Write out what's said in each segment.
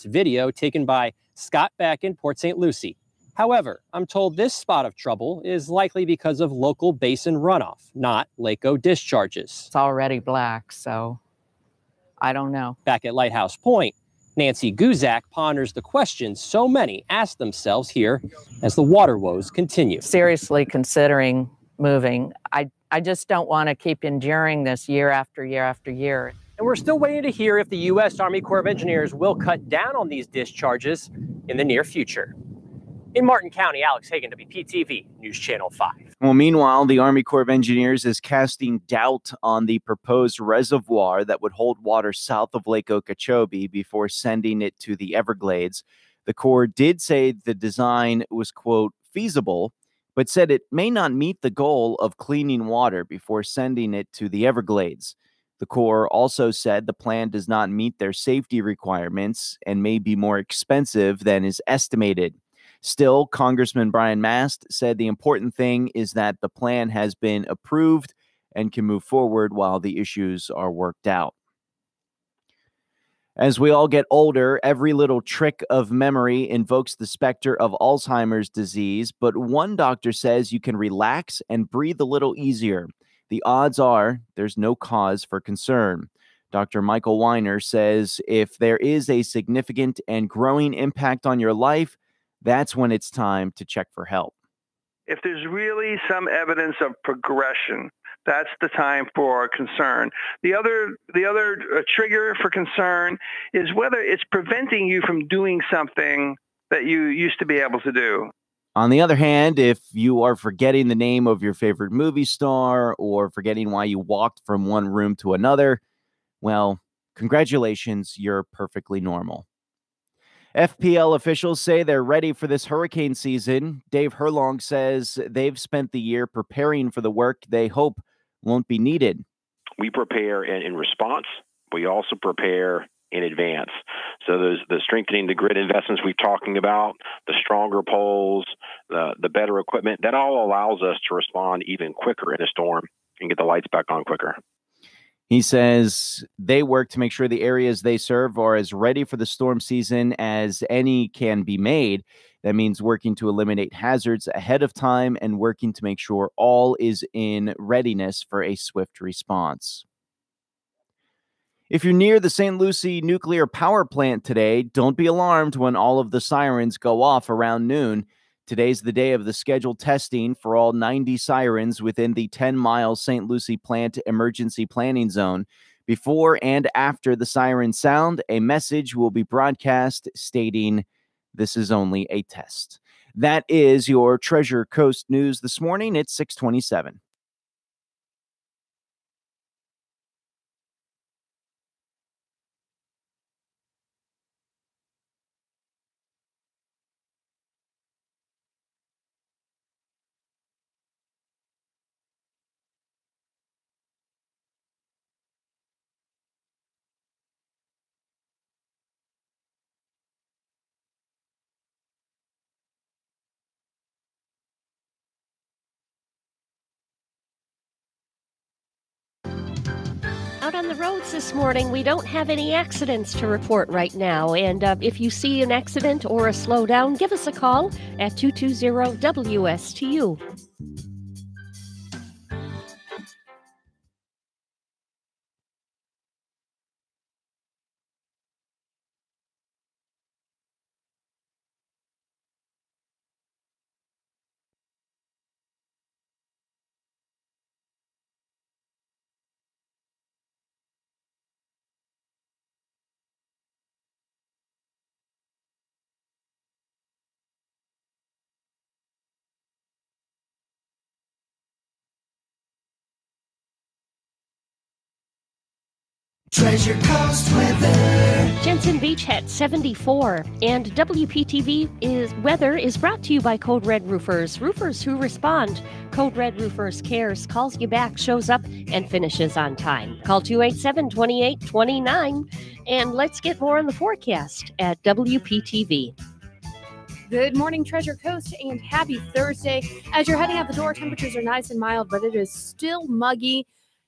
Video taken by Scott Beck in Port St. Lucie. However, I'm told this spot of trouble is likely because of local basin runoff, not LACO discharges. It's already black, so I don't know. Back at Lighthouse Point, Nancy Guzak ponders the questions so many ask themselves here as the water woes continue. Seriously considering moving. I just don't want to keep enduring this year after year after year. And we're still waiting to hear if the U.S. Army Corps of Engineers will cut down on these discharges in the near future. In Martin County, Alex Hagan, WPTV News Channel 5. Well, meanwhile, the Army Corps of Engineers is casting doubt on the proposed reservoir that would hold water south of Lake Okeechobee before sending it to the Everglades. The Corps did say the design was, quote, feasible, but said it may not meet the goal of cleaning water before sending it to the Everglades. The Corps also said the plan does not meet their safety requirements and may be more expensive than is estimated. Still, Congressman Brian Mast said the important thing is that the plan has been approved and can move forward while the issues are worked out. As we all get older, every little trick of memory invokes the specter of Alzheimer's disease, but one doctor says you can relax and breathe a little easier. The odds are there's no cause for concern. Dr. Michael Weiner says if there is a significant and growing impact on your life, that's when it's time to check for help. If there's really some evidence of progression, that's the time for concern. The other trigger for concern is whether it's preventing you from doing something that you used to be able to do. On the other hand, if you are forgetting the name of your favorite movie star or forgetting why you walked from one room to another, well, congratulations, you're perfectly normal. FPL officials say they're ready for this hurricane season. Dave Herlong says they've spent the year preparing for the work they hope won't be needed. We prepare in response. We also prepare in advance. So the strengthening the grid investments we're talking about, the stronger poles, the better equipment, that all allows us to respond even quicker in a storm and get the lights back on quicker. He says they work to make sure the areas they serve are as ready for the storm season as any can be made. That means working to eliminate hazards ahead of time and working to make sure all is in readiness for a swift response. If you're near the St. Lucie nuclear power plant today, don't be alarmed when all of the sirens go off around noon. Today's the day of the scheduled testing for all 90 sirens within the 10-mile St. Lucie plant emergency planning zone. Before and after the siren sound, a message will be broadcast stating this is only a test. That is your Treasure Coast news this morning. It's 6:27. Out on the roads this morning, we don't have any accidents to report right now. And if you see an accident or a slowdown, give us a call at 220-WSTU. Treasure Coast weather. Jensen Beach had 74, and WPTV weather is brought to you by Code Red Roofers. Roofers who respond. Code Red Roofers cares, calls you back, shows up, and finishes on time. Call 287-2829, and let's get more on the forecast at WPTV. Good morning, Treasure Coast, and happy Thursday. As you're heading out the door, temperatures are nice and mild, but it is still muggy.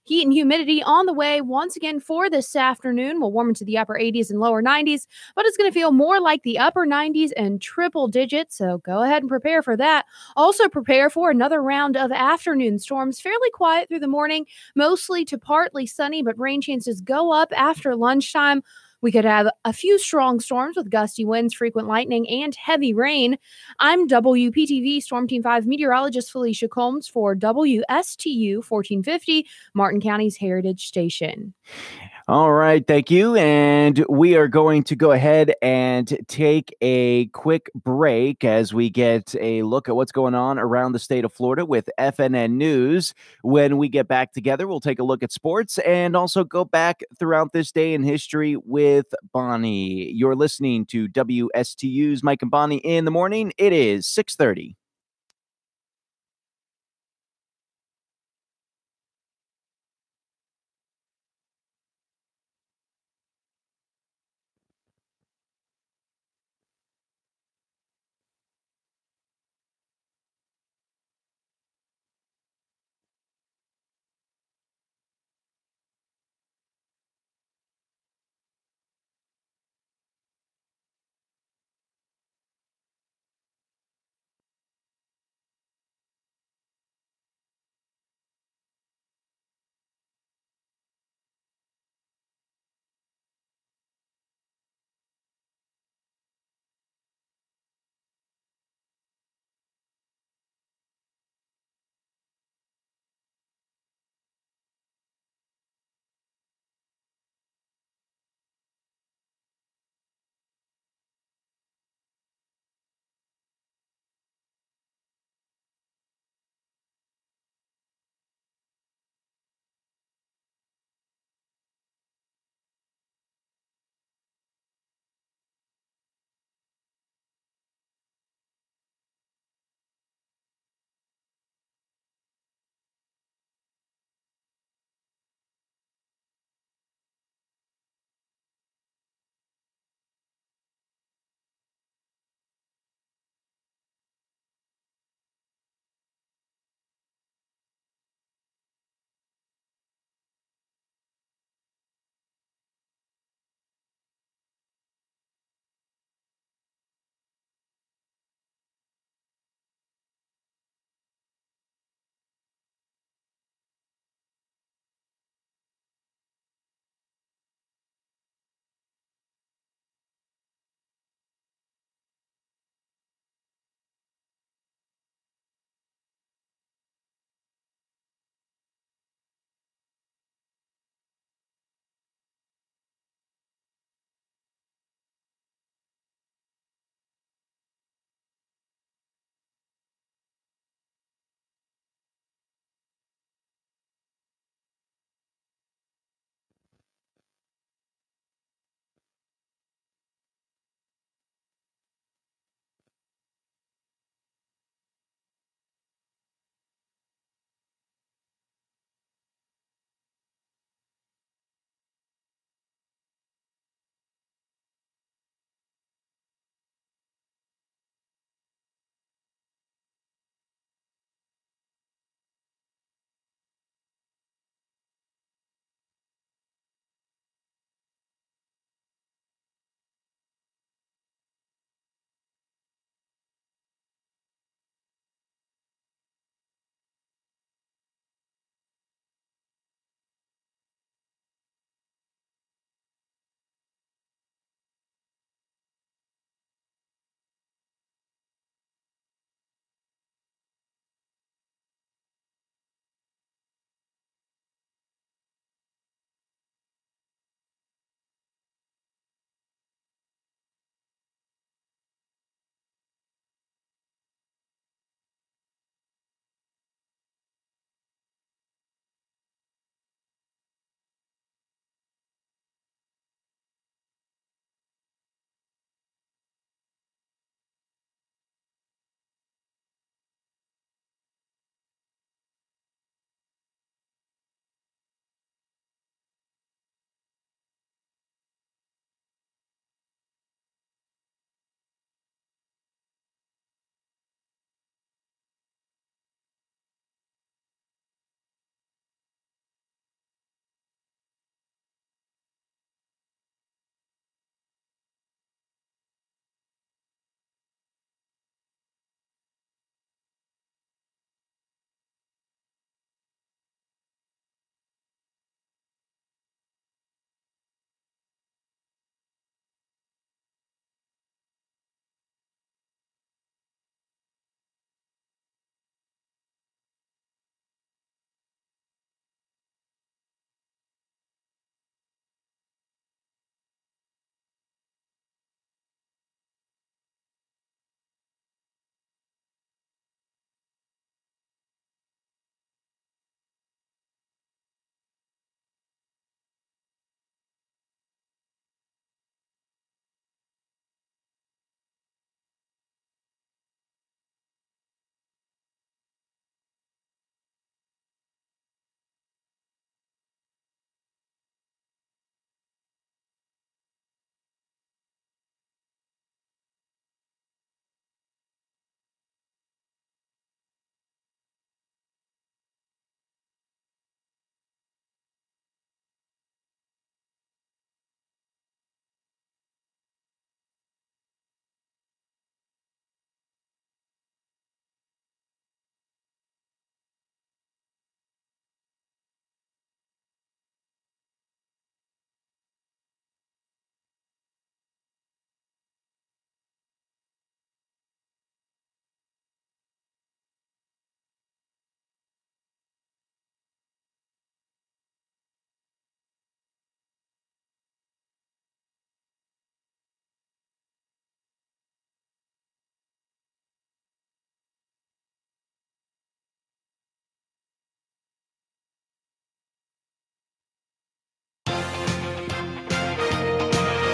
Heat and humidity on the way once again for this afternoon. We'll warm into the upper 80s and lower 90s, but it's going to feel more like the upper 90s and triple digits. So go ahead and prepare for that. Also prepare for another round of afternoon storms. Fairly quiet through the morning, mostly to partly sunny, but rain chances go up after lunchtime. We could have a few strong storms with gusty winds, frequent lightning, and heavy rain. I'm WPTV Storm Team 5 meteorologist Felicia Combs for WSTU 1450, Martin County's Heritage Station. All right, thank you. And we are going to go ahead and take a quick break as we get a look at what's going on around the state of Florida with FNN News. When we get back together, we'll take a look at sports and also go back throughout this day in history with Bonnie. You're listening to WSTU's Mike and Bonnie in the morning. It is 6:30.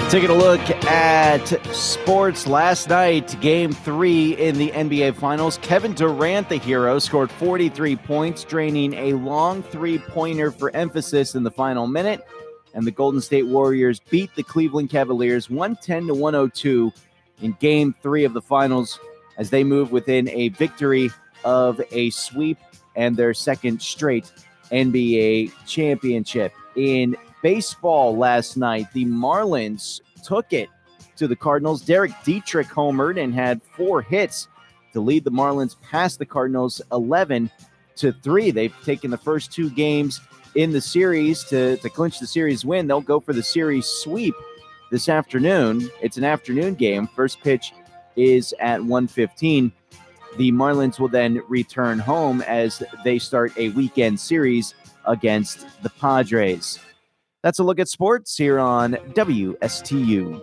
Taking a look at sports last night, Game 3 in the NBA Finals. Kevin Durant, the hero, scored 43 points, draining a long three-pointer for emphasis in the final minute. And the Golden State Warriors beat the Cleveland Cavaliers 110-102 in Game 3 of the Finals as they move within a victory of a sweep and their second straight NBA championship. In baseball last night, the Marlins took it to the Cardinals. Derek Dietrich homered and had 4 hits to lead the Marlins past the Cardinals 11-3. They've taken the first 2 games in the series to clinch the series win. They'll go for the series sweep this afternoon. It's an afternoon game. First pitch is at 1:15. The Marlins will then return home as they start a weekend series against the Padres. That's a look at sports here on WSTU.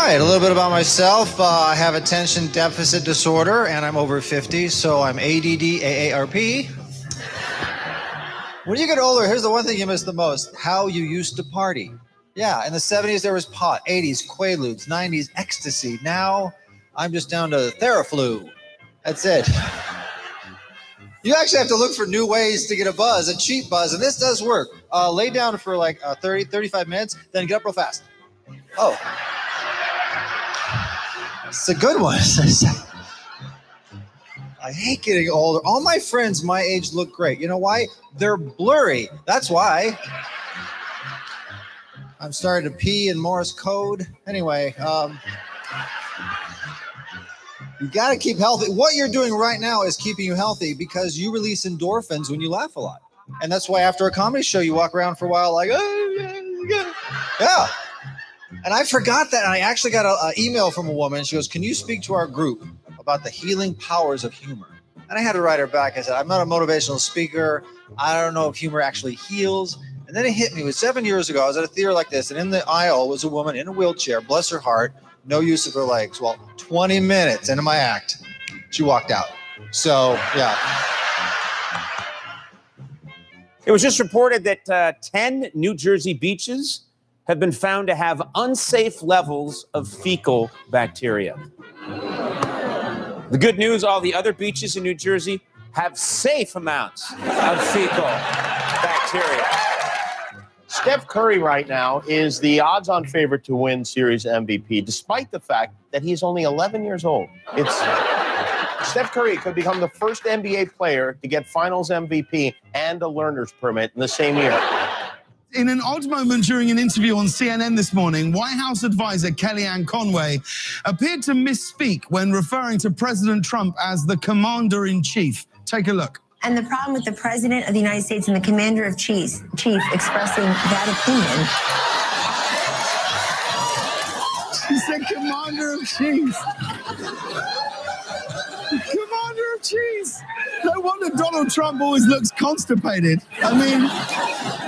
A little bit about myself. I have attention deficit disorder, and I'm over 50, so I'm ADD, AARP. When you get older, here's the one thing you miss the most: how you used to party. Yeah, in the 70s, there was pot, 80s, Quaaludes, 90s, ecstasy. Now, I'm just down to Theraflu. That's it. You actually have to look for new ways to get a buzz, a cheap buzz, and this does work. Lay down for like 30, 35 minutes, then get up real fast. Oh. It's a good one. I hate getting older. All my friends my age look great. You know why? They're blurry. That's why. I'm starting to pee in Morse code. Anyway, you got to keep healthy. What you're doing right now is keeping you healthy because you release endorphins when you laugh a lot. And that's why after a comedy show, you walk around for a while like, oh, yeah. And I forgot that, and I actually got an email from a woman. She goes, can you speak to our group about the healing powers of humor? And I had to write her back. I said, I'm not a motivational speaker. I don't know if humor actually heals. And then it hit me. It was 7 years ago. I was at a theater like this, and in the aisle was a woman in a wheelchair, bless her heart, no use of her legs. Well, 20 minutes into my act, she walked out. So, yeah. It was just reported that 10 New Jersey beaches have been found to have unsafe levels of fecal bacteria. The good news, all the other beaches in New Jersey have safe amounts of fecal bacteria. Steph Curry right now is the odds-on favorite to win Series MVP, despite the fact that he's only 11 years old. Steph Curry could become the first NBA player to get Finals MVP and a learner's permit in the same year. In an odd moment during an interview on CNN this morning, White House advisor Kellyanne Conway appeared to misspeak when referring to President Trump as the commander-in-chief. Take a look. And the problem with the president of the United States and the commander-in-chief expressing that She opinion. said commander-in-chief. Commander-in-chief. No wonder Donald Trump always looks constipated. I mean,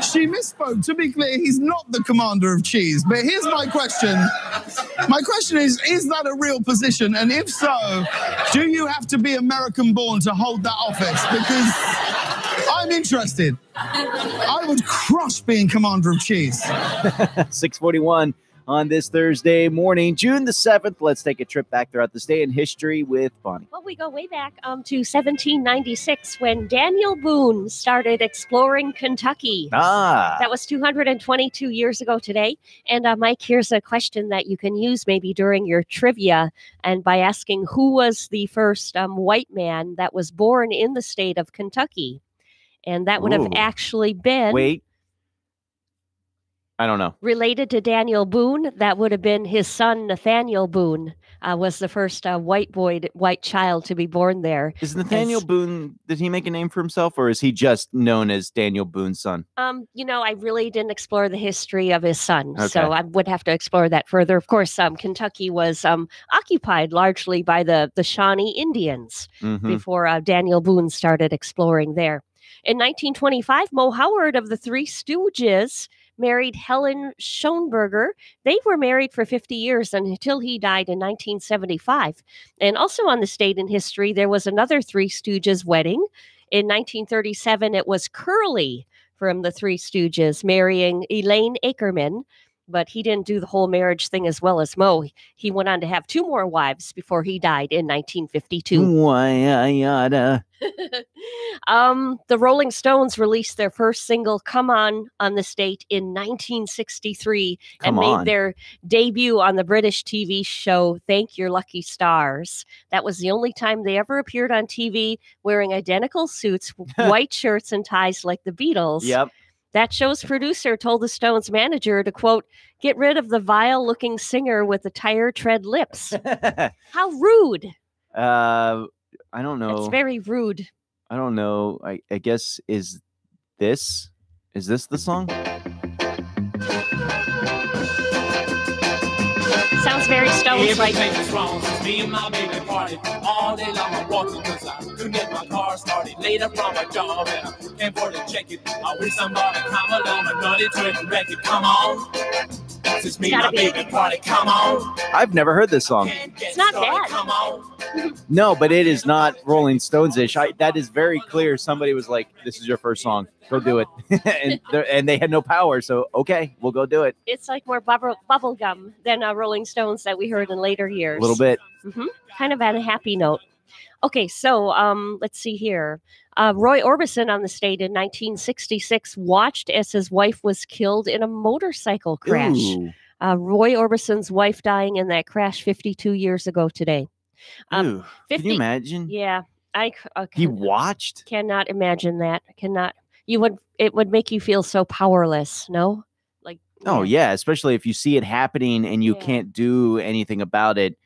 she misspoke. To be clear, he's not the commander of cheese. But here's my question. My question is that a real position? And if so, do you have to be American-born to hold that office? Because I'm interested. I would crush being commander of cheese. 6:41 on this Thursday morning, June the 7th. Let's take a trip back throughout this day in history with Bonnie. Well, we go way back to 1796 when Daniel Boone started exploring Kentucky. That was 222 years ago today. And Mike, here's a question that you can use maybe during your trivia, and by asking who was the first white man that was born in the state of Kentucky. And that would have actually been... Wait. I don't know. Related to Daniel Boone, that would have been his son, Nathaniel Boone, was the first white child to be born there. Is Nathaniel Boone, did he make a name for himself, or is he just known as Daniel Boone's son? I really didn't explore the history of his son, Okay. so I would have to explore that further. Of course, Kentucky was occupied largely by the Shawnee Indians before Daniel Boone started exploring there. In 1925, Mo Howard of the Three Stooges married Helen Schoenberger. They were married for 50 years until he died in 1975. And also on the state in history, there was another Three Stooges wedding. In 1937, it was Curly from the Three Stooges marrying Elaine Ackerman. But he didn't do the whole marriage thing as well as Mo. He went on to have 2 more wives before he died in 1952. The Rolling Stones released their first single, Come On the State, in 1963 and made their debut on the British TV show Thank Your Lucky Stars. That was the only time they ever appeared on TV wearing identical suits, white shirts, and ties like the Beatles. Yep. That show's producer told the Stones manager to, quote, get rid of the vile-looking singer with the tire-tread lips. How rude. I don't know. It's very rude. I don't know. I guess, is this the song? Sounds very Stones like. Everything is wrong since me and my baby party. All day long I'm walking cause I couldn't get my car started. Later from my job and I can't afford to check it. I wish somebody come along and run it to and wreck it. Come on. Since me and my baby party, come on. I've never heard this song. It's not bad. Come on. No, but it is not Rolling Stones-ish. That is very clear. Somebody was like, this is your first song. Go do it. and they had no power. So, okay, we'll go do it. It's like more bubblegum than Rolling Stones that we heard in later years. A little bit. Kind of on a happy note. Okay, so let's see here. Roy Orbison on the state in 1966 watched as his wife was killed in a motorcycle crash. Roy Orbison's wife dying in that crash 52 years ago today. Can you imagine? Yeah, He watched? Cannot imagine that. Cannot. It would make you feel so powerless. No, like. Oh yeah, especially if you see it happening and you can't do anything about it.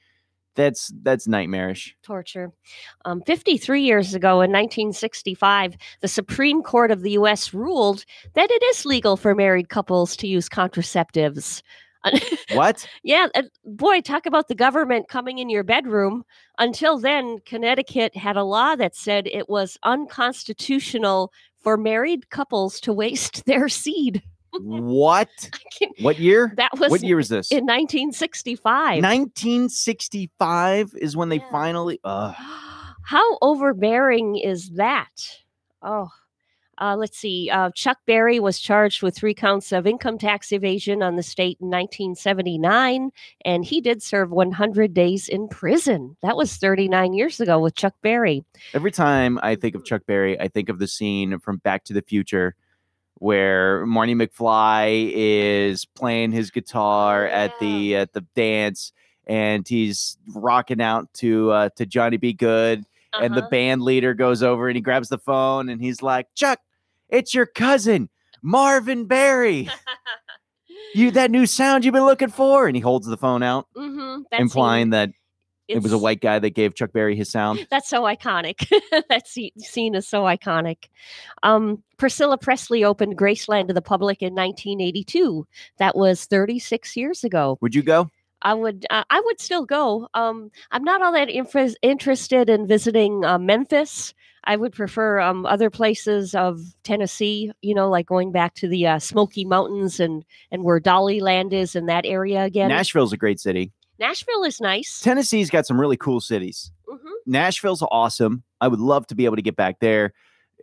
That's nightmarish. Torture. 53 years ago in 1965, the Supreme Court of the U.S. ruled that it is legal for married couples to use contraceptives. What? Yeah, boy, talk about the government coming in your bedroom. Until then, Connecticut had a law that said it was unconstitutional for married couples to waste their seed. What? What year? What year is this? In 1965. 1965 is when they finally. How overbearing is that? Oh, let's see. Chuck Berry was charged with 3 counts of income tax evasion on the state in 1979, and he did serve 100 days in prison. That was 39 years ago with Chuck Berry. Every time I think of Chuck Berry, I think of the scene from Back to the Future, where Marty McFly is playing his guitar at the dance, and he's rocking out to Johnny B. Good, and the band leader goes over and he grabs the phone and he's like, "Chuck, it's your cousin Marvin Berry. That new sound you've been looking for," and he holds the phone out, implying that it was a white guy that gave Chuck Berry his sound. That's so iconic. That scene is so iconic. Priscilla Presley opened Graceland to the public in 1982. That was 36 years ago. Would you go? I would still go. I'm not all that interested in visiting Memphis. I would prefer other places of Tennessee, like going back to the Smoky Mountains and where Dollyland is in that area again. Nashville's a great city. Nashville is nice. Tennessee's got some really cool cities. Nashville's awesome. I would love to be able to get back there.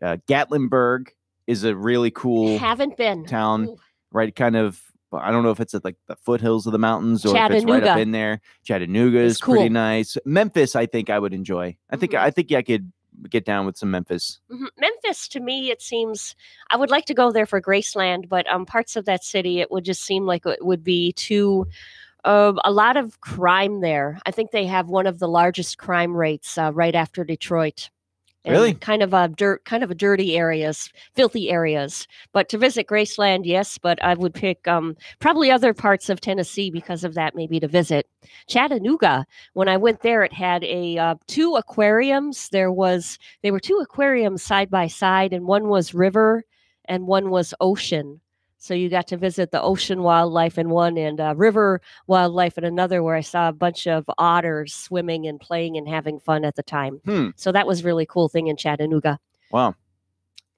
Gatlinburg is a really cool Haven't been. town, right? Kind of but I don't know if it's at like the foothills of the mountains or if it's right up Chattanooga. in there. Chattanooga is It's cool. pretty nice. Memphis, I think I would enjoy. I think I could get down with some Memphis. Memphis, to me, it seems I would like to go there for Graceland, but parts of that city, it would just seem like it would be too. A lot of crime there. I think they have one of the largest crime rates right after Detroit. And Really? kind of a dirty areas, filthy areas. But to visit Graceland, yes, but I would pick probably other parts of Tennessee because of that, maybe to visit. Chattanooga, when I went there, it had two aquariums. They were two aquariums side by side, and one was river and one was ocean. So you got to visit the ocean wildlife in one and river wildlife in another, where I saw a bunch of otters swimming and playing and having fun at the time. So that was a really cool thing in Chattanooga. Wow.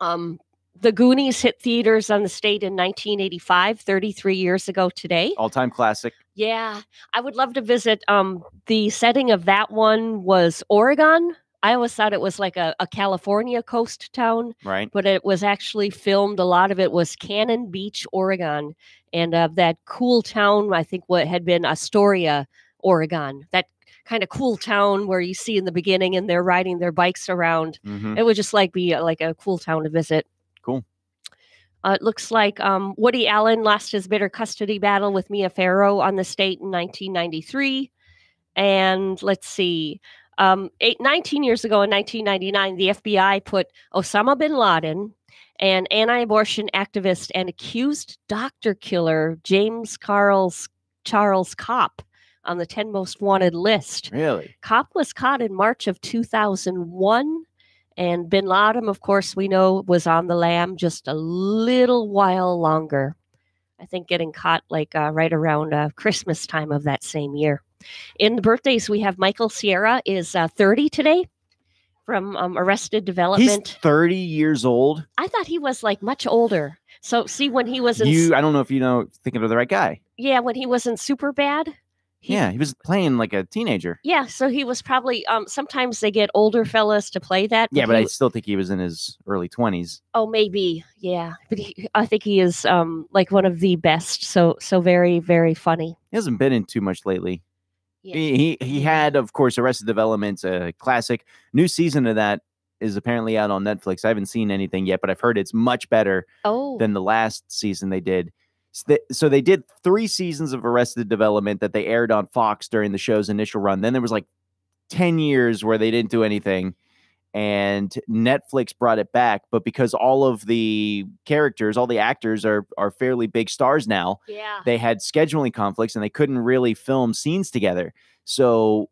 The Goonies hit theaters on the state in 1985, 33 years ago today. All-time classic. Yeah, I would love to visit. The setting of that one was Oregon. I always thought it was like a California coast town, Right. but it was actually filmed. A lot of it was Cannon Beach, Oregon, and that cool town, I think what had been Astoria, Oregon, that kind of cool town where you see in the beginning and they're riding their bikes around. It would just be like a cool town to visit. Cool. It looks like Woody Allen lost his bitter custody battle with Mia Farrow on the state in 1993. And let's see. 19 years ago in 1999, the FBI put Osama bin Laden, an anti-abortion activist and accused doctor killer James Charles Kopp on the 10 most wanted list. Really? Kopp was caught in March of 2001, and bin Laden, of course, we know, was on the lam just a little while longer. I think getting caught right around Christmas time of that same year. In the birthdays, we have Michael Cera is 30 today from Arrested Development. He's 30 years old. I thought he was much older. So see, when he was in I don't know if thinking of the right guy. Yeah, when he was in Superbad. He was playing like a teenager. Yeah, so he was probably sometimes they get older fellas to play that. Yeah, but I still think he was in his early 20s. Oh, maybe. Yeah. But I think he is one of the best. So very, very funny. He hasn't been in too much lately. Yeah. He had, of course, Arrested Development, a classic. New season of that is apparently out on Netflix. I haven't seen anything yet, but I've heard it's much better than the last season they did. So they did 3 seasons of Arrested Development that they aired on Fox during the show's initial run. Then there was 10 years where they didn't do anything, and Netflix brought it back. But because all of the characters, all the actors are fairly big stars now, they had scheduling conflicts and they couldn't really film scenes together. So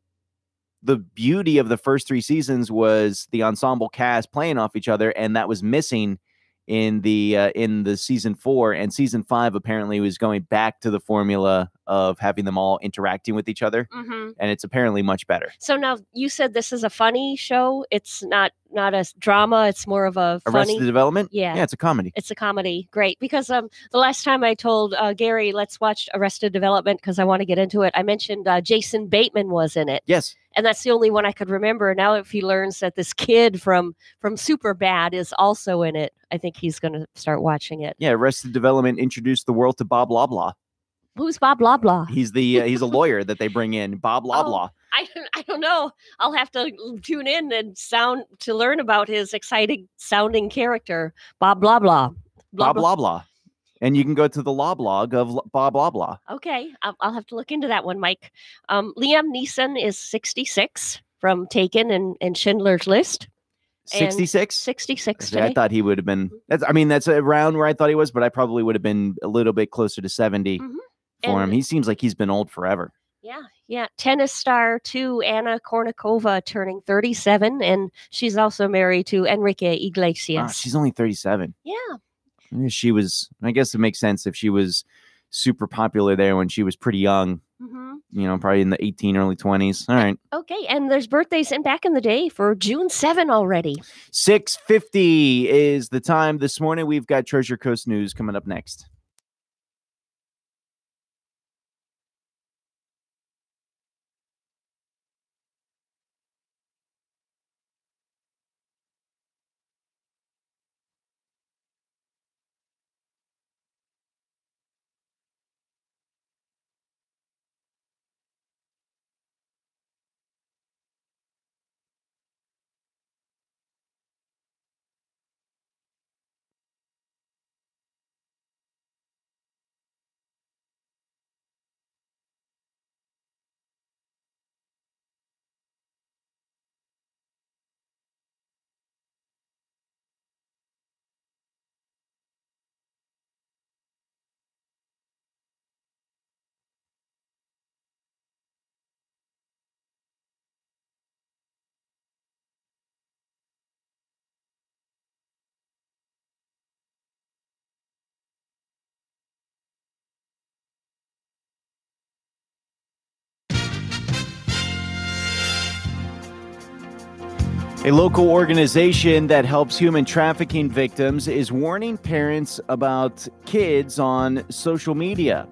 the beauty of the first 3 seasons was the ensemble cast playing off each other, and that was missing in the season 4, and season 5 apparently was going back to the formula of having them all interacting with each other, and it's apparently much better. So now you said this is a funny show. It's not a drama. It's more of a funny. Arrested Development. Yeah, it's a comedy. It's a comedy. Great, because the last time I told Gary, let's watch Arrested Development because I want to get into it, I mentioned Jason Bateman was in it. Yes. And that's the only one I could remember. Now, if he learns that this kid from Superbad is also in it, I think he's going to start watching it. Yeah, Arrested Development introduced the world to Bob Loblaw. Who's Bob Loblaw? He's he's a lawyer that they bring in, Bob Loblaw. I don't know. I'll have to tune in and to learn about his exciting sounding character, Bob Loblaw. Bob Loblaw. And you can go to the law blog of Bob Loblaw. Okay, I'll have to look into that one, Mike. Liam Neeson is 66 from Taken and Schindler's List. 66? 66 I thought he would have been. That's around where I thought he was, but I probably would have been a little bit closer to 70 for him. He seems like he's been old forever. Yeah. Tennis star too, Anna Kournikova, turning 37, and she's also married to Enrique Iglesias. Wow, she's only 37. Yeah. She was, I guess it makes sense if she was super popular there when she was pretty young, probably in the 18, early 20s. All right. Okay. And there's birthdays back in the day for June 7 already. 6:50 is the time this morning. We've got Treasure Coast News coming up next. A local organization that helps human trafficking victims is warning parents about kids on social media.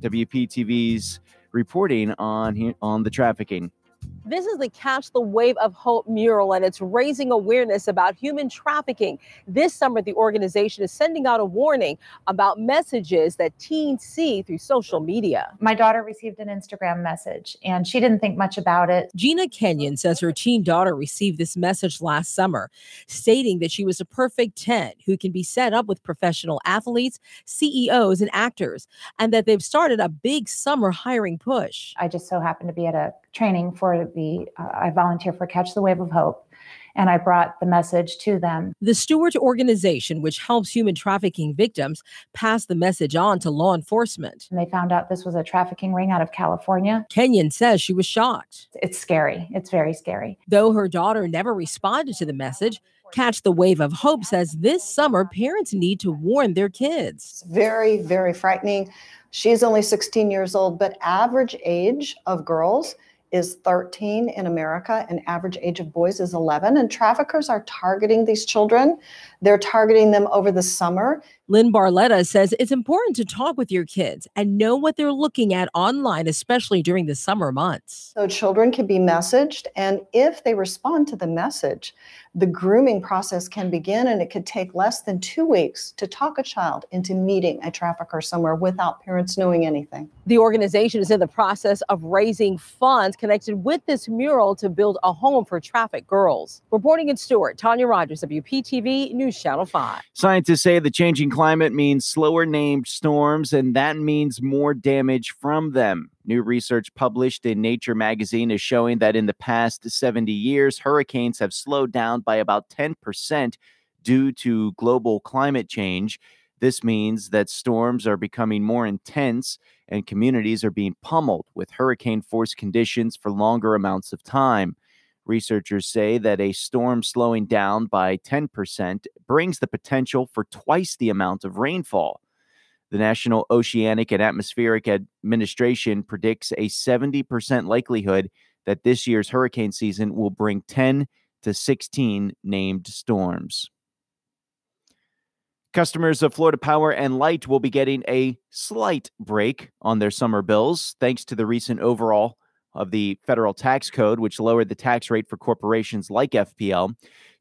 WPTV's reporting on the trafficking. This is the Catch the Wave of Hope mural, and it's raising awareness about human trafficking. This summer, the organization is sending out a warning about messages that teens see through social media. My daughter received an Instagram message, and she didn't think much about it. Gina Kenyon says her teen daughter received this message last summer, stating that she was a perfect 10 who can be set up with professional athletes, CEOs, and actors, and that they've started a big summer hiring push. I just so happened to be at a training for I volunteer for Catch the Wave of Hope, and I brought the message to them. The Stewart organization, which helps human trafficking victims, passed the message on to law enforcement. And they found out this was a trafficking ring out of California. Kenyon says she was shocked. It's scary. It's very scary. Though her daughter never responded to the message, Catch the Wave of Hope says this summer parents need to warn their kids. It's very, very frightening. She's only 16 years old, but average age of girls is 13 in America, and average age of boys is 11. And traffickers are targeting these children. They're targeting them over the summer. Lynn Barletta says it's important to talk with your kids and know what they're looking at online, especially during the summer months. So children can be messaged, and if they respond to the message, the grooming process can begin, and it could take less than 2 weeks to talk a child into meeting a trafficker somewhere without parents knowing anything. The organization is in the process of raising funds connected with this mural to build a home for trafficked girls. Reporting in Stewart, Tanya Rogers, WPTV News Channel 5. Scientists say the changing climate means slower named storms, and that means more damage from them. New research published in Nature magazine is showing that in the past 70 years, hurricanes have slowed down by about 10% due to global climate change. This means that storms are becoming more intense and communities are being pummeled with hurricane-force conditions for longer amounts of time. Researchers say that a storm slowing down by 10% brings the potential for twice the amount of rainfall. The National Oceanic and Atmospheric Administration predicts a 70% likelihood that this year's hurricane season will bring 10 to 16 named storms. Customers of Florida Power and Light will be getting a slight break on their summer bills thanks to the recent overhaul of the federal tax code, which lowered the tax rate for corporations like FPL.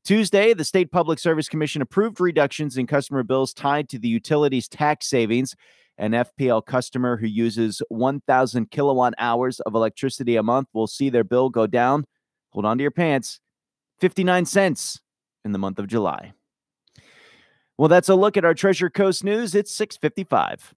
Tuesday, the State Public Service Commission approved reductions in customer bills tied to the utilities tax savings. An FPL customer who uses 1,000 kilowatt hours of electricity a month will see their bill go down, hold on to your pants, 59 cents in the month of July. Well, that's a look at our Treasure Coast news. It's 6:55.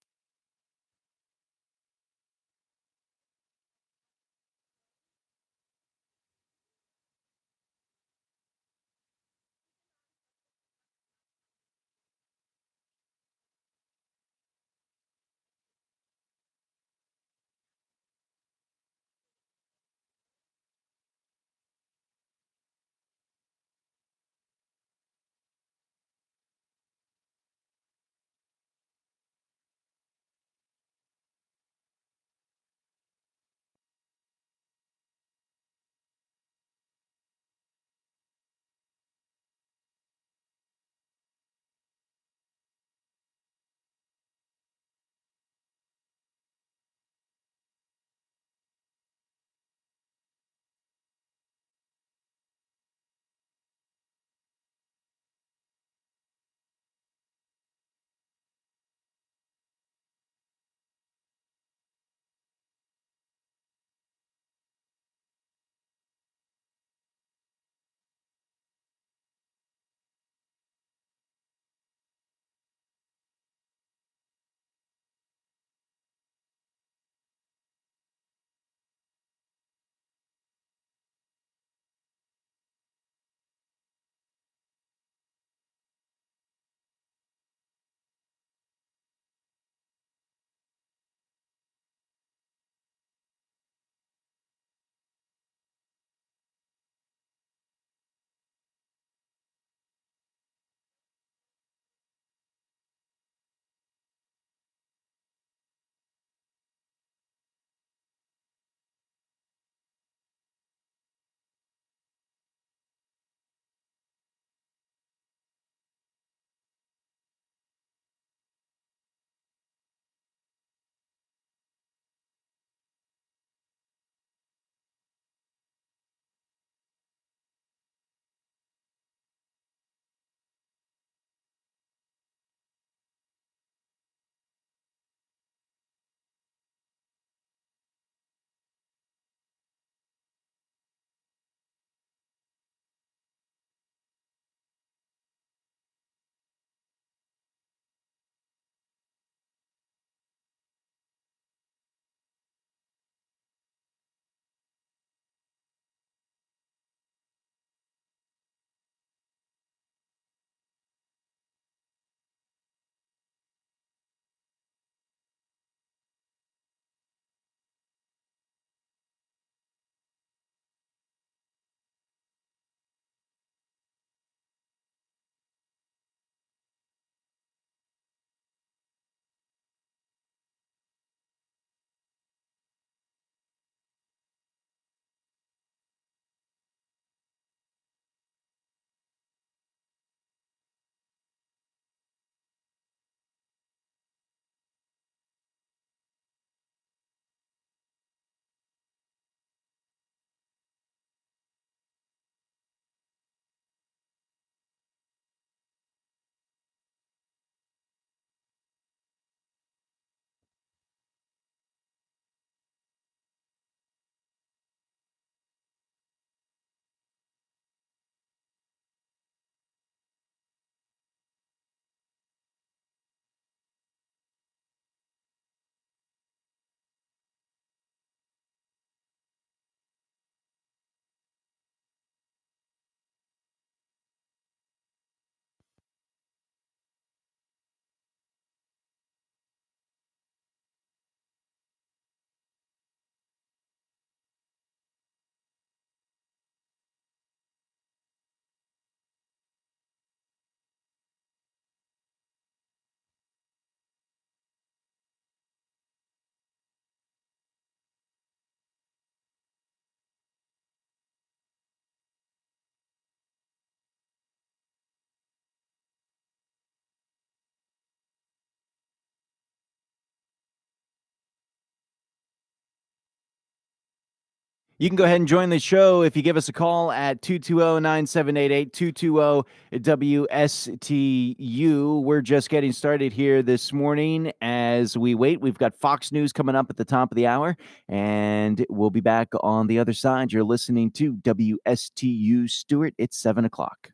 You can go ahead and join the show if you give us a call at 220-9788, 220-WSTU. We're just getting started here this morning as we wait. We've got Fox News coming up at the top of the hour, and we'll be back on the other side. You're listening to WSTU Stewart. It's 7 o'clock.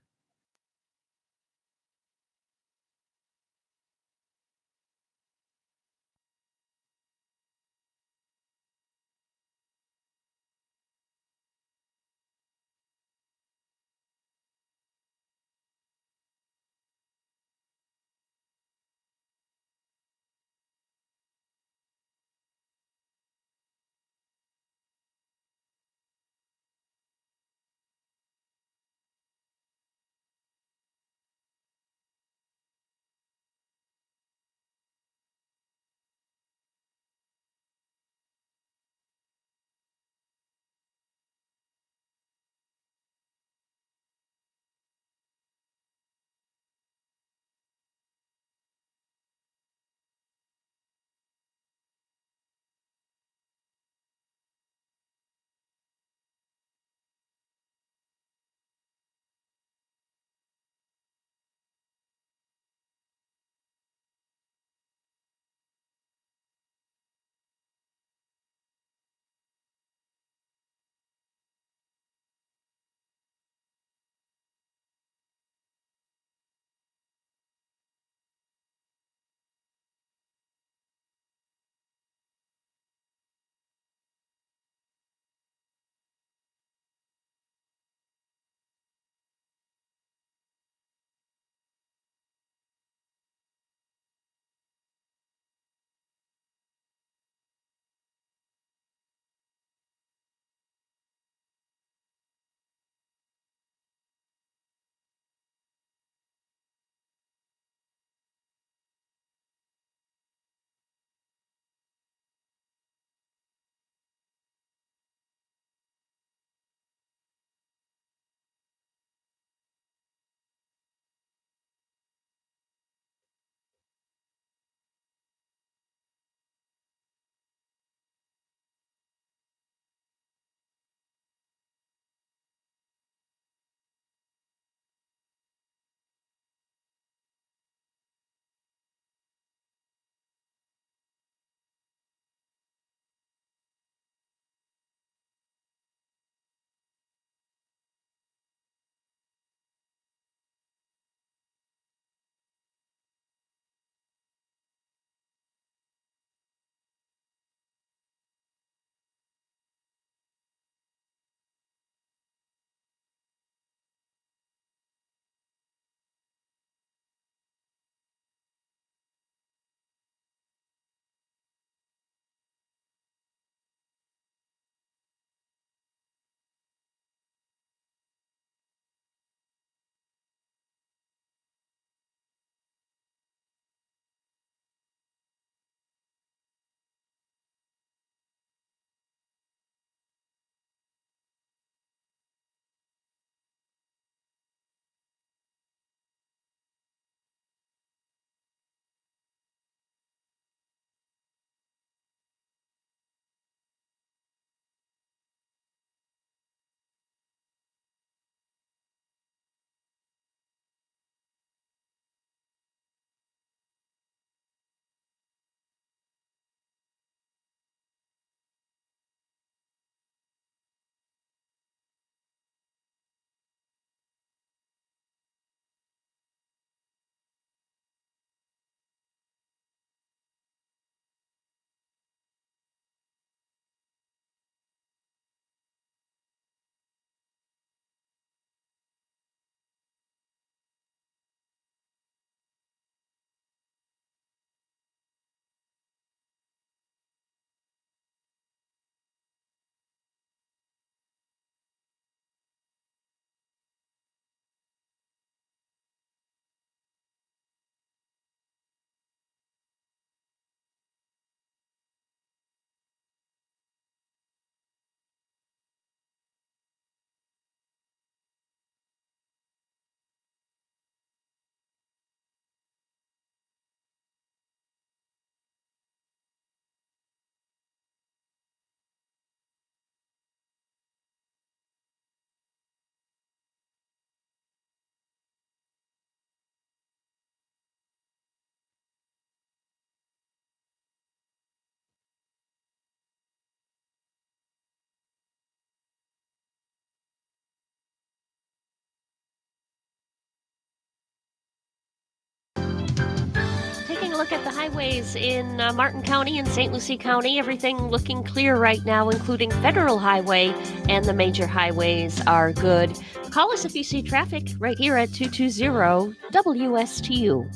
look at the highways in Martin County and St. Lucie County. Everything looking clear right now, including Federal Highway, and the major highways are good. Call us if you see traffic right here at 220 WSTU.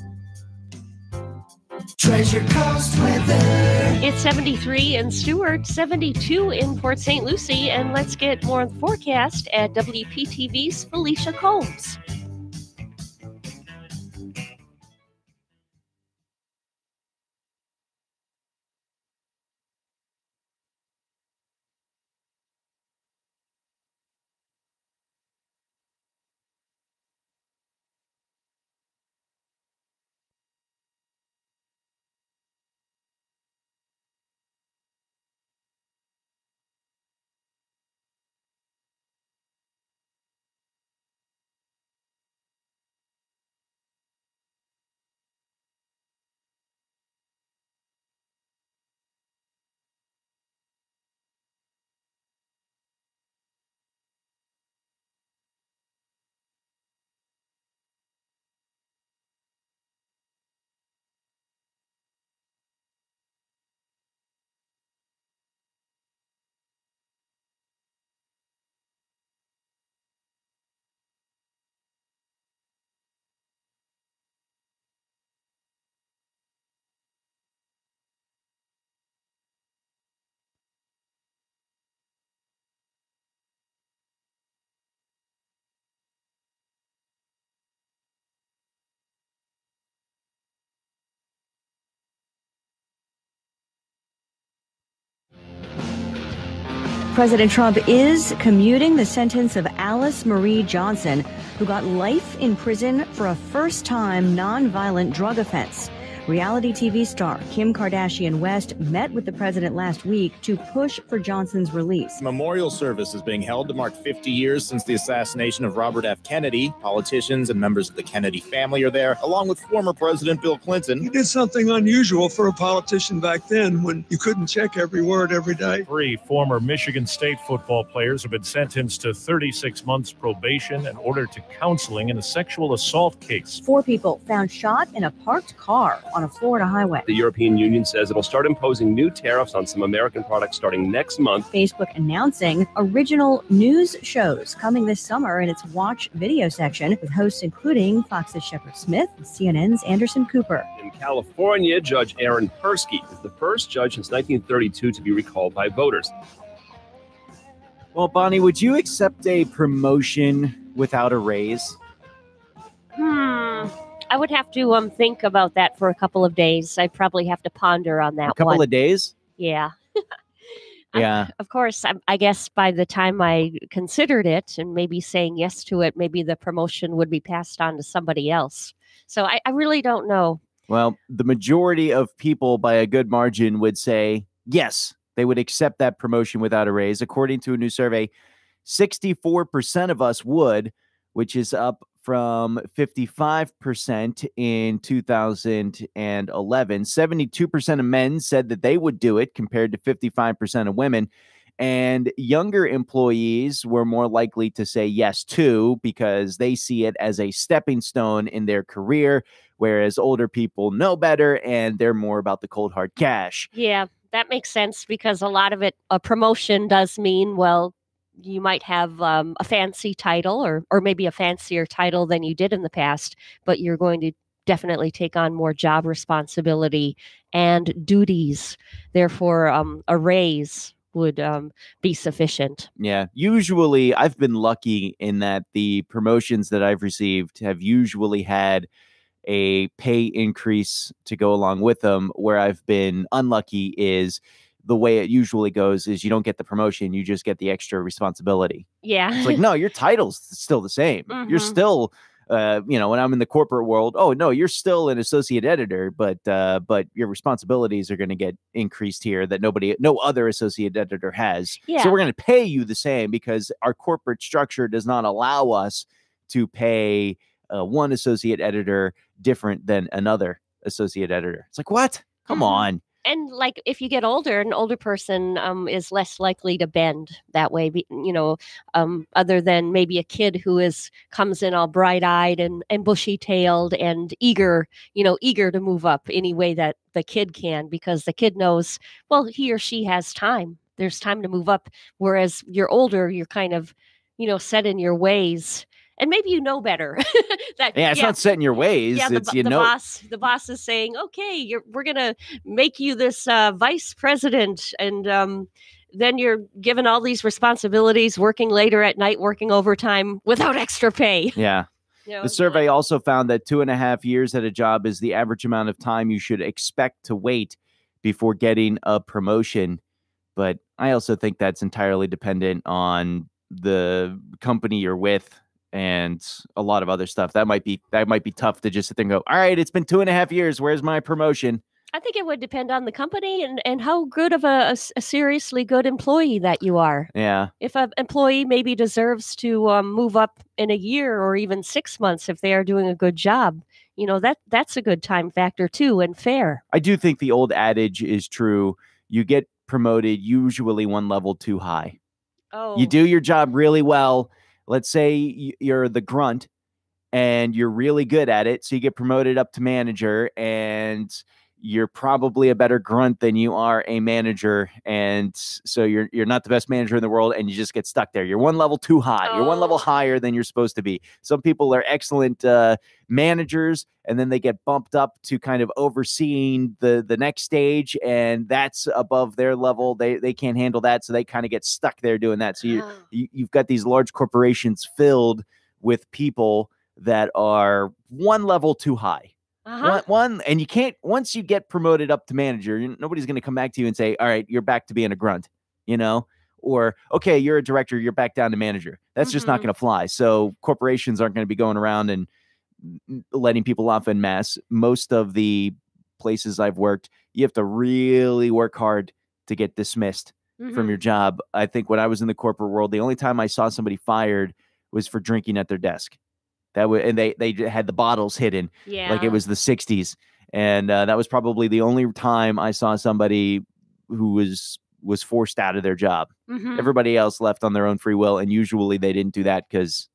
Treasure Coast weather. It's 73 in Stewart, 72 in Port St. Lucie, and let's get more forecast at WPTV's Felicia Combs. President Trump is commuting the sentence of Alice Marie Johnson, who got life in prison for a first-time nonviolent drug offense. Reality TV star Kim Kardashian West met with the president last week to push for Johnson's release. Memorial service is being held to mark 50 years since the assassination of Robert F. Kennedy. Politicians and members of the Kennedy family are there, along with former President Bill Clinton. He did something unusual for a politician back then when you couldn't check every word every day. 3 former Michigan State football players have been sentenced to 36 months probation and ordered to counseling in a sexual assault case. 4 people found shot in a parked car on a Florida highway. The European Union says it'll start imposing new tariffs on some American products starting next month. Facebook announcing original news shows coming this summer in its Watch video section, with hosts including Fox's Shepard Smith and CNN's Anderson Cooper. In California, Judge Aaron Persky is the first judge since 1932 to be recalled by voters. Well, Bonnie, would you accept a promotion without a raise? I would have to think about that for a couple of days. I'd probably have to ponder on that A couple of days? Yeah. Yeah. Of course, I guess by the time I considered it and maybe saying yes to it, maybe the promotion would be passed on to somebody else. So I really don't know. Well, the majority of people by a good margin would say yes, they would accept that promotion without a raise. According to a new survey, 64% of us would, which is up from 55% in 2011. 72% of men said that they would do it compared to 55% of women. And younger employees were more likely to say yes too, because they see it as a stepping stone in their career, whereas older people know better and they're more about the cold hard cash. Yeah, that makes sense, because a lot of it, a promotion does mean, well, you might have a fancy title or maybe a fancier title than you did in the past, but you're going to definitely take on more job responsibility and duties. Therefore, a raise would be sufficient. Yeah, usually I've been lucky in that the promotions that I've received have usually had a pay increase to go along with them. Where I've been unlucky is the way it usually goes is you don't get the promotion, you just get the extra responsibility. Yeah. It's like, no, your title's still the same. You're still, when I'm in the corporate world, oh, no, you're still an associate editor, but your responsibilities are going to get increased here that no other associate editor has. Yeah. So we're going to pay you the same because our corporate structure does not allow us to pay one associate editor different than another associate editor. It's like, what? Come on. And like if you get older, an older person is less likely to bend that way, other than maybe a kid who comes in all bright-eyed and bushy-tailed and eager to move up any way that the kid can, because the kid knows, well, he or she has time. There's time to move up. Whereas you're older, you're kind of, set in your ways. And maybe you know better. It's not set in your ways. Yeah, It's the boss is saying, okay, we're gonna make you this vice president, and then you're given all these responsibilities, working later at night, working overtime without extra pay. Yeah. The survey also found that 2.5 years at a job is the average amount of time you should expect to wait before getting a promotion. But I also think that's entirely dependent on the company you're with and a lot of other stuff. That might be tough to just sit there and go, all right, it's been 2.5 years. Where's my promotion? I think it would depend on the company and how good of a seriously good employee that you are. Yeah. If an employee maybe deserves to move up in a year or even 6 months if they are doing a good job, that's a good time factor too, and fair. I do think the old adage is true. You get promoted usually one level too high. Oh. You do your job really well. Let's say you're the grunt and you're really good at it. So you get promoted up to manager, and you're probably a better grunt than you are a manager. And so you're not the best manager in the world, and you just get stuck there. You're one level too high. You're one level higher than you're supposed to be. Some people are excellent managers, and then they get bumped up to kind of overseeing the next stage, and that's above their level. They can't handle that, so they kind of get stuck there doing that. So you've got these large corporations filled with people that are one level too high. One, and you can't, once you get promoted up to manager, nobody's going to come back to you and say, all right, you're back to being a grunt, or, okay, you're a director, you're back down to manager. That's just not going to fly. So corporations aren't going to be going around and letting people off en masse. Most of the places I've worked, you have to really work hard to get dismissed from your job. I think when I was in the corporate world, the only time I saw somebody fired was for drinking at their desk. And they had the bottles hidden, like it was the 60s. And that was probably the only time I saw somebody who was forced out of their job. Everybody else left on their own free will. And usually they didn't do that because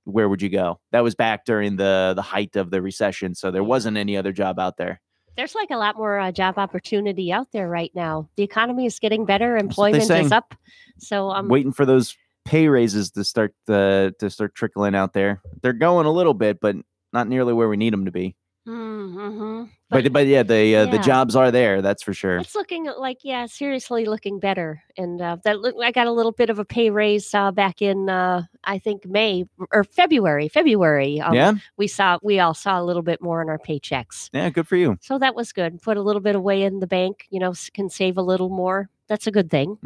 where would you go? That was back during the height of the recession. So there wasn't any other job out there. There's like a lot more job opportunity out there right now. The economy is getting better. Employment is up. So I'm waiting for those pay raises to start trickling out there. They're going a little bit, but not nearly where we need them to be. But yeah, the jobs are there. That's for sure. It's looking like, seriously looking better. And I got a little bit of a pay raise back in I think May or February. We all saw a little bit more in our paychecks. Yeah, good for you. So that was good. Put a little bit away in the bank. Can save a little more. That's a good thing.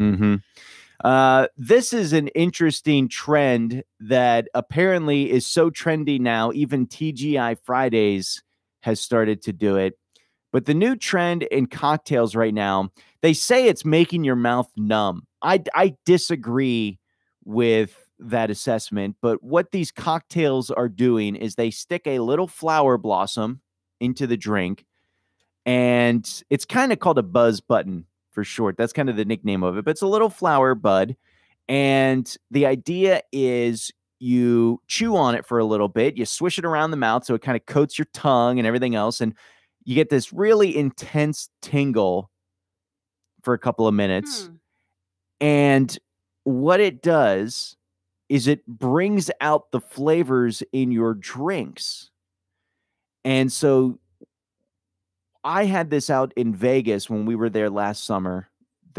This is an interesting trend that apparently is so trendy now. Even TGI Fridays has started to do it. But the new trend in cocktails right now, they say it's making your mouth numb. I disagree with that assessment. But what these cocktails are doing is they stick a little flower blossom into the drink, and it's kind of called a buzz button for short. That's kind of the nickname of it, but it's a little flower bud. And the idea is you chew on it for a little bit, you swish it around the mouth so it kind of coats your tongue and everything else, and you get this really intense tingle for a couple of minutes. And what it does is it brings out the flavors in your drinks. And so I had this out in Vegas when we were there last summer.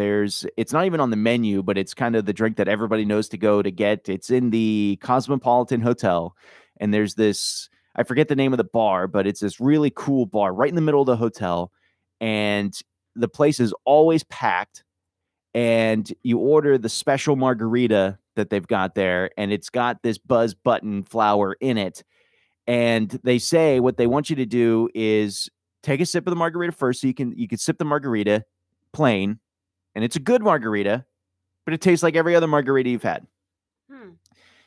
It's not even on the menu, but it's kind of the drink that everybody knows to go to get. It's in the Cosmopolitan Hotel. And there's this, I forget the name of the bar, but it's this really cool bar right in the middle of the hotel. And the place is always packed. And you order the special margarita that they've got there, and it's got this buzz button flower in it. And they say what they want you to do is take a sip of the margarita first, so you can sip the margarita plain, and it's a good margarita, but it tastes like every other margarita you've had.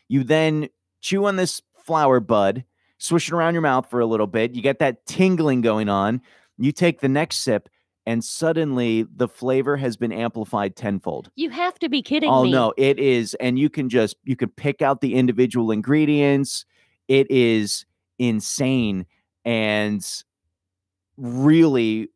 You then chew on this flower bud, swish it around your mouth for a little bit. You get that tingling going on. You take the next sip, and suddenly the flavor has been amplified tenfold. You have to be kidding Oh me. no, it is. And you can pick out the individual ingredients. It is insane and really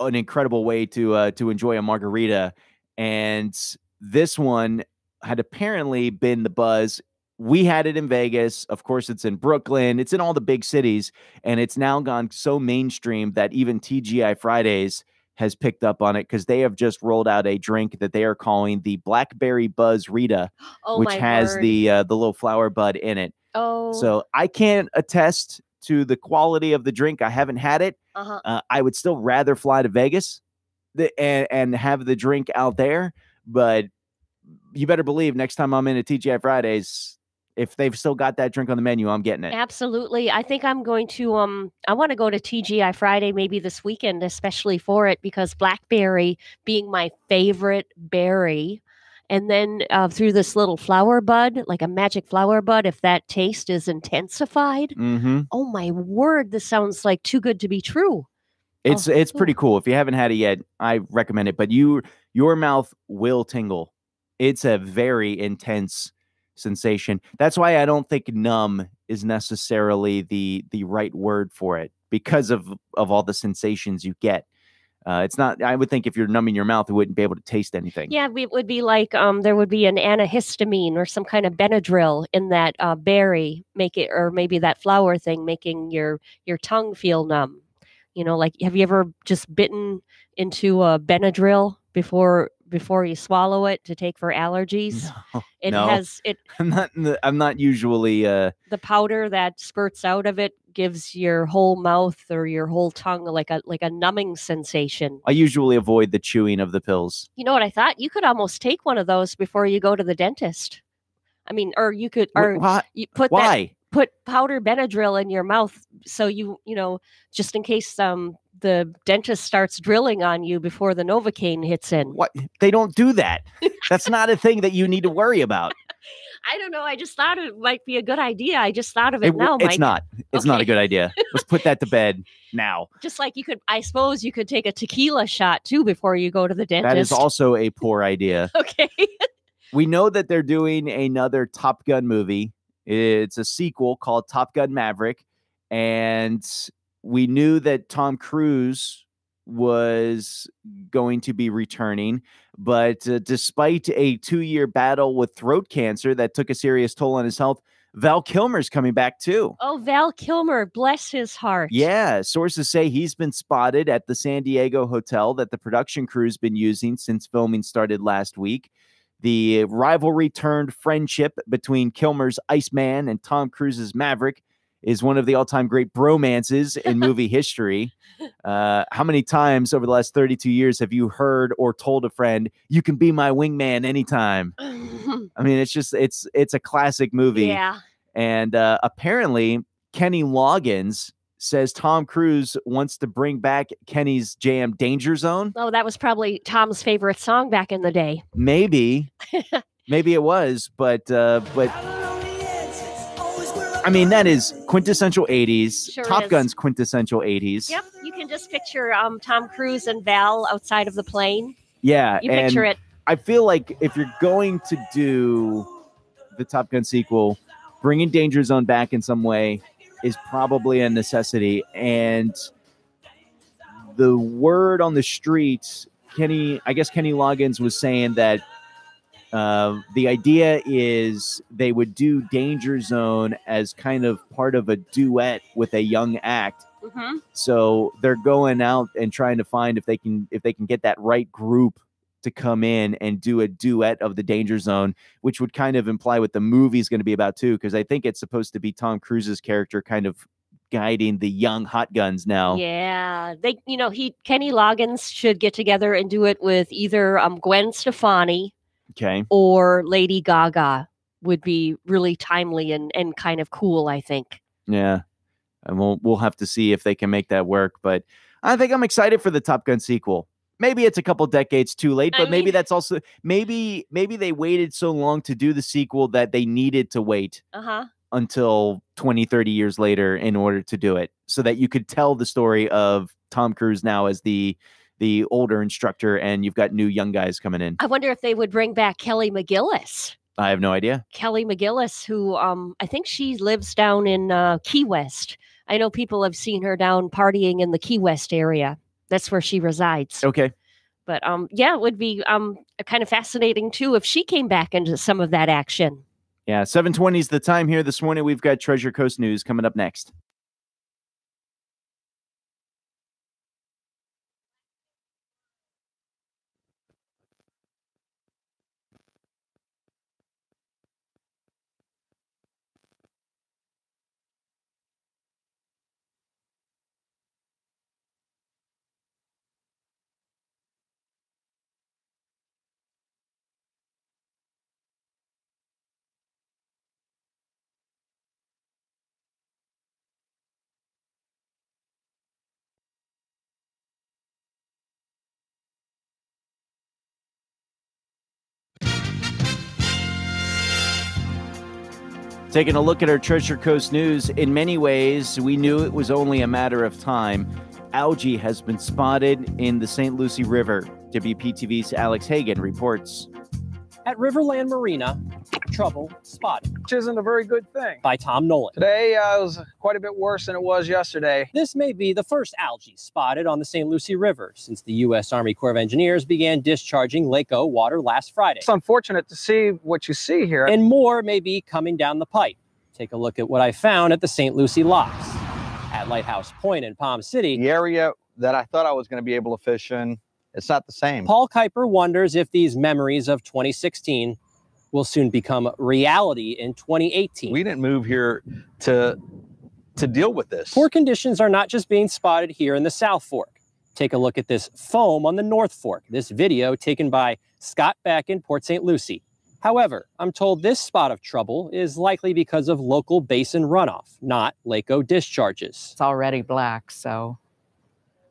an incredible way to enjoy a margarita. And this one had apparently been the buzz. We had it in Vegas. Of course, it's in Brooklyn. It's in all the big cities. And it's now gone so mainstream that even TGI Fridays has picked up on it because they have just rolled out a drink that they are calling the Blackberry Buzz Rita, Oh, which my has word. the little flower bud in it. Oh. So I can't attest to the quality of the drink. I haven't had it. Uh-huh. I would still rather fly to Vegas and have the drink out there. But you better believe next time I'm in a TGI Fridays, if they've still got that drink on the menu, I'm getting it. Absolutely. I think I'm going to I want to go to TGI Friday maybe this weekend, especially for it, because blackberry being my favorite berry. And then through this little flower bud, like a magic flower bud, if that taste is intensified, Mm-hmm. oh my word, this sounds like too good to be true. It's pretty cool. If you haven't had it yet, I recommend it. But your mouth will tingle. It's a very intense sensation. That's why I don't think numb is necessarily the right word for it because of all the sensations you get. It's not. I would think if you're numbing your mouth, you wouldn't be able to taste anything. Yeah, it would be like there would be an antihistamine or some kind of Benadryl in that berry, or maybe that flower thing, making your tongue feel numb. You know, like have you ever just bitten into a Benadryl before you swallow it to take for allergies? It No. has it. I'm not usually. The powder that spurts out of it gives your whole mouth or your whole tongue like a numbing sensation. I usually avoid the chewing of the pills. You know what I thought? You could almost take one of those before you go to the dentist. I mean, or you could, or you put Why? put powder Benadryl in your mouth so you know, just in case the dentist starts drilling on you before the Novocaine hits in. What? They don't do that. That's not a thing that you need to worry about. I don't know. I just thought it might be a good idea. I just thought of it now, It's Mike. not. It's not a Okay. good idea. Let's put that to bed now. Just like I suppose you could take a tequila shot too before you go to the dentist. That is also a poor idea. Okay. We know that they're doing another Top Gun movie. It's a sequel called Top Gun Maverick. And we knew that Tom Cruise was going to be returning. But despite a 2-year battle with throat cancer that took a serious toll on his health, Val Kilmer's coming back too. Oh, Val Kilmer, bless his heart. Yeah, sources say he's been spotted at the San Diego hotel that the production crew's been using since filming started last week. The rivalry turned friendship between Kilmer's Iceman and Tom Cruise's Maverick is one of the all-time great bromances in movie history. How many times over the last 32 years have you heard or told a friend, you can be my wingman anytime? I mean, it's a classic movie. Yeah. And apparently Kenny Loggins says Tom Cruise wants to bring back Kenny's jam Danger Zone. Oh, that was probably Tom's favorite song back in the day. Maybe it was, but I mean, that is quintessential 80s. Sure Top is. Gun's quintessential 80s. Yep, you can just picture Tom Cruise and Val outside of the plane. Yeah. You picture and it. I feel like if you're going to do the Top Gun sequel, bringing Danger Zone back in some way is probably a necessity. And the word on the street, Kenny Loggins was saying that the idea is they would do Danger Zone as kind of part of a duet with a young act. Mm-hmm. So they're going out and trying to find if they can get that right group to come in and do a duet of the Danger Zone, which would kind of imply what the movie's going to be about too, because I think it's supposed to be Tom Cruise's character kind of guiding the young hot guns now. Yeah, Kenny Loggins should get together and do it with either Gwen Stefani Okay. or Lady Gaga. Would be really timely and kind of cool, I think. Yeah. And we'll have to see if they can make that work. But I think I'm excited for the Top Gun sequel. Maybe it's a couple decades too late, but maybe that's also maybe they waited so long to do the sequel that they needed to wait until 20, 30 years later in order to do it, so that you could tell the story of Tom Cruise now as the the older instructor and you've got new young guys coming in. I wonder if they would bring back Kelly McGillis. I have no idea. Kelly McGillis, who I think she lives down in Key West. I know people have seen her down partying in the Key West area. That's where she resides. Okay. But yeah, it would be kind of fascinating too if she came back into some of that action. Yeah, 7:20 is the time here this morning. We've got Treasure Coast News coming up next. Taking a look at our Treasure Coast News, in many ways, we knew it was only a matter of time. Algae has been spotted in the St. Lucie River. WPTV's Alex Hagan reports. At Riverland Marina, trouble spotted. Which isn't a very good thing. By Tom Nolan. Today it was quite a bit worse than it was yesterday. This may be the first algae spotted on the St. Lucie River since the U.S. Army Corps of Engineers began discharging Lake O water last Friday. It's unfortunate to see what you see here. And more may be coming down the pipe. Take a look at what I found at the St. Lucie Locks. At Lighthouse Point in Palm City, the area that I thought I was going to be able to fish in, it's not the same. Paul Kuiper wonders if these memories of 2016 will soon become reality in 2018. We didn't move here to deal with this. Poor conditions are not just being spotted here in the South Fork. Take a look at this foam on the North Fork. This video taken by Scott Beck in Port St. Lucie. However, I'm told this spot of trouble is likely because of local basin runoff, not Lake O discharges. It's already black, so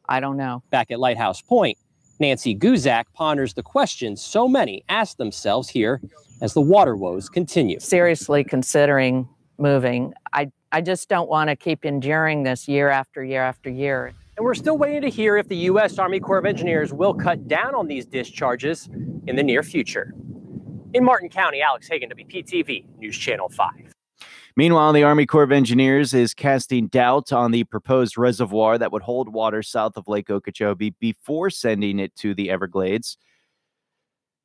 I don't know. Back at Lighthouse Point, Nancy Guzak ponders the questions so many ask themselves here as the water woes continue. Seriously considering moving. I just don't want to keep enduring this year after year after year. And we're still waiting to hear if the U.S. Army Corps of Engineers will cut down on these discharges in the near future. In Martin County, Alex Hagan, WPTV, News Channel 5. Meanwhile, the Army Corps of Engineers is casting doubt on the proposed reservoir that would hold water south of Lake Okeechobee before sending it to the Everglades.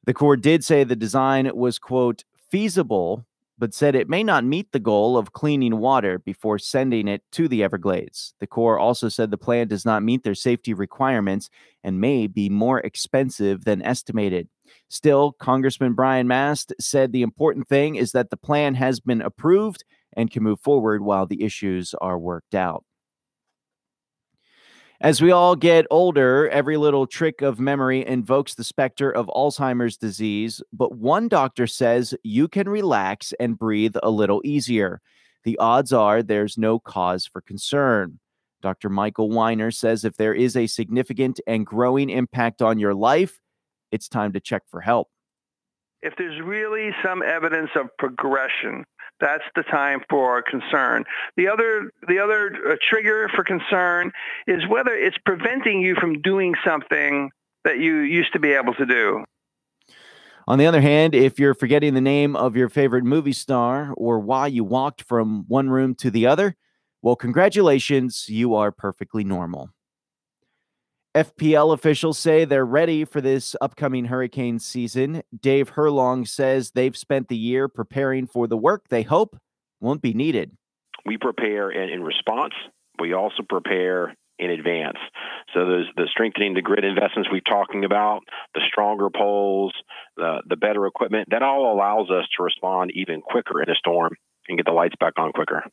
The Corps did say the design was, quote, feasible, but said it may not meet the goal of cleaning water before sending it to the Everglades. The Corps also said the plan does not meet their safety requirements and may be more expensive than estimated. Still, Congressman Brian Mast said the important thing is that the plan has been approved and can move forward while the issues are worked out. As we all get older, every little trick of memory invokes the specter of Alzheimer's disease, but one doctor says you can relax and breathe a little easier. The odds are there's no cause for concern. Dr. Michael Weiner says if there is a significant and growing impact on your life, it's time to check for help. If there's really some evidence of progression, that's the time for concern. The other trigger for concern is whether it's preventing you from doing something that you used to be able to do. On the other hand, if you're forgetting the name of your favorite movie star or why you walked from one room to the other, well, congratulations, you are perfectly normal. FPL officials say they're ready for this upcoming hurricane season. Dave Herlong says they've spent the year preparing for the work they hope won't be needed. We prepare in response. We also prepare in advance. So the strengthening the grid investments we're talking about, the stronger poles, the better equipment, that all allows us to respond even quicker in a storm and get the lights back on quicker.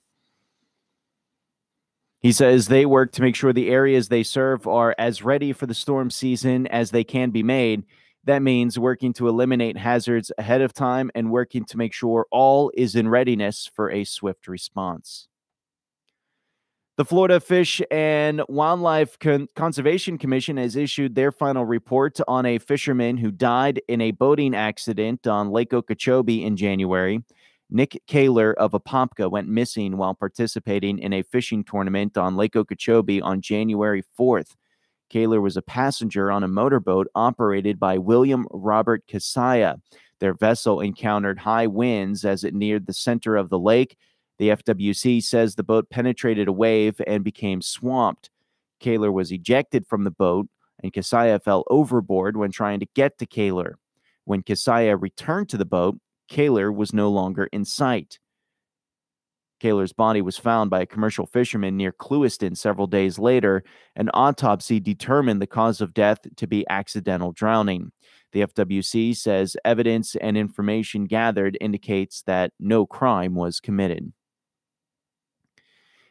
He says they work to make sure the areas they serve are as ready for the storm season as they can be made. That means working to eliminate hazards ahead of time and working to make sure all is in readiness for a swift response. The Florida Fish and Wildlife Conservation Commission has issued their final report on a fisherman who died in a boating accident on Lake Okeechobee in January. Nick Kaler of Apopka went missing while participating in a fishing tournament on Lake Okeechobee on January 4th. Kaler was a passenger on a motorboat operated by William Robert Kasaya. Their vessel encountered high winds as it neared the center of the lake. The FWC says the boat penetrated a wave and became swamped. Kaler was ejected from the boat, and Kasaya fell overboard when trying to get to Kaler. When Kasaya returned to the boat, Kaler was no longer in sight. Kaler's body was found by a commercial fisherman near Clewiston several days later. An autopsy determined the cause of death to be accidental drowning. The FWC says evidence and information gathered indicates that no crime was committed.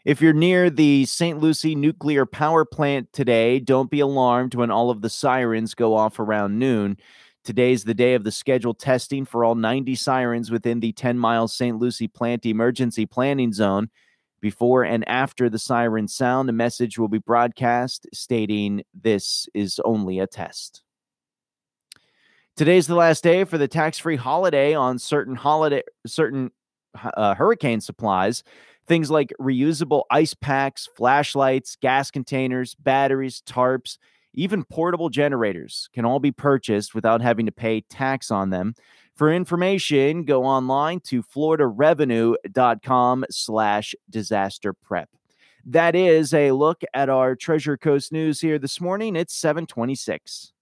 If you're near the St. Lucie nuclear power plant today, don't be alarmed when all of the sirens go off around noon. Today's the day of the scheduled testing for all 90 sirens within the 10-mile St. Lucie plant emergency planning zone. Before and after the siren sound, a message will be broadcast stating this is only a test. Today's the last day for the tax-free holiday on certain hurricane supplies. Things like reusable ice packs, flashlights, gas containers, batteries, tarps, even portable generators can all be purchased without having to pay tax on them. For information, go online to floridarevenue.com/disaster prep. That is a look at our Treasure Coast news here this morning. It's 7:26.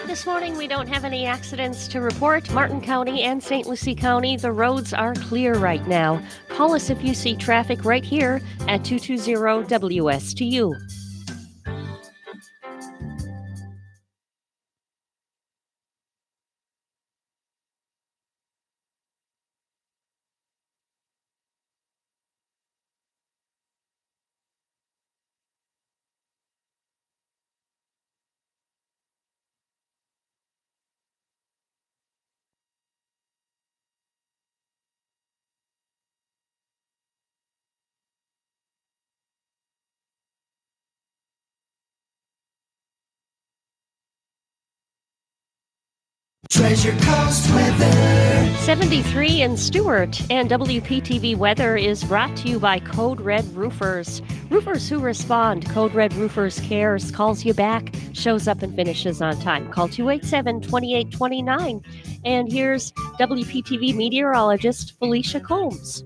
This morning, we don't have any accidents to report. Martin County and St. Lucie County, the roads are clear right now. Call us if you see traffic right here at 220-WSTU. Treasure Coast weather. 73 in Stewart, and WPTV weather is brought to you by Code Red Roofers. Roofers who respond. Code Red Roofers cares, calls you back, shows up and finishes on time. Call 287-2829. And here's WPTV meteorologist Felicia Combs.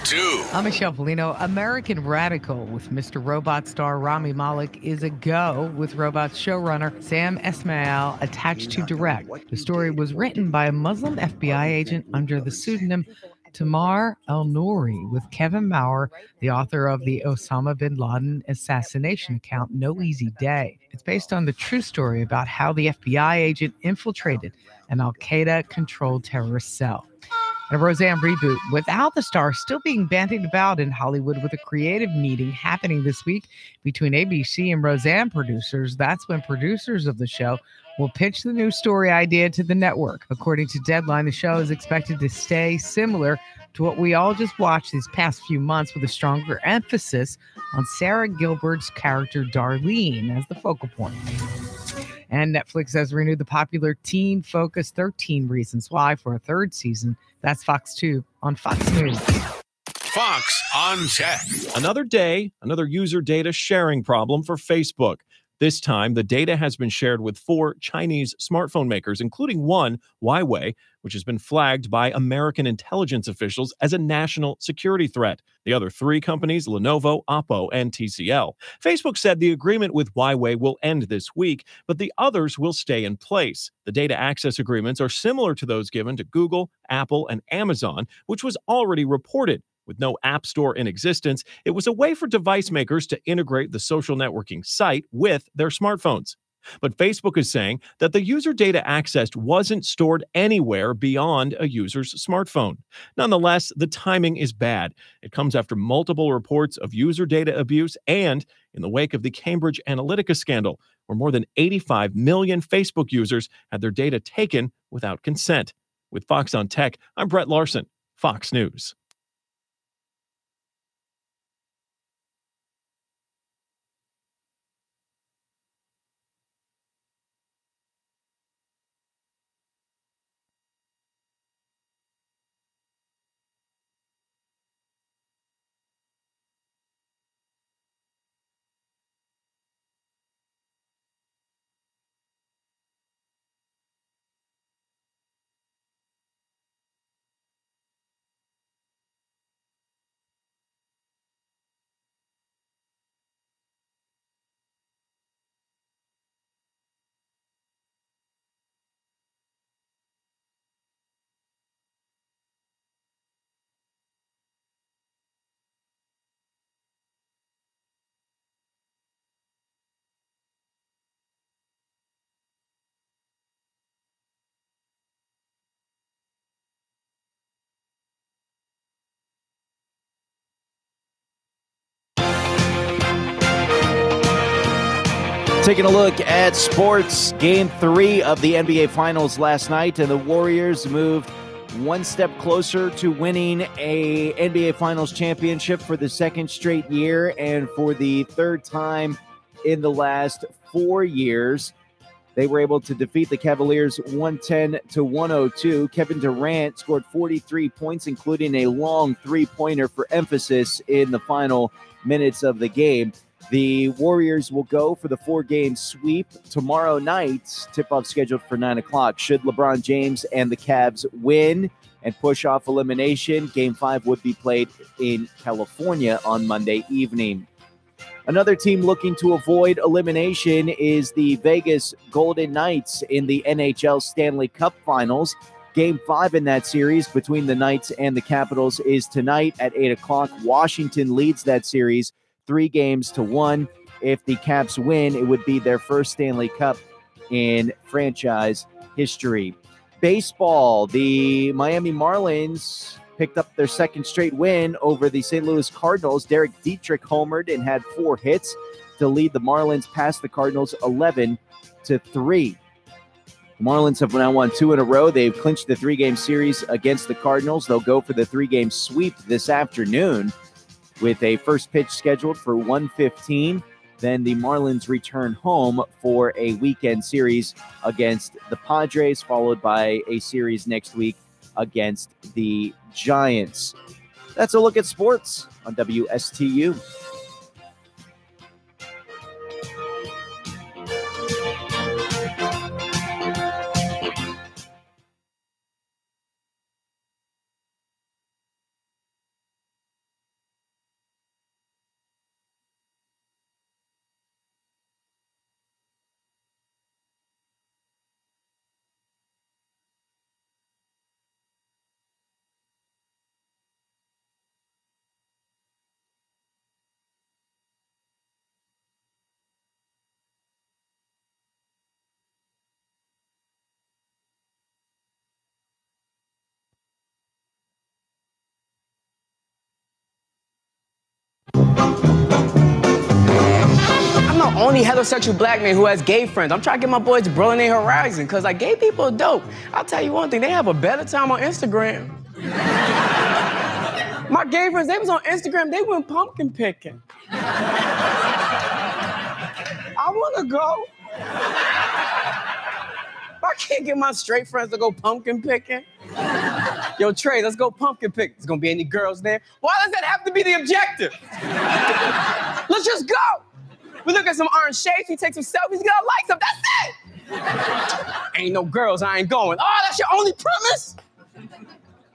2. I'm Michelle Polino. American Radical with Mr. Robot star Rami Malek is a go, with Robot's showrunner Sam Esmail attached to direct. The story was written by a Muslim FBI agent under the pseudonym Tamar El-Nouri, with Kevin Maurer, the author of the Osama bin Laden assassination account No Easy Day. It's based on the true story about how the FBI agent infiltrated an al-Qaeda-controlled terrorist cell. And a Roseanne reboot without the star still being bandied about in Hollywood, with a creative meeting happening this week between ABC and Roseanne producers. That's when producers of the show will pitch the new story idea to the network. According to Deadline, the show is expected to stay similar to what we all just watched these past few months, with a stronger emphasis on Sarah Gilbert's character Darlene as the focal point. And Netflix has renewed the popular teen-focused 13 Reasons Why for a third season. That's Fox 2 on Fox News. Fox on Tech. Another day, another user data sharing problem for Facebook. This time, the data has been shared with 4 Chinese smartphone makers, including one, Huawei, which has been flagged by American intelligence officials as a national security threat. The other 3 companies, Lenovo, Oppo, and TCL. Facebook said the agreement with Huawei will end this week, but the others will stay in place. The data access agreements are similar to those given to Google, Apple, and Amazon, which was already reported. With no app store in existence, it was a way for device makers to integrate the social networking site with their smartphones. But Facebook is saying that the user data accessed wasn't stored anywhere beyond a user's smartphone. Nonetheless, the timing is bad. It comes after multiple reports of user data abuse and in the wake of the Cambridge Analytica scandal, where more than 85 million Facebook users had their data taken without consent. With Fox on Tech, I'm Brett Larson, Fox News. Taking a look at sports, Game 3 of the NBA Finals last night, and the Warriors moved one step closer to winning a NBA Finals championship for the second straight year and for the third time in the last 4 years. They were able to defeat the Cavaliers 110-102. Kevin Durant scored 43 points, including a long three-pointer for emphasis in the final minutes of the game. The Warriors will go for the 4-game sweep tomorrow night. Tip-off scheduled for 9 o'clock. Should LeBron James and the Cavs win and push off elimination, Game 5 would be played in California on Monday evening. Another team looking to avoid elimination is the Vegas Golden Knights in the NHL Stanley Cup Finals. Game 5 in that series between the Knights and the Capitals is tonight at 8 o'clock. Washington leads that series 3-1. If the Caps win, it would be their first Stanley Cup in franchise history. Baseball, the Miami Marlins picked up their second straight win over the St. Louis Cardinals. Derek Dietrich homered and had 4 hits to lead the Marlins past the Cardinals 11-3. The Marlins have now won 2 in a row. They've clinched the 3-game series against the Cardinals. They'll go for the 3-game sweep this afternoon, with a first pitch scheduled for 1:15. Then the Marlins return home for a weekend series against the Padres, followed by a series next week against the Giants. That's a look at sports on WSTU. only heterosexual black man who has gay friends. I'm trying to get my boys to broaden their horizon because like gay people are dope. I'll tell you one thing, they have a better time on Instagram. My gay friends, they was on Instagram, they went pumpkin picking. I want to go. I can't get my straight friends to go pumpkin picking. Yo, Trey, let's go pumpkin picking. There's gonna be any girls there? Why does that have to be the objective? Let's just go. We look at some orange shapes, we take some selfies, get our likes up, that's it. Ain't no girls, I ain't going. Oh, that's your only premise?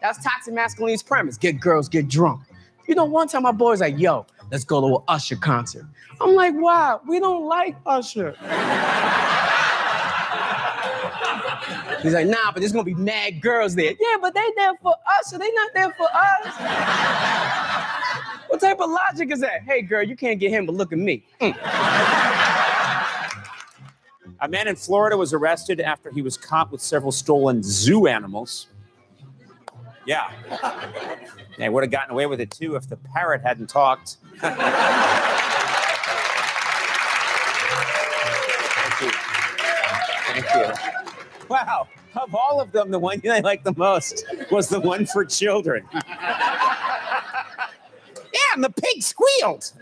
That's toxic masculinity's premise. Get girls, get drunk. You know, one time my boy was like, yo, let's go to an Usher concert. I'm like, wow, we don't like Usher. He's like, nah, but there's gonna be mad girls there. Yeah, but they there for Usher, they not there for us. What type of logic is that? Hey, girl, you can't get him, but look at me. A man in Florida was arrested after he was caught with several stolen zoo animals. Yeah. They would have gotten away with it, too, if the parrot hadn't talked. Thank you. Thank you. Wow. Of all of them, the one I liked the most was the one for children. Yeah, and the pig squealed.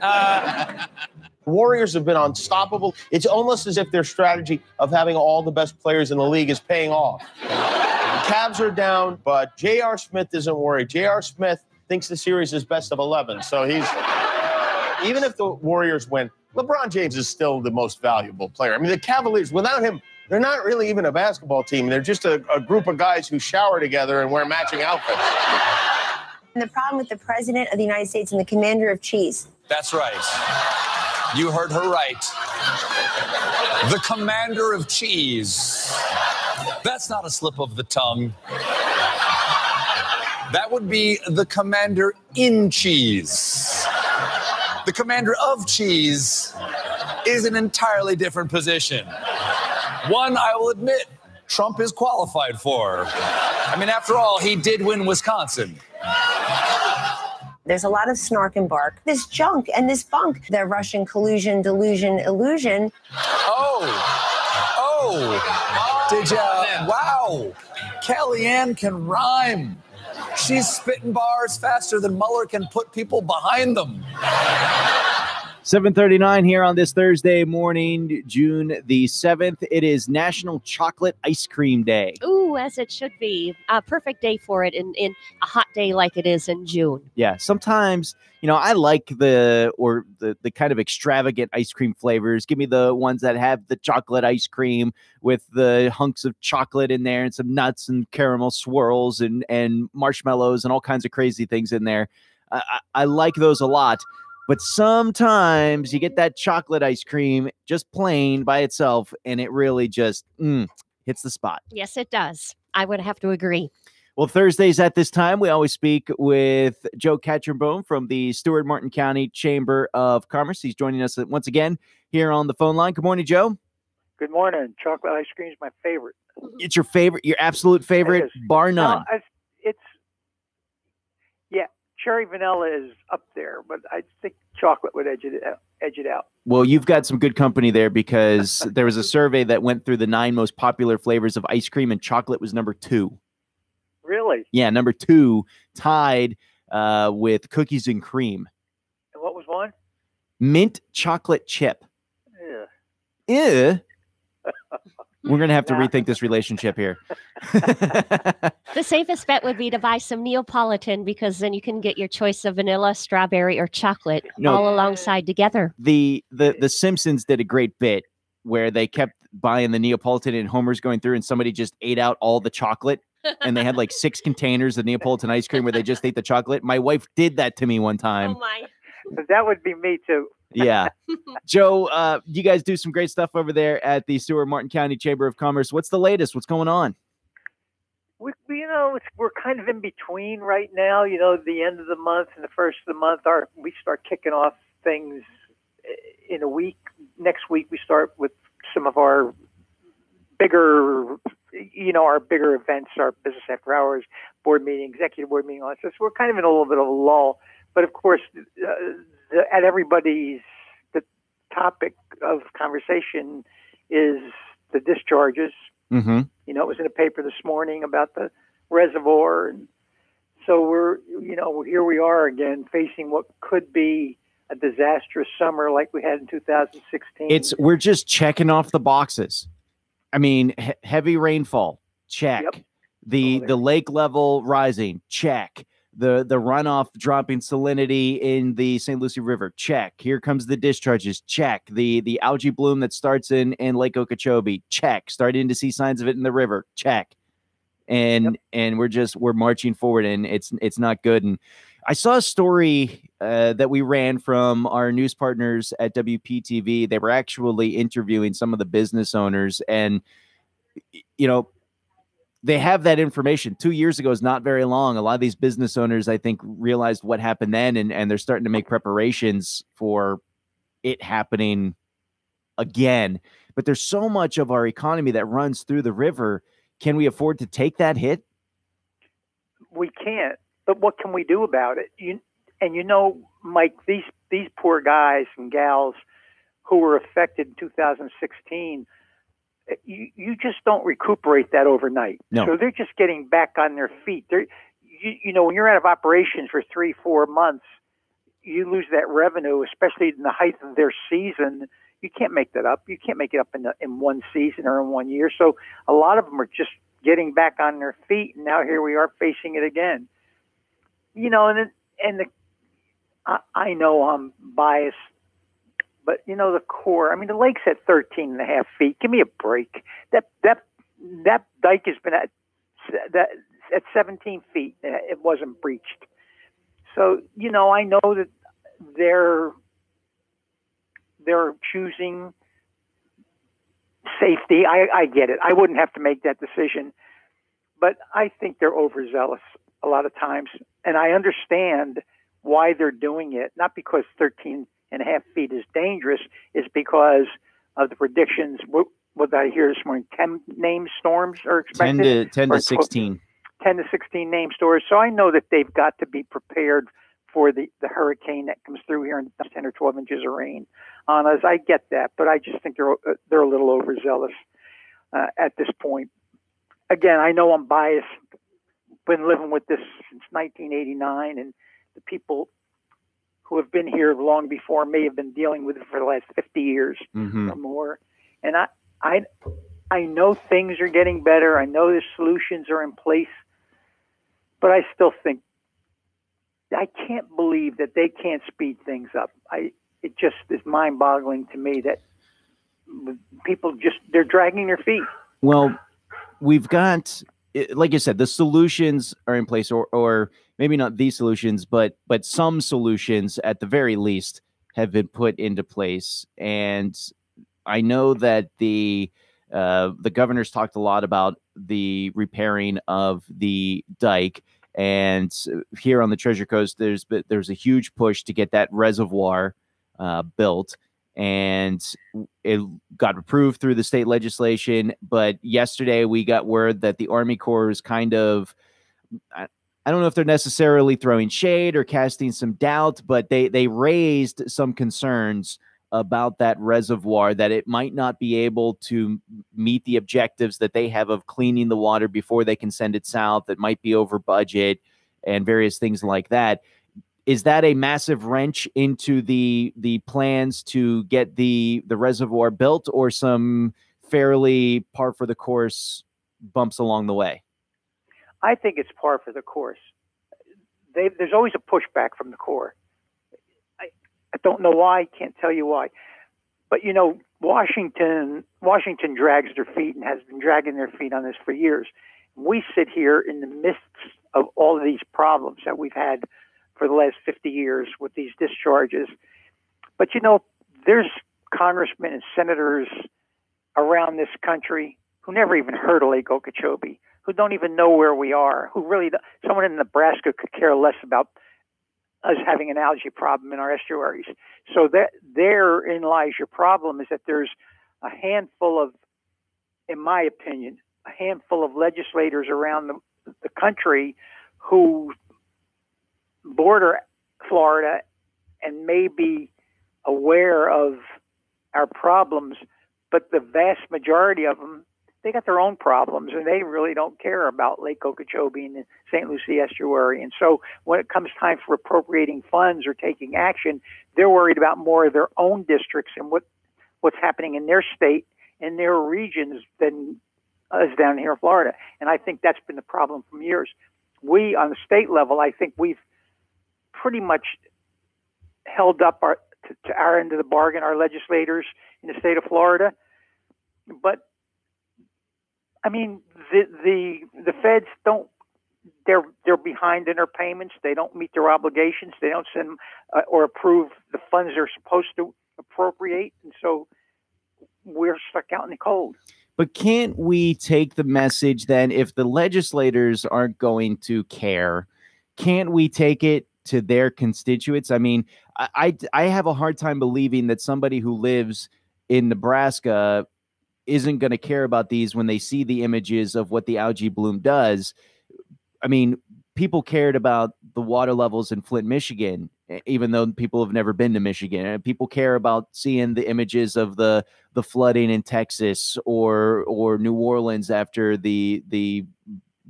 Warriors have been unstoppable. It's almost as if their strategy of having all the best players in the league is paying off. Cavs are down, but J.R. Smith isn't worried. J.R. Smith thinks the series is best of 11, so he's... Even if the Warriors win, LeBron James is still the most valuable player. I mean, the Cavaliers, without him, they're not really even a basketball team. They're just a group of guys who shower together and wear matching outfits. And the problem with the President of the United States and the Commander of Cheese. That's right. You heard her right. The Commander of Cheese. That's not a slip of the tongue. That would be the Commander in Cheese. The Commander of Cheese is an entirely different position. One, I will admit, Trump is qualified for. I mean, after all, he did win Wisconsin. There's a lot of snark and bark. This junk and this bunk. The Russian collusion, delusion, illusion. Did ya? Wow. Kellyanne can rhyme. She's spitting bars faster than Mueller can put people behind them. 7:39 here on this Thursday morning, June the 7th. It is National Chocolate Ice Cream Day. Ooh, as it should be. A perfect day for it in a hot day like it is in June. Yeah, sometimes, I like the kind of extravagant ice cream flavors. Give me the ones that have the chocolate ice cream with the hunks of chocolate in there and some nuts and caramel swirls and marshmallows and all kinds of crazy things in there. I like those a lot. But sometimes you get that chocolate ice cream just plain by itself, and it really just hits the spot. Yes, it does. I would have to agree. Well, Thursdays at this time, we always speak with Joe Katchenbohm from the Stewart Martin County Chamber of Commerce. He's joining us once again here on the phone line. Good morning, Joe. Good morning. Chocolate ice cream is my favorite. It's your favorite, your absolute favorite, bar none. No, cherry vanilla is up there, but I think chocolate would edge it out. Well, you've got some good company there because there was a survey that went through the 9 most popular flavors of ice cream, and chocolate was number 2. Really? Yeah, number 2, tied with cookies and cream. And what was one? Mint chocolate chip. Yeah. We're going to have to rethink this relationship here. The safest bet would be to buy some Neapolitan because then you can get your choice of vanilla, strawberry, or chocolate all alongside together. The Simpsons did a great bit where they kept buying the Neapolitan and Homer's going through and somebody just ate out all the chocolate and they had like 6 containers of Neapolitan ice cream where they just ate the chocolate. My wife did that to me one time. Oh my. That would be me too. Yeah. Joe, you guys do some great stuff over there at the Stewart Martin County Chamber of Commerce. What's the latest? What's going on? We're kind of in between right now. The end of the month and the first of the month, we start kicking off things in a week. Next week, we start with some of our bigger events, our business after hours, board meeting, executive board meeting, all that stuff. So we're kind of in a little bit of a lull. But of course, at everybody's the topic of conversation is the discharges. Mm-hmm. You know, it was in the paper this morning about the reservoir. And so here we are again facing what could be a disastrous summer like we had in 2016. We're just checking off the boxes. I mean, heavy rainfall, check. Yep. The lake level rising, check. The runoff dropping salinity in the St. Lucie River, check. Here comes the discharges, check. The algae bloom that starts in Lake Okeechobee, check. Starting to see signs of it in the river, check. And we're marching forward, and it's not good. And I saw a story that we ran from our news partners at WPTV. They were actually interviewing some of the business owners, and they have that information. 2 years ago is not very long. A lot of these business owners, I think, realized what happened then, and they're starting to make preparations for it happening again. But there's so much of our economy that runs through the river. Can we afford to take that hit? We can't. But what can we do about it? Mike, these poor guys and gals who were affected in 2016, you just don't recuperate that overnight. No. So they're just getting back on their feet. When you're out of operations for 3-4 months, you lose that revenue, especially in the height of their season. You can't make that up. You can't make it up in one season or in 1 year. So a lot of them are just getting back on their feet, and now here we are facing it again. I know I'm biased, but the core. I mean, the lake's at 13.5 feet. Give me a break. That dike has been at 17 feet. It wasn't breached. So I know that they're choosing safety. I get it. I wouldn't have to make that decision, but I think they're overzealous a lot of times, and I understand why they're doing it. Not because 13.5 feet is dangerous, is because of the predictions. What did I hear this morning? 10 named storms are expected. 10 to 16. 10 to 16 named storms. So I know that they've got to be prepared for the hurricane that comes through here and 10 or 12 inches of rain on us. I get that, but I just think they're a little overzealous at this point. Again, I know I'm biased. Been living with this since 1989, and the people who have been here long before me have been dealing with it for the last 50 years or more. And I know things are getting better. I know the solutions are in place, but I still think I can't believe that they can't speed things up. It just is mind-boggling to me that people they're dragging their feet. Well, we've got, like you said, the solutions are in place, or maybe not the solutions, but some solutions at the very least have been put into place. And I know that the governor's talked a lot about the repairing of the dike. And here on the Treasure Coast, there's a huge push to get that reservoir built, and it got approved through the state legislation. But yesterday we got word that the Army Corps is kind of, I don't know if they're necessarily throwing shade or casting some doubt, but they raised some concerns about that reservoir, that it might not be able to meet the objectives that they have of cleaning the water before they can send it south. That might be over budget and various things like that. Is that a massive wrench into the plans to get the reservoir built, or some fairly par for the course bumps along the way? I think it's par for the course. There's always a pushback from the Corps. I don't know why. Can't tell you why. But, Washington drags their feet and has been dragging their feet on this for years. We sit here in the midst of all of these problems that we've had for the last 50 years with these discharges. But, there's congressmen and senators around this country who never even heard of Lake Okeechobee, who don't even know where we are, who really, someone in Nebraska could care less about us having an algae problem in our estuaries. So therein lies your problem, is that there's a handful of, in my opinion, a handful of legislators around the country who border Florida and may be aware of our problems, but the vast majority of them, they got their own problems, and they really don't care about Lake Okeechobee and the St. Lucie Estuary. And so when it comes time for appropriating funds or taking action, they're worried about more of their own districts and what's happening in their state and their regions than us down here in Florida. And I think that's been the problem from years. We, on the state level, I think we've pretty much held up to our end of the bargain, our legislators in the state of Florida. But I mean, the feds don't. They're behind in their payments. They don't meet their obligations. They don't send or approve the funds they're supposed to appropriate, and so we're stuck out in the cold. But can't we take the message then, if the legislators aren't going to care, can't we take it to their constituents? I mean, I have a hard time believing that somebody who lives in Nebraska isn't going to care about these when they see the images of what the algae bloom does. I mean, people cared about the water levels in Flint, Michigan, even though people have never been to Michigan. And people care about seeing the images of the flooding in Texas or New Orleans after the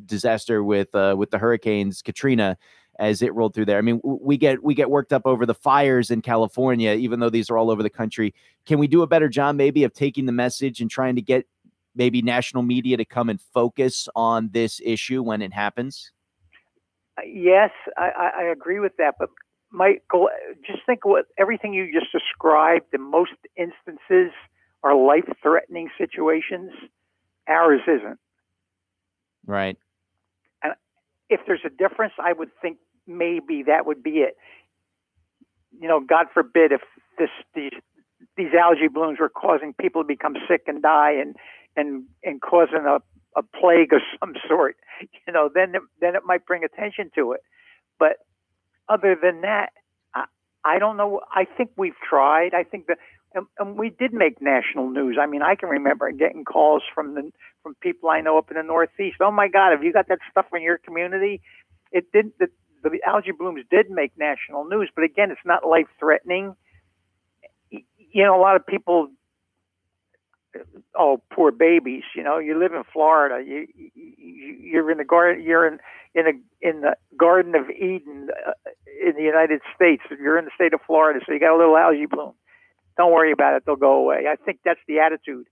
disaster with the hurricanes Katrina as it rolled through there. I mean, we get worked up over the fires in California, even though these are all over the country. Can we do a better job maybe of taking the message and trying to get maybe national media to come and focus on this issue when it happens? Yes, I agree with that. But Michael, just think what everything you just described, in most instances, are life-threatening situations. Ours isn't. Right. And if there's a difference, I would think maybe that would be it. You know, God forbid if these algae blooms were causing people to become sick and die and causing a plague of some sort, you know, then it might bring attention to it. But other than that, I don't know. I think we've tried. I think that, and we did make national news. I mean, I can remember getting calls from people I know up in the Northeast. Oh my God, have you got that stuff in your community? It didn't. The algae blooms did make national news, but again, it's not life-threatening. You know, a lot of people, oh, poor babies. You know, you live in Florida. You're in the garden. You're in the Garden of Eden in the United States. You're in the state of Florida, so you got a little algae bloom. Don't worry about it; they'll go away. I think that's the attitude.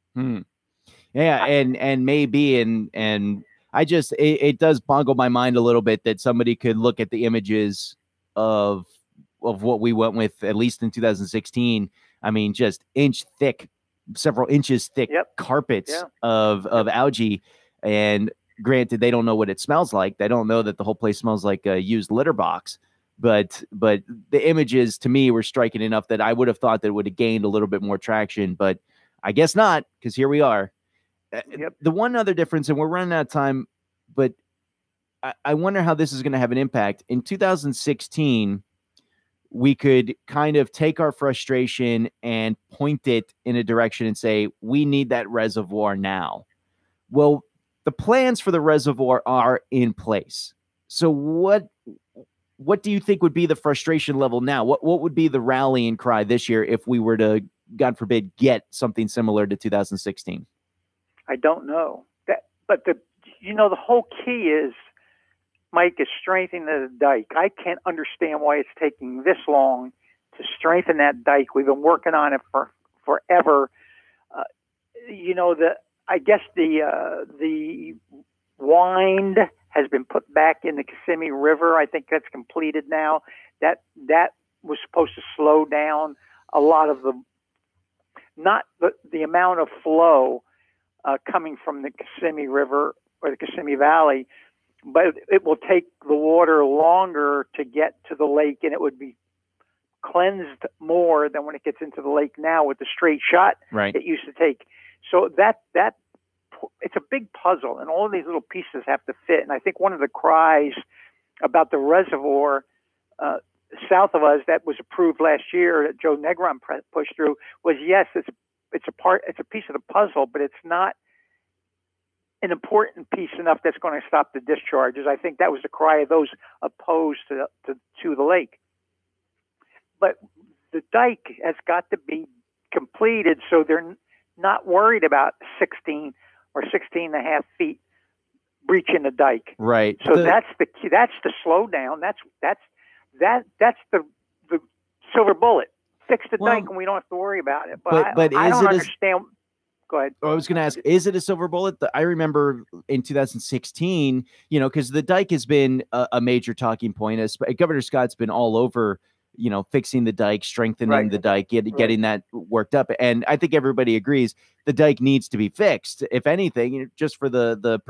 Yeah, and maybe and I just it does boggle my mind a little bit that somebody could look at the images of what we went with, at least in 2016. I mean, just several inches thick carpets of algae. And granted, they don't know what it smells like. They don't know that the whole place smells like a used litter box. But the images to me were striking enough that I would have thought that it would have gained a little bit more traction. But I guess not, because here we are. The one other difference, and we're running out of time, but I wonder how this is going to have an impact. In 2016, we could kind of take our frustration and point it in a direction and say, we need that reservoir now. Well, the plans for the reservoir are in place. So what do you think would be the frustration level now? What would be the rallying cry this year if we were to, God forbid, get something similar to 2016? I don't know. But the whole key is, Mike, is strengthening the dike. I can't understand why it's taking this long to strengthen that dike. We've been working on it for forever. I guess the wind has been put back in the Kissimmee River. I think that's completed now. That was supposed to slow down a lot of not the amount of flow coming from the Kissimmee River or the Kissimmee Valley, but it will take the water longer to get to the lake, and it would be cleansed more than when it gets into the lake now with the straight shot it used to take. So that it's a big puzzle, and all of these little pieces have to fit. And I think one of the cries about the reservoir south of us that was approved last year that Joe Negron pushed through was, yes, it's a piece of the puzzle, but it's not an important piece enough that's going to stop the discharges. I think that was the cry of those opposed to the lake. But the dike has got to be completed, so they're not worried about 16 or 16 and a half feet breaching the dike. Right. So that's the key. That's the slowdown. That's the silver bullet. Fix the dike, and we don't have to worry about it. But I don't understand. Go ahead. I was going to ask, is it a silver bullet? I remember in 2016, because the dike has been a major talking point. As Governor Scott's been all over, fixing the dike, strengthening the dike, getting that worked up. And I think everybody agrees the dike needs to be fixed. If anything, just for the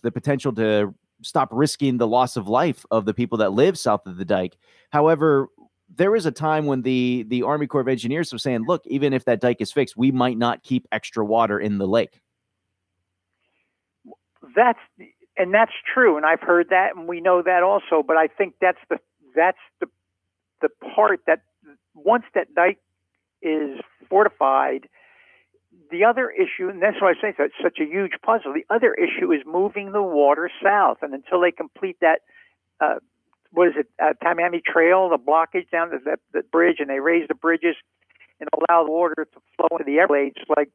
potential to stop risking the loss of life of the people that live south of the dike. However, there was a time when the Army Corps of Engineers was saying, look, even if that dike is fixed, we might not keep extra water in the lake. That's true. And I've heard that, and we know that also. But I think that's the part that once that dike is fortified, the other issue, and that's why I say it's such a huge puzzle, the other issue is moving the water south. And until they complete that, Tamiami Trail, the blockage down to the bridge, and they raise the bridges and allow the water to flow into the Everglades like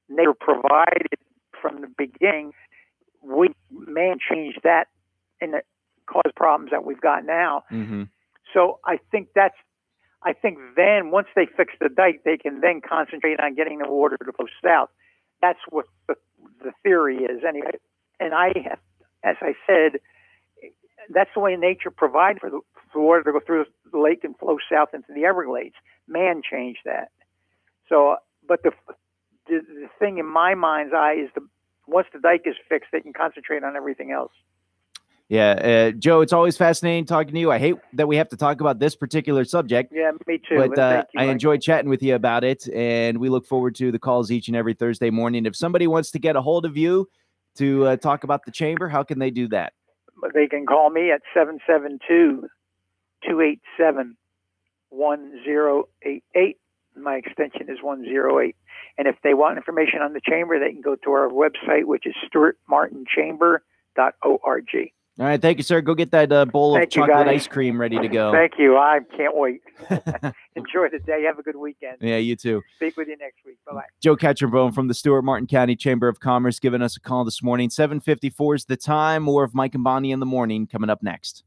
they were provided from the beginning, we may change that and it cause problems that we've got now. Mm-hmm. So I think then once they fix the dike, they can then concentrate on getting the water to flow south. That's what the theory is anyway. And as I said, that's the way nature provided for the water to go through the lake and flow south into the Everglades. Man changed that. So, but the thing in my mind's eye is once the dike is fixed, they can concentrate on everything else. Yeah, Joe, it's always fascinating talking to you. I hate that we have to talk about this particular subject. Yeah, me too. But thank you, I Mike. enjoyed chatting with you about it, and we look forward to the calls each and every Thursday morning. If somebody wants to get a hold of you to talk about the chamber, how can they do that? They can call me at 772-287-1088. My extension is 108. And if they want information on the chamber, they can go to our website, which is stuartmartinchamber.org. All right, thank you, sir. Go get that bowl of chocolate ice cream ready to go. Thank you. I can't wait. Enjoy the day. Have a good weekend. Yeah, you too. Speak with you next week. Bye-bye. Joe Ketcherbone from the Stuart Martin County Chamber of Commerce giving us a call this morning. 7:54 is the time. More of Mike and Bonnie in the morning coming up next.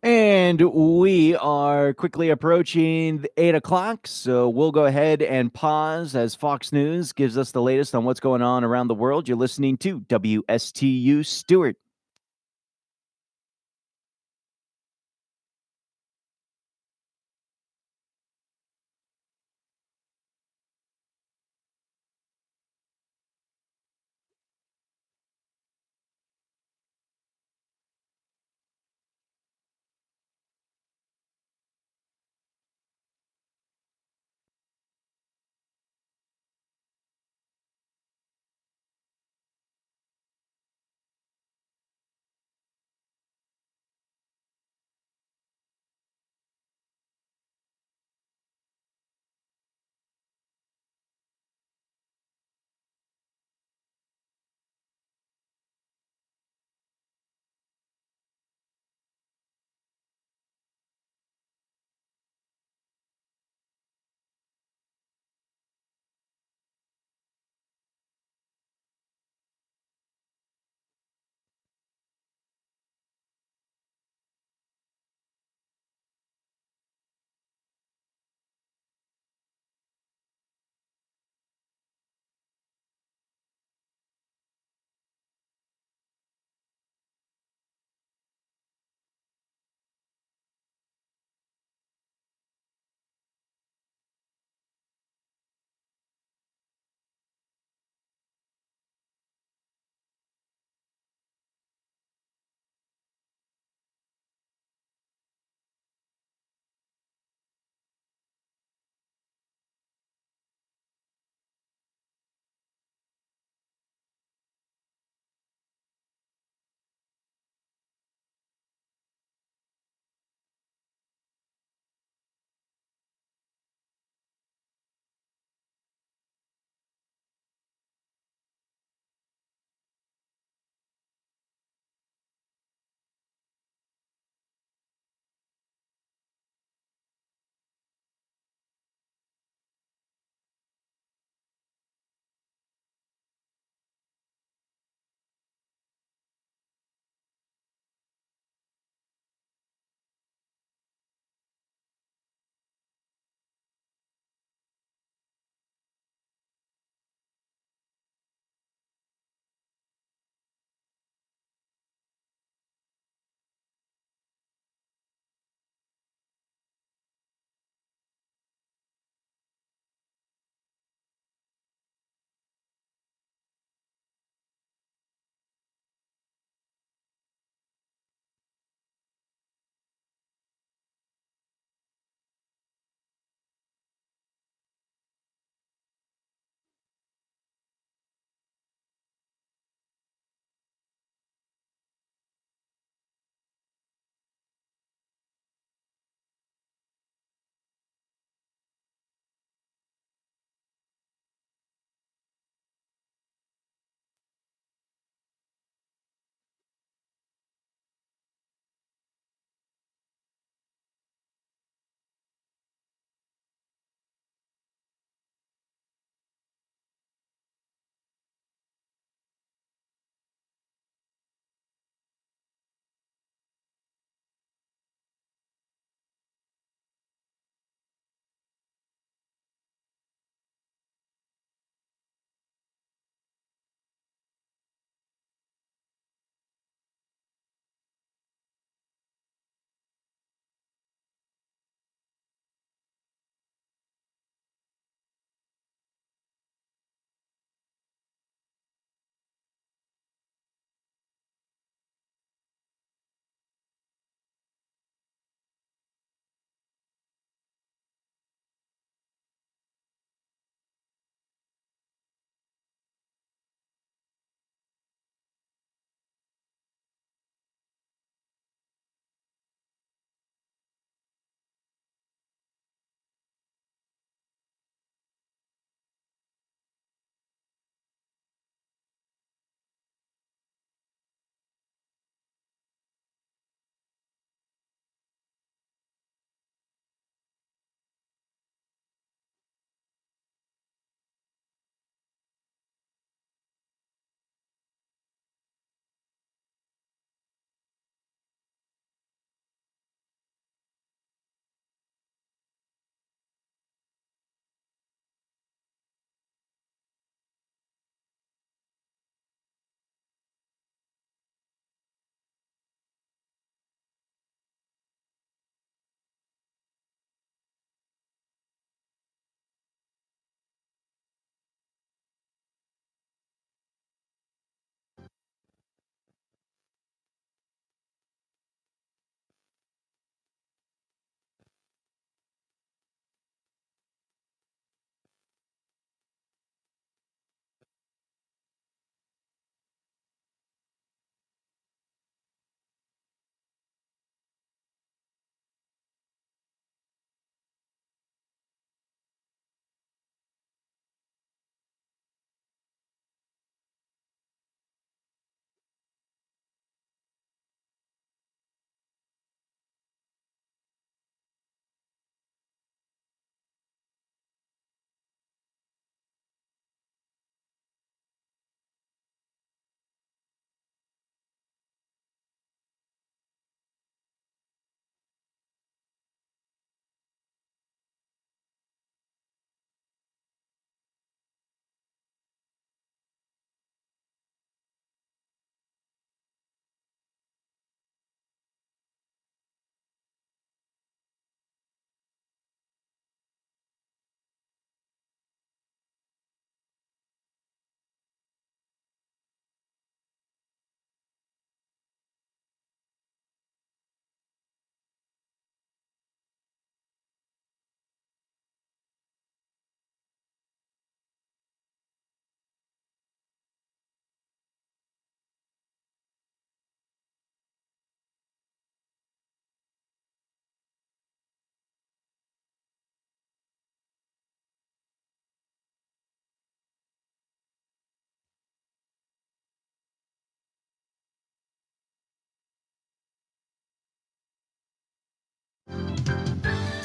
And we are quickly approaching 8 o'clock, so we'll go ahead and pause as Fox News gives us the latest on what's going on around the world. You're listening to WSTU Stewart.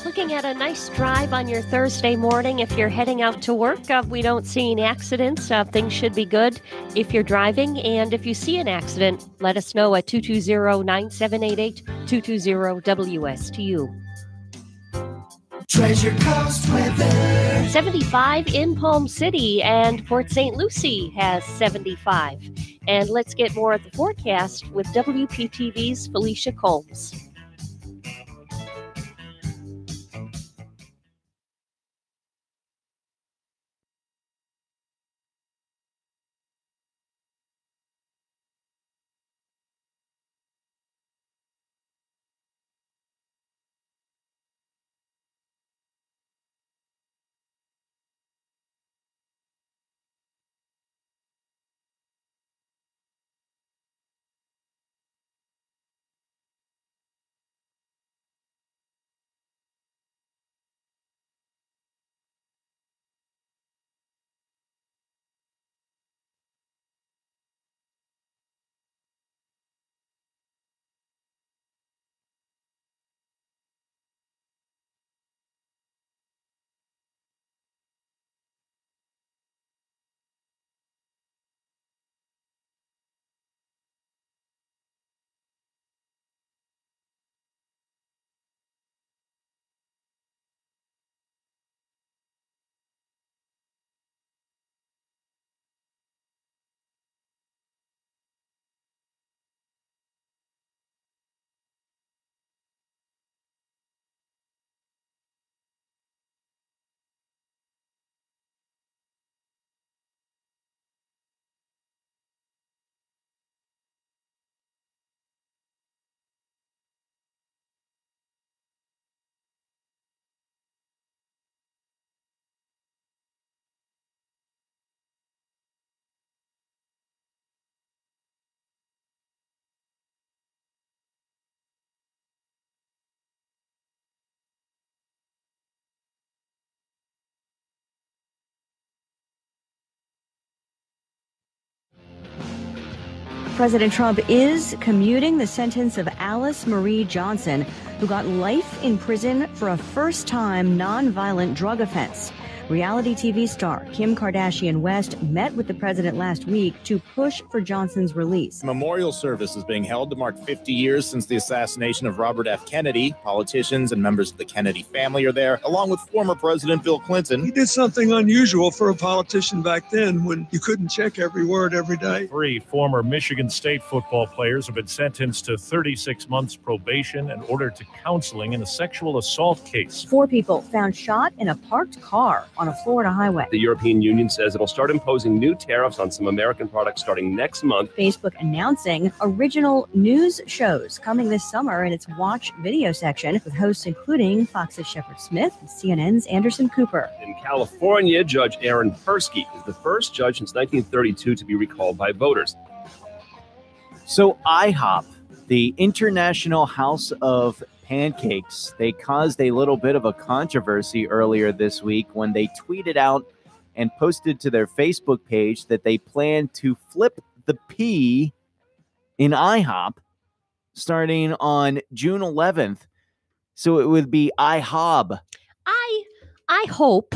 Looking at a nice drive on your Thursday morning if you're heading out to work. We don't see any accidents. Things should be good if you're driving. And if you see an accident, let us know at 220-9788, 220-WSTU. Treasure Coast weather. 75 in Palm City, and Port St. Lucie has 75. And let's get more of the forecast with WPTV's Felicia Combs. President Trump is commuting the sentence of Alice Marie Johnson, who got life in prison for a first-time nonviolent drug offense. Reality TV star Kim Kardashian West met with the president last week to push for Johnson's release. A memorial service is being held to mark 50 years since the assassination of Robert F. Kennedy. Politicians and members of the Kennedy family are there, along with former President Bill Clinton. He did something unusual for a politician back then when you couldn't check every word every day. 3 former Michigan State football players have been sentenced to 36 months probation and ordered to counseling in a sexual assault case. 4 people found shot in a parked car on a Florida highway. The European Union says it'll start imposing new tariffs on some American products starting next month. Facebook announcing original news shows coming this summer in its Watch video section, with hosts including Fox's Shepard Smith and CNN's Anderson Cooper. In California, Judge Aaron Persky is the first judge since 1932 to be recalled by voters. So IHOP, the International House of Pancakes, they caused a little bit of a controversy earlier this week when they tweeted out and posted to their Facebook page that they plan to flip the P in IHOP starting on June 11th. So it would be IHOB. I hope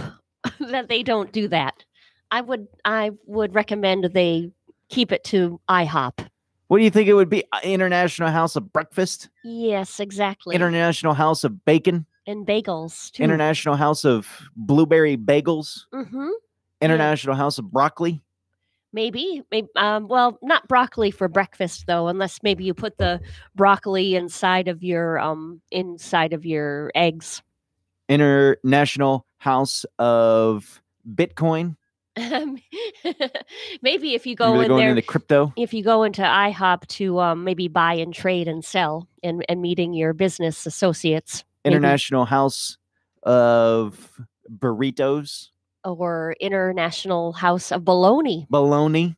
that they don't do that. I would recommend they keep it to IHOP. What do you think it would be? International House of Breakfast? Yes, exactly. International House of Bacon? And bagels, too. International House of Blueberry Bagels? Mm-hmm. International House of Broccoli? Maybe. Well, not broccoli for breakfast, though, unless maybe you put the broccoli inside of your eggs. International House of Bitcoin? Maybe if you go in there, into crypto. If you go into IHOP to maybe buy and trade and sell and meeting your business associates. International House of Burritos. Or International House of Bologna. Bologna.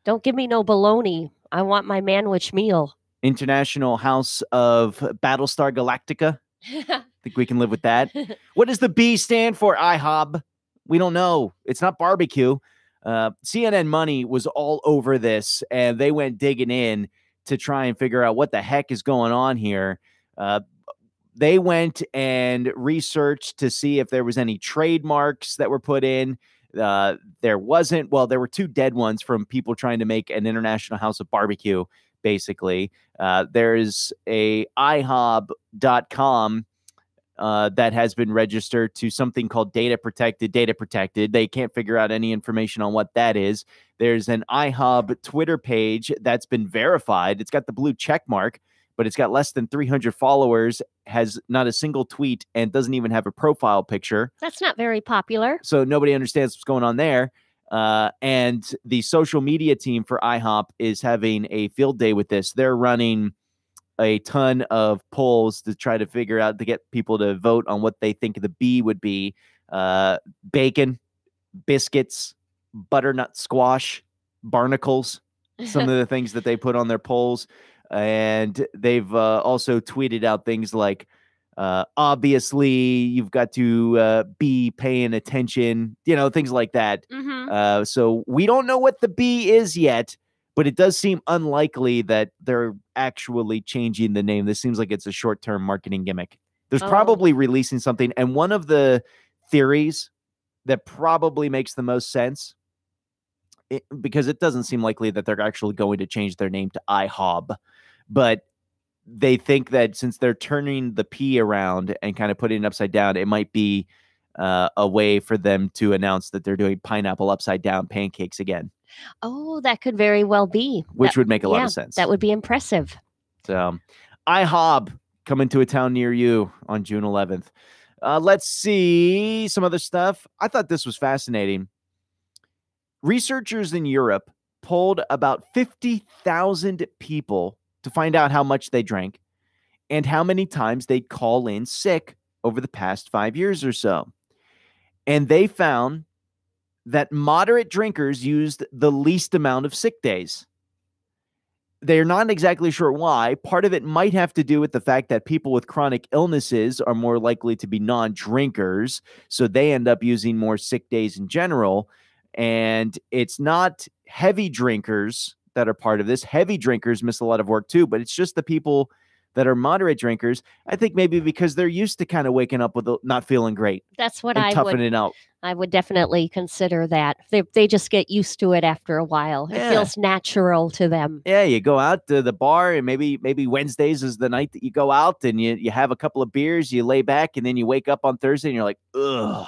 Don't give me no bologna. I want my manwich meal. International House of Battlestar Galactica. Think we can live with that. What does the B stand for, IHOB? We don't know. It's not barbecue. CNN Money was all over this, and they went digging in to try and figure out what the heck is going on here. they went and researched to see if there was any trademarks that were put in. There wasn't. Well, there were 2 dead ones from people trying to make an International House of Barbecue, basically. There's a IHOB.com that has been registered to something called data protected. They can't figure out any information on what that is. There's an IHOB Twitter page that's been verified. It's got the blue check mark, but it's got less than 300 followers, has not a single tweet, and doesn't even have a profile picture. That's not very popular. So nobody understands what's going on there. And the social media team for IHOP is having a field day with this. They're running a ton of polls to try to figure out, to get people to vote on what they think the B would be. Bacon, biscuits, butternut squash, barnacles, some of the things that they put on their polls. And they've also tweeted out things like, obviously, you've got to be paying attention, things like that. So we don't know what the B is yet, but it does seem unlikely that they're actually changing the name. This seems like it's a short-term marketing gimmick. There's probably releasing something. And one of the theories that probably makes the most sense, because it doesn't seem likely that they're actually going to change their name to IHOB, but they think that since they're turning the P around and kind of putting it upside down, it might be a way for them to announce that they're doing pineapple upside down pancakes again. Oh, that could very well be. Which would make a lot of sense. That would be impressive. So, IHOB coming to a town near you on June 11th. Let's see some other stuff. I thought this was fascinating. Researchers in Europe polled about 50,000 people to find out how much they drank and how many times they'd call in sick over the past 5 years or so. And they found that moderate drinkers used the least amount of sick days. They're not exactly sure why. Part of it might have to do with the fact that people with chronic illnesses are more likely to be non-drinkers, so they end up using more sick days in general. And it's not heavy drinkers that are part of this. Heavy drinkers miss a lot of work too, but it's just the people that are moderate drinkers. I think maybe because they're used to kind of waking up with not feeling great. That's what I would definitely consider that. They just get used to it after a while. It feels natural to them. Yeah, you go out to the bar, and maybe Wednesdays is the night that you go out and you have a couple of beers, you lay back, and then you wake up on Thursday and you're like, ugh,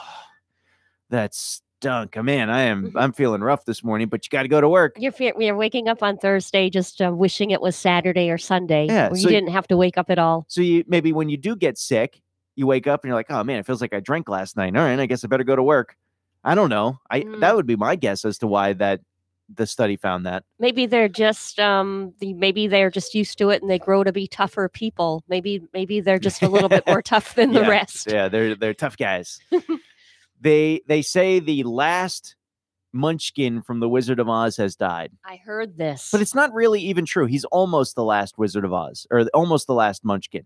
that's stunk. Man, I'm feeling rough this morning, but you got to go to work. You're waking up on Thursday just wishing it was Saturday or Sunday, where so you didn't have to wake up at all. So maybe when you do get sick, you wake up and you're like, oh man, it feels like I drank last night. All right, I guess I better go to work. I don't know. That would be my guess as to why the study found that. Maybe they're just used to it and they grow to be tougher people. Maybe they're just a little bit more tough than the rest. Yeah, they're tough guys. They say the last Munchkin from The Wizard of Oz has died. I heard this. But it's not really even true. He's almost the last Wizard of Oz, or almost the last Munchkin.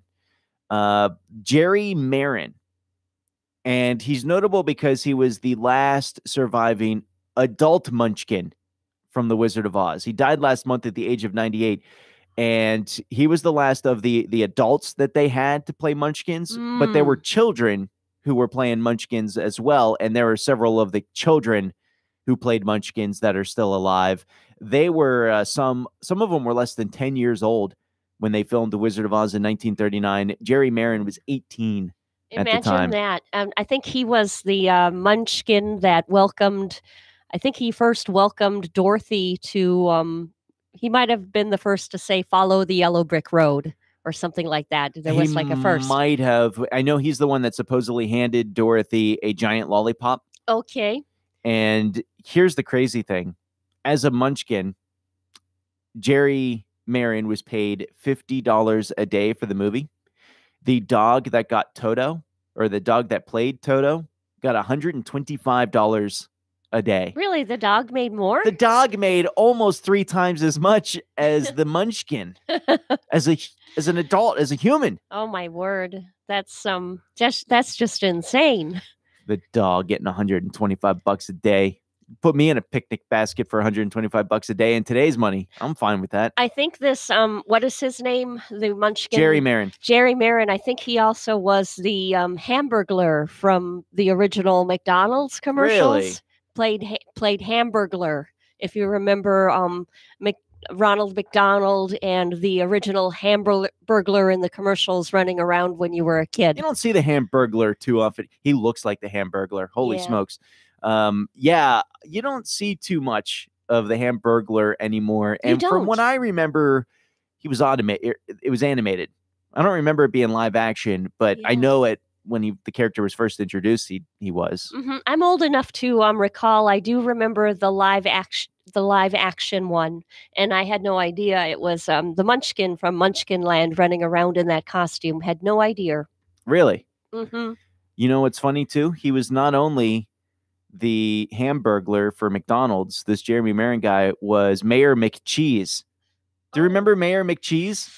Jerry Marin. And he's notable because he was the last surviving adult Munchkin from The Wizard of Oz. He died last month at the age of 98. And he was the last of the adults that they had to play Munchkins. But there were children who were playing Munchkins as well. And there are several of the children who played Munchkins that are still alive. They were, some of them were less than 10 years old when they filmed The Wizard of Oz in 1939. Jerry Marin was 18 at the time. Imagine that. I think he was the Munchkin that he first welcomed Dorothy to, he might have been the first to say, follow the yellow brick road. Or something like that. There was like a first. Might have. I know he's the one that supposedly handed Dorothy a giant lollipop. Okay. And here's the crazy thing. As a Munchkin, Jerry Marin was paid $50 a day for the movie. The dog that got Toto, or the dog that played Toto, got $125 a day. Really? The dog made more? The dog made almost 3 times as much as the Munchkin as an adult, as a human. Oh my word. That's just insane. The dog getting $125 a day. put me in a picnic basket for $125 a day in today's money. I'm fine with that. I think this, what is his name? The Munchkin? Jerry Marin. Jerry Marin. I think he also was the Hamburglar from the original McDonald's commercials. Really? Played Hamburglar. If you remember Ronald McDonald and the original Hamburglar in the commercials running around when you were a kid. You don't see the Hamburglar too often. He looks like the Hamburglar. Holy Yeah. smokes. Yeah, you don't see too much of the Hamburglar anymore. You And from don't. what I remember, he was automated. It was animated. I don't remember it being live action, but I know it when the character was first introduced. He was. I'm old enough to recall. I do remember the live action one, and I had no idea it was the Munchkin from Munchkinland running around in that costume. Had no idea. Really? Mm-hmm. You know what's funny too? He was not only the Hamburglar for McDonald's. This Jeremy Marin guy was Mayor McCheese. Do you remember Mayor McCheese?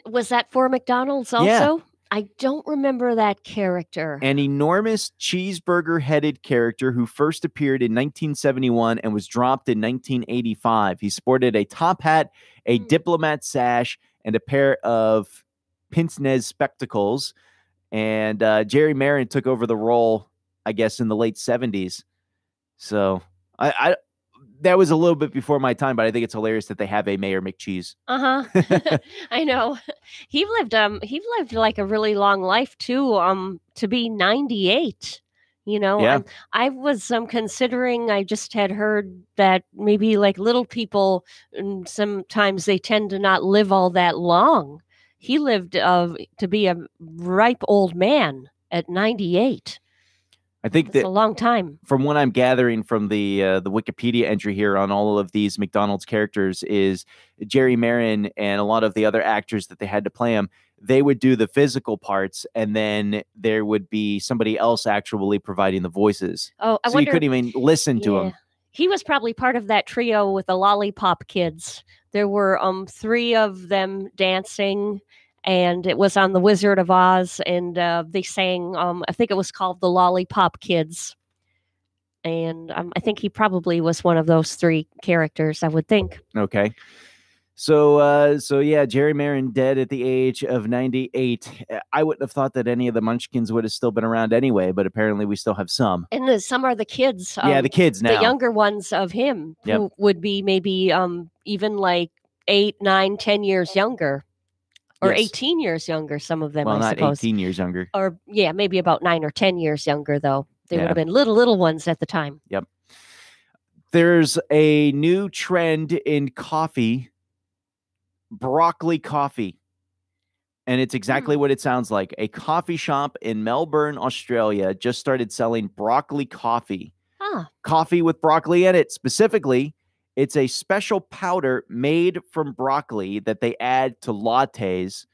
Was that for McDonald's also? Yeah. I don't remember that character. An enormous cheeseburger-headed character who first appeared in 1971 and was dropped in 1985. He sported a top hat, a diplomat sash, and a pair of pince-nez spectacles. And Jerry Marin took over the role, I guess, in the late 70s. So I that was a little bit before my time, but I think it's hilarious that they have a Mayor McCheese. I know. He lived like a really long life too. To be 98. You know, Yeah. I was considering. I just had heard that maybe like little people, sometimes they tend to not live all that long. He lived to be a ripe old man at 98. I think That's that a long time. From what I'm gathering from the Wikipedia entry here on all of these McDonald's characters is Jerry Marin and a lot of the other actors that they had to play him. They would do the physical parts, and then there would be somebody else actually providing the voices. Oh, I so wonder, you couldn't even listen to him. He was probably part of that trio with the Lollipop Kids. There were 3 of them dancing, and it was on The Wizard of Oz, and they sang, I think it was called the Lollipop Kids. And I think he probably was one of those 3 characters, I would think. Okay. So yeah, Jerry Marin dead at the age of 98. I wouldn't have thought that any of the Munchkins would have still been around anyway, but apparently we still have some. And some are the kids. Yeah, the kids now. The younger ones of him, who would be maybe even like 8, 9, 10 years younger. Or Yes. 18 years younger, some of them, Well, I not suppose. 18 years younger. Or, yeah, maybe about 9 or 10 years younger, though. They Yeah. would have been little ones at the time. Yep. There's a new trend in coffee, broccoli coffee. And it's exactly what it sounds like. A coffee shop in Melbourne, Australia just started selling broccoli coffee. Coffee with broccoli in it. Specifically, it's a special powder made from broccoli that they add to lattes.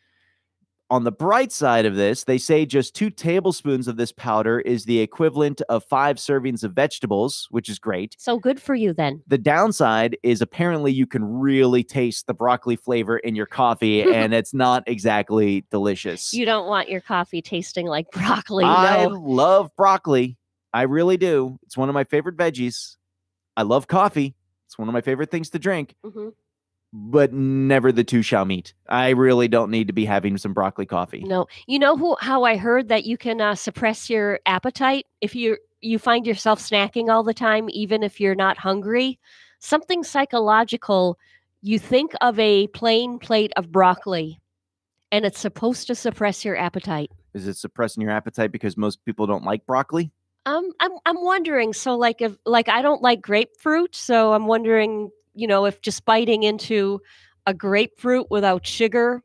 On the bright side of this, they say just 2 tablespoons of this powder is the equivalent of 5 servings of vegetables, which is great. So good for you then. The downside is apparently you can really taste the broccoli flavor in your coffee, and it's not exactly delicious. You don't want your coffee tasting like broccoli. I No. love broccoli. I really do. It's one of my favorite veggies. I love coffee. It's one of my favorite things to drink. Mhm. But never the two shall meet. I really don't need to be having some broccoli coffee. No. You know how I heard that you can suppress your appetite if you find yourself snacking all the time, even if you're not hungry? Something psychological. You think of a plain plate of broccoli, and it's supposed to suppress your appetite. Is it suppressing your appetite because most people don't like broccoli? I'm wondering. So, like, if I don't like grapefruit, so I'm wondering, if just biting into a grapefruit without sugar,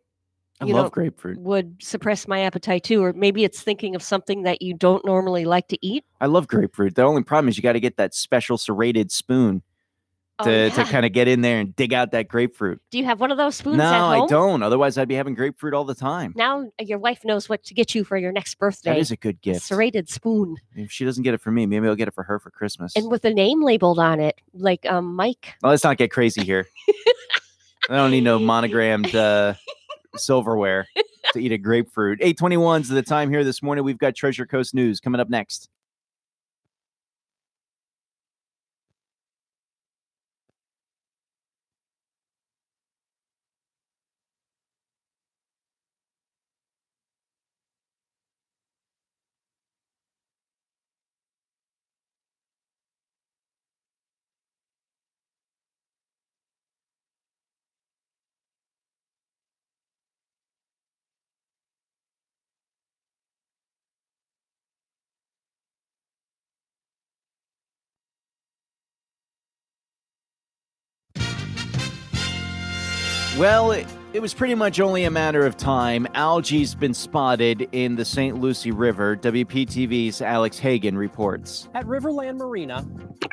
I love grapefruit. would suppress my appetite too, or maybe it's thinking of something that you don't normally like to eat. I love grapefruit. The only problem is you got to get that special serrated spoon to kind of get in there and dig out that grapefruit. Do you have one of those spoons No, at home? I don't. Otherwise, I'd be having grapefruit all the time. Now your wife knows what to get you for your next birthday. That is a good gift. Serrated spoon. If she doesn't get it for me, maybe I'll get it for her for Christmas. And with a name labeled on it, like Mike. Well, let's not get crazy here. I don't need no monogrammed silverware to eat a grapefruit. 8:21 is the time here this morning. We've got Treasure Coast News coming up next. Well, it was pretty much only a matter of time. Algae's been spotted in the St. Lucie River. WPTV's Alex Hagan reports. At Riverland Marina,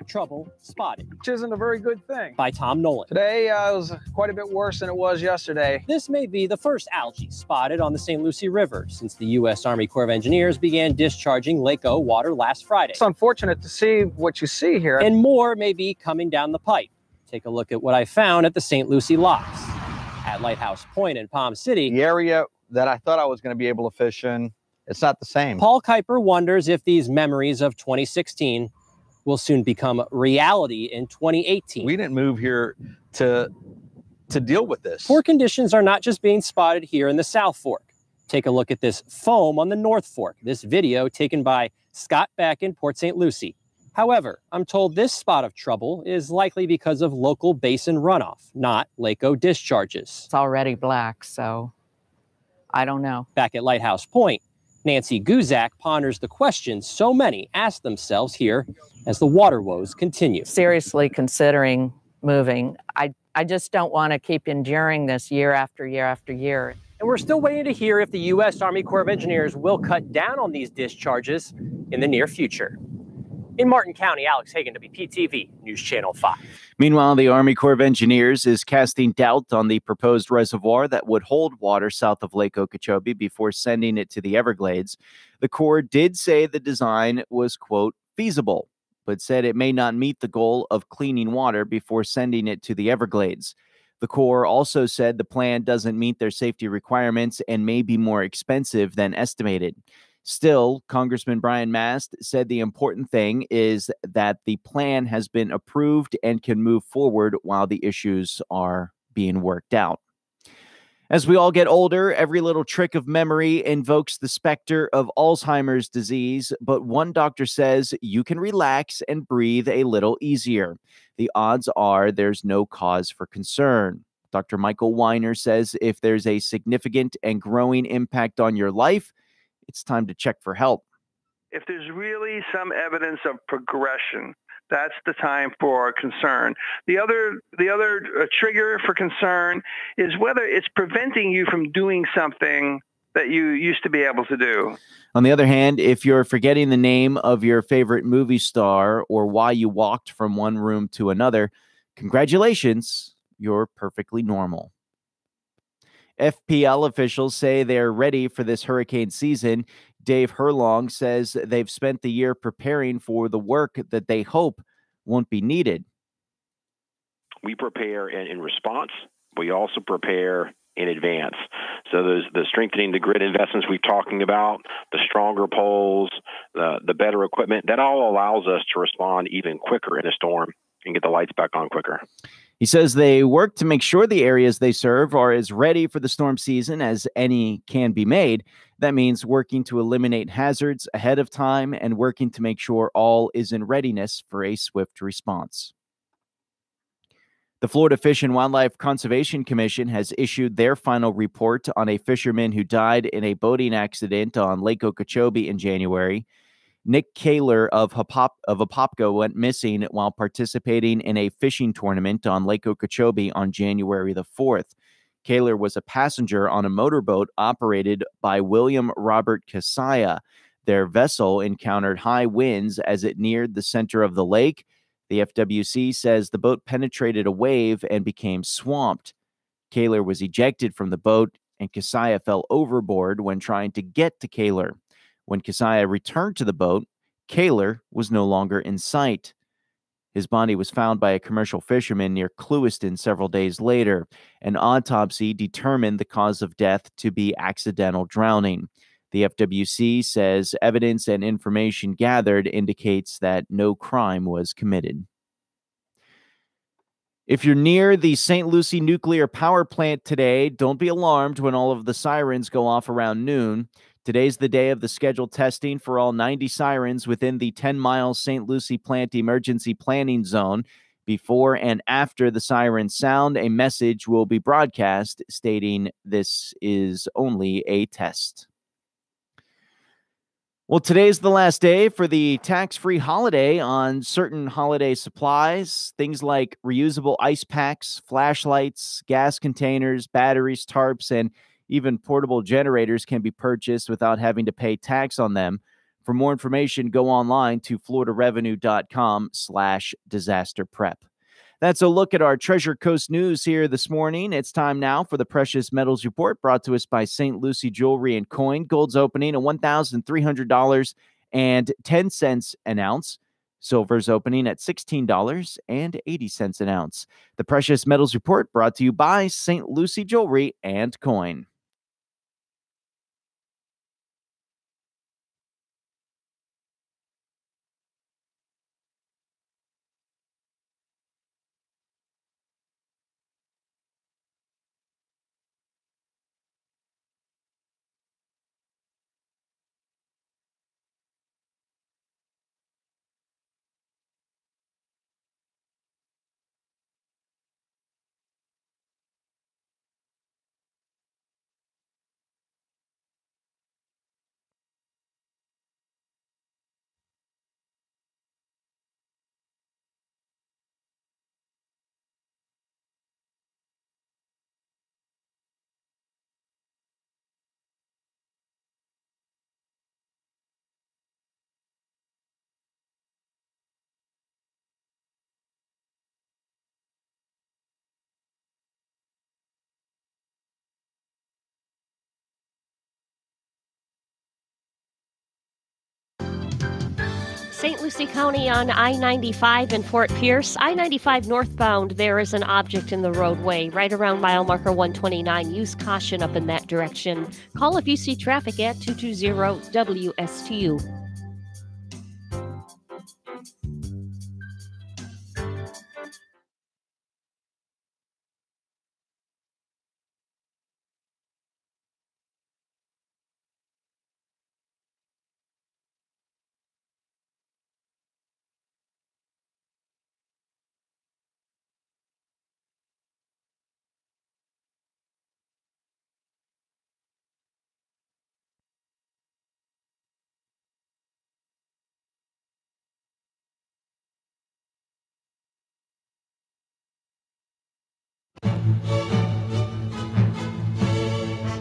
trouble spotted. Which isn't a very good thing. By Tom Nolan. Today was quite a bit worse than it was yesterday. This may be the first algae spotted on the St. Lucie River since the U.S. Army Corps of Engineers began discharging Lake O water last Friday. It's unfortunate to see what you see here. And more may be coming down the pipe. Take a look at what I found at the St. Lucie locks. At Lighthouse Point in Palm City, the area that I thought I was going to be able to fish in, it's not the same. Paul Kuiper wonders if these memories of 2016 will soon become reality in 2018. We didn't move here to deal with this. Poor conditions are not just being spotted here in the South Fork. Take a look at this foam on the North Fork. This video taken by Scott Beck in Port St. Lucie. However, I'm told this spot of trouble is likely because of local basin runoff, not Lake O discharges. It's already black, so I don't know. Back at Lighthouse Point, Nancy Guzak ponders the questions so many ask themselves here as the water woes continue. Seriously considering moving. I just don't want to keep enduring this year after year after year. And we're still waiting to hear if the U.S. Army Corps of Engineers will cut down on these discharges in the near future. In Martin County, Alex Hagan, WPTV, News Channel 5. Meanwhile, the Army Corps of Engineers is casting doubt on the proposed reservoir that would hold water south of Lake Okeechobee before sending it to the Everglades. The Corps did say the design was, quote, feasible, but said it may not meet the goal of cleaning water before sending it to the Everglades. The Corps also said the plan doesn't meet their safety requirements and may be more expensive than estimated. Still, Congressman Brian Mast said the important thing is that the plan has been approved and can move forward while the issues are being worked out. As we all get older, every little trick of memory invokes the specter of Alzheimer's disease, but one doctor says you can relax and breathe a little easier. The odds are there's no cause for concern. Dr. Michael Weiner says if there's a significant and growing impact on your life, it's time to check for help. If there's really some evidence of progression, that's the time for concern. The other trigger for concern is whether it's preventing you from doing something that you used to be able to do. On the other hand, if you're forgetting the name of your favorite movie star or why you walked from one room to another, congratulations, you're perfectly normal. FPL officials say they're ready for this hurricane season. Dave Herlong says they've spent the year preparing for the work that they hope won't be needed. We prepare in response. We also prepare in advance. So the strengthening the grid investments we're talking about, the stronger poles, the better equipment, that all allows us to respond even quicker in a storm and get the lights back on quicker. He says they work to make sure the areas they serve are as ready for the storm season as any can be made. That means working to eliminate hazards ahead of time and working to make sure all is in readiness for a swift response. The Florida Fish and Wildlife Conservation Commission has issued their final report on a fisherman who died in a boating accident on Lake Okeechobee in January. Nick Kaler of Apopka went missing while participating in a fishing tournament on Lake Okeechobee on January the 4th. Kaler was a passenger on a motorboat operated by William Robert Casaya. Their vessel encountered high winds as it neared the center of the lake. The FWC says the boat penetrated a wave and became swamped. Kaler was ejected from the boat, and Casaya fell overboard when trying to get to Kaler. When Casaya returned to the boat, Kaler was no longer in sight. His body was found by a commercial fisherman near Clewiston several days later. An autopsy determined the cause of death to be accidental drowning. The FWC says evidence and information gathered indicates that no crime was committed. If you're near the St. Lucie nuclear power plant today, don't be alarmed when all of the sirens go off around noon. Today's the day of the scheduled testing for all 90 sirens within the 10-mile St. Lucie plant emergency planning zone. Before and after the sirens sound, a message will be broadcast stating this is only a test. Well, today's the last day for the tax-free holiday on certain holiday supplies. Things like reusable ice packs, flashlights, gas containers, batteries, tarps, and even portable generators can be purchased without having to pay tax on them. For more information, go online to floridarevenue.com/disasterprep. That's a look at our Treasure Coast news here this morning. It's time now for the Precious Metals Report, brought to us by St. Lucie Jewelry and Coin. Gold's opening at $1,300.10 an ounce. Silver's opening at $16.80 an ounce. The Precious Metals Report brought to you by St. Lucie Jewelry and Coin. St. Lucie County on I-95 in Fort Pierce. I-95 northbound, there is an object in the roadway right around mile marker 129. Use caution up in that direction. Call if you see traffic at 220-WSTU.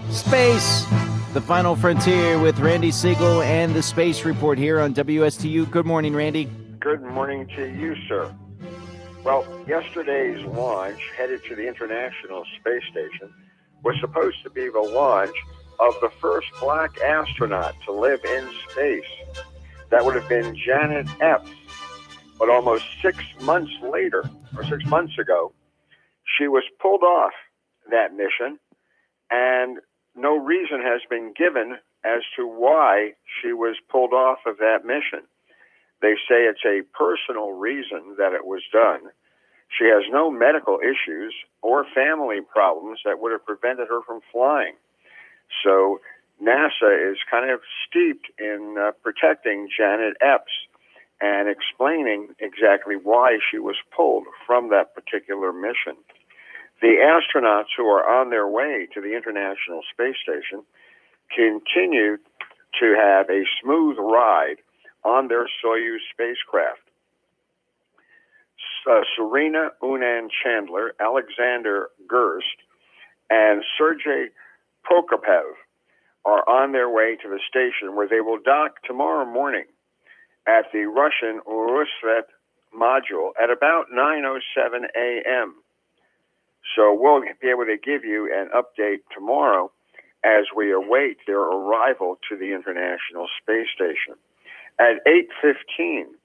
Space, the final frontier with Randy Siegel and the Space Report here on WSTU. Good morning, Randy. Good morning to you, sir. Well, yesterday's launch headed to the International Space Station was supposed to be the launch of the first black astronaut to live in space. That would have been Janet Epps. But almost 6 months later, or 6 months ago, she was pulled off that mission, and no reason has been given as to why she was pulled off of that mission. They say it's a personal reason that it was done. She has no medical issues or family problems that would have prevented her from flying. So NASA is kind of steeped in protecting Janet Epps and explaining exactly why she was pulled from that particular mission. The astronauts who are on their way to the International Space Station continue to have a smooth ride on their Soyuz spacecraft. Serena Unan-Chandler, Alexander Gerst, and Sergei Prokopyev are on their way to the station, where they will dock tomorrow morning at the Russian Urusvet module at about 9:07 a.m. So we'll be able to give you an update tomorrow as we await their arrival to the International Space Station. At 8:15,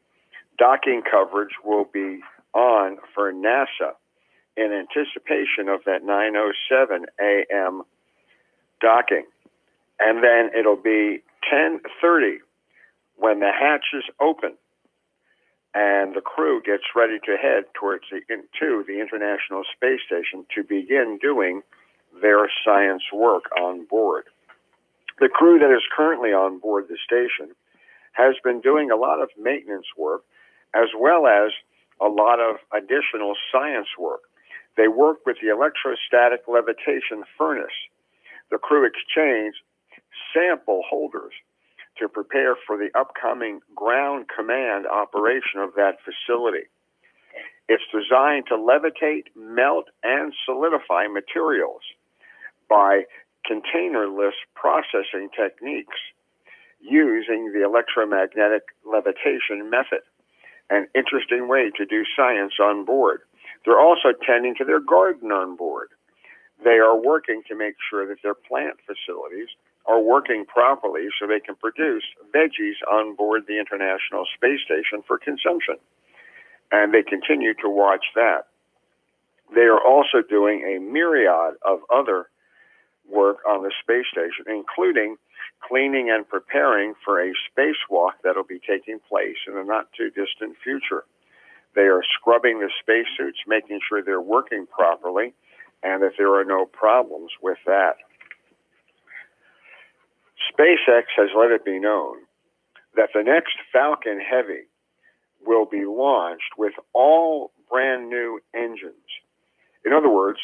docking coverage will be on for NASA in anticipation of that 9:07 a.m. docking. And then it'll be 10:30 when the hatches open and the crew gets ready to head towards to the International Space Station to begin doing their science work on board. The crew that is currently on board the station has been doing a lot of maintenance work as well as a lot of additional science work. They work with the electrostatic levitation furnace. The crew exchanged sample holders to prepare for the upcoming ground command operation of that facility. It's designed to levitate, melt, and solidify materials by containerless processing techniques using the electromagnetic levitation method, an interesting way to do science on board. They're also tending to their garden on board. They are working to make sure that their plant facilities are working properly so they can produce veggies on board the International Space Station for consumption. And they continue to watch that. They are also doing a myriad of other work on the space station, including cleaning and preparing for a spacewalk that'll be taking place in the not-too-distant future. They are scrubbing the spacesuits, making sure they're working properly, and that there are no problems with that. SpaceX has let it be known that the next Falcon Heavy will be launched with all brand new engines. In other words,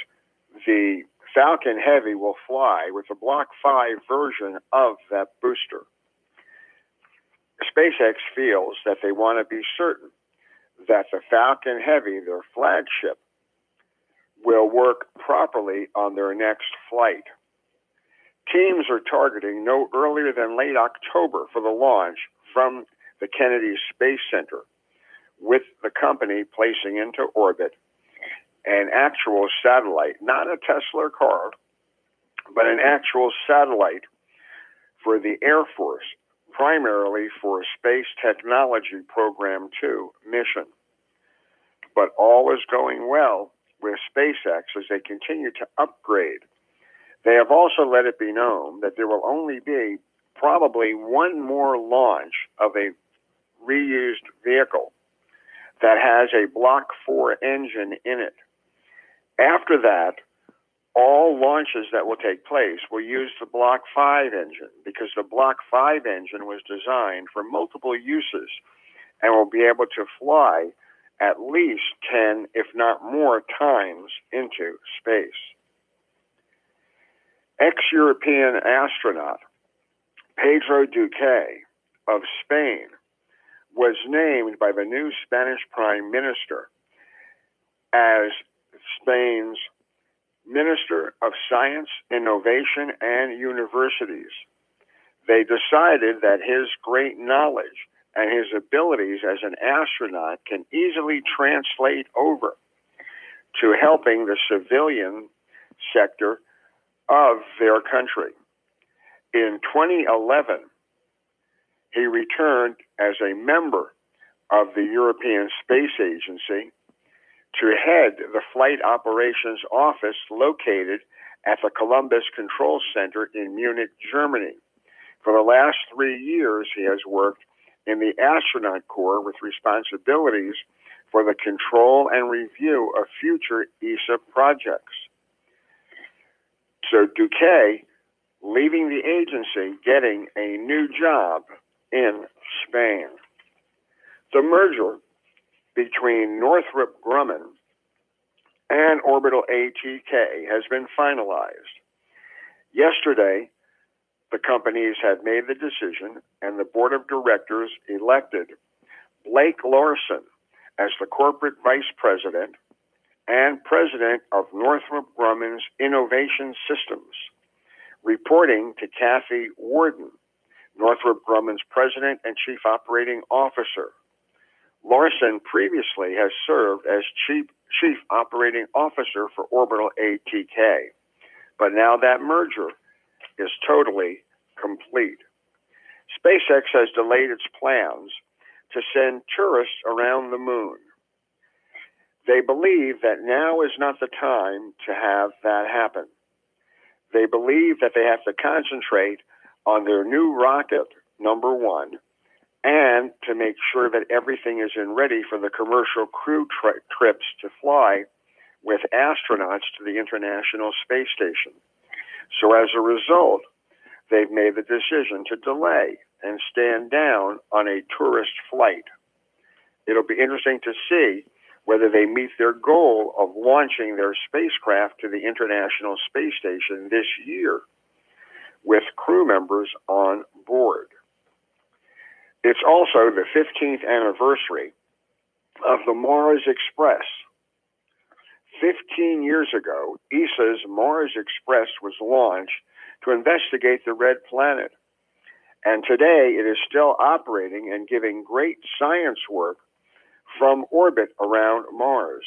the Falcon Heavy will fly with the Block 5 version of that booster. SpaceX feels that they want to be certain that the Falcon Heavy, their flagship, will work properly on their next flight. Teams are targeting no earlier than late October for the launch from the Kennedy Space Center, with the company placing into orbit an actual satellite, not a Tesla car, but an actual satellite for the Air Force, primarily for Space Technology Program 2 mission. But all is going well with SpaceX as they continue to upgrade. They have also let it be known that there will only be probably one more launch of a reused vehicle that has a Block 4 engine in it. After that, all launches that will take place will use the Block 5 engine, because the Block 5 engine was designed for multiple uses and will be able to fly at least 10, if not more, times into space. Ex-European astronaut Pedro Duque of Spain was named by the new Spanish Prime Minister as Spain's Minister of Science, Innovation, and Universities. They decided that his great knowledge and his abilities as an astronaut can easily translate over to helping the civilian sector of their country. In 2011, he returned as a member of the European Space Agency to head the Flight Operations Office located at the Columbus Control Center in Munich, Germany. For the last 3 years, he has worked in the astronaut corps with responsibilities for the control and review of future ESA projects. So Duque, leaving the agency, getting a new job in Spain. The merger between Northrop Grumman and Orbital ATK has been finalized. Yesterday, the companies had made the decision, and the board of directors elected Blake Larson as the corporate vice president and president of Northrop Grumman's Innovation Systems, reporting to Kathy Warden, Northrop Grumman's president and chief operating officer. Larson previously has served as chief operating officer for Orbital ATK, but now that merger is totally complete. SpaceX has delayed its plans to send tourists around the moon. They believe that now is not the time to have that happen. They believe that they have to concentrate on their new rocket, number one, and to make sure that everything is ready for the commercial crew trips to fly with astronauts to the International Space Station. So as a result, they've made the decision to delay and stand down on a tourist flight. It'll be interesting to see whether they meet their goal of launching their spacecraft to the International Space Station this year with crew members on board. It's also the 15th anniversary of the Mars Express. 15 years ago, ESA's Mars Express was launched to investigate the red planet. And today it is still operating and giving great science work from orbit around Mars,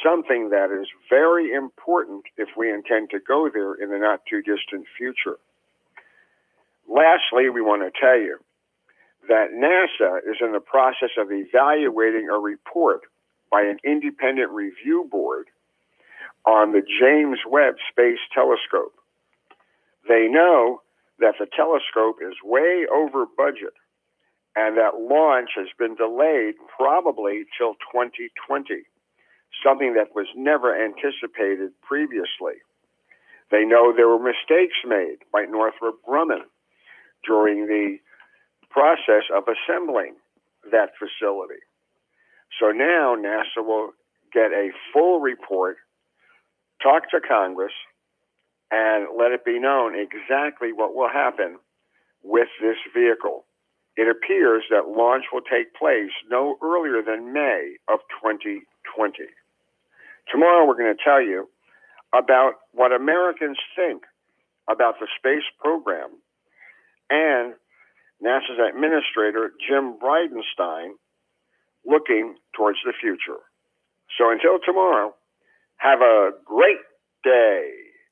something that is very important if we intend to go there in the not too distant future. Lastly, we want to tell you that NASA is in the process of evaluating a report by an independent review board on the James Webb Space Telescope. They know that the telescope is way over budget and that launch has been delayed probably till 2020, something that was never anticipated previously. They know there were mistakes made by Northrop Grumman during the process of assembling that facility. So now NASA will get a full report, talk to Congress, and let it be known exactly what will happen with this vehicle. It appears that launch will take place no earlier than May of 2020. Tomorrow we're going to tell you about what Americans think about the space program and NASA's administrator, Jim Bridenstine, looking towards the future. So until tomorrow, have a great day,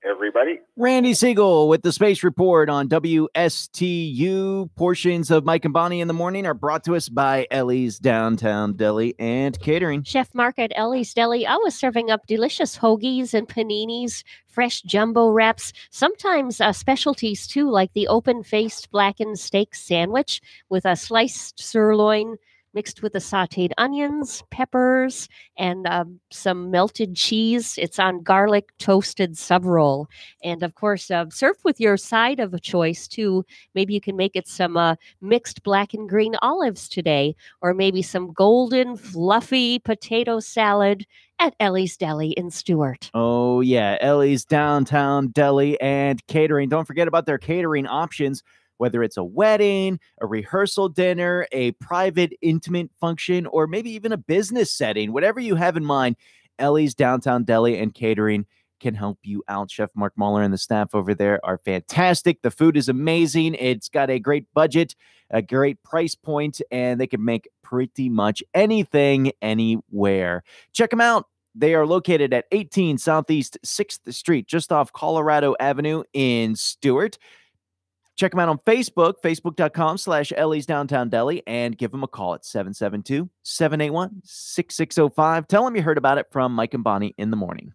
everybody. Randy Siegel with the Space Report on WSTU. Portions of Mike and Bonnie in the Morning are brought to us by Ellie's Downtown Deli and Catering. Chef Mark at Ellie's Deli, always serving up delicious hoagies and paninis, fresh jumbo wraps, sometimes specialties too, like the open-faced blackened steak sandwich with a sliced sirloin mixed with the sauteed onions, peppers, and some melted cheese. It's on garlic toasted sub roll. And of course, served with your side of a choice too. Maybe you can make it some mixed black and green olives today, or maybe some golden fluffy potato salad at Ellie's Deli in Stuart. Oh, yeah. Ellie's Downtown Deli and Catering. Don't forget about their catering options. Whether it's a wedding, a rehearsal dinner, a private intimate function, or maybe even a business setting, whatever you have in mind, Ellie's Downtown Deli and Catering can help you out. Chef Mark Mahler and the staff over there are fantastic. The food is amazing. It's got a great budget, a great price point, and they can make pretty much anything, anywhere. Check them out. They are located at 18 Southeast 6th Street, just off Colorado Avenue in Stuart. Check them out on Facebook, facebook.com/Ellie's Downtown Deli, and give them a call at 772-781-6605. Tell them you heard about it from Mike and Bonnie in the Morning.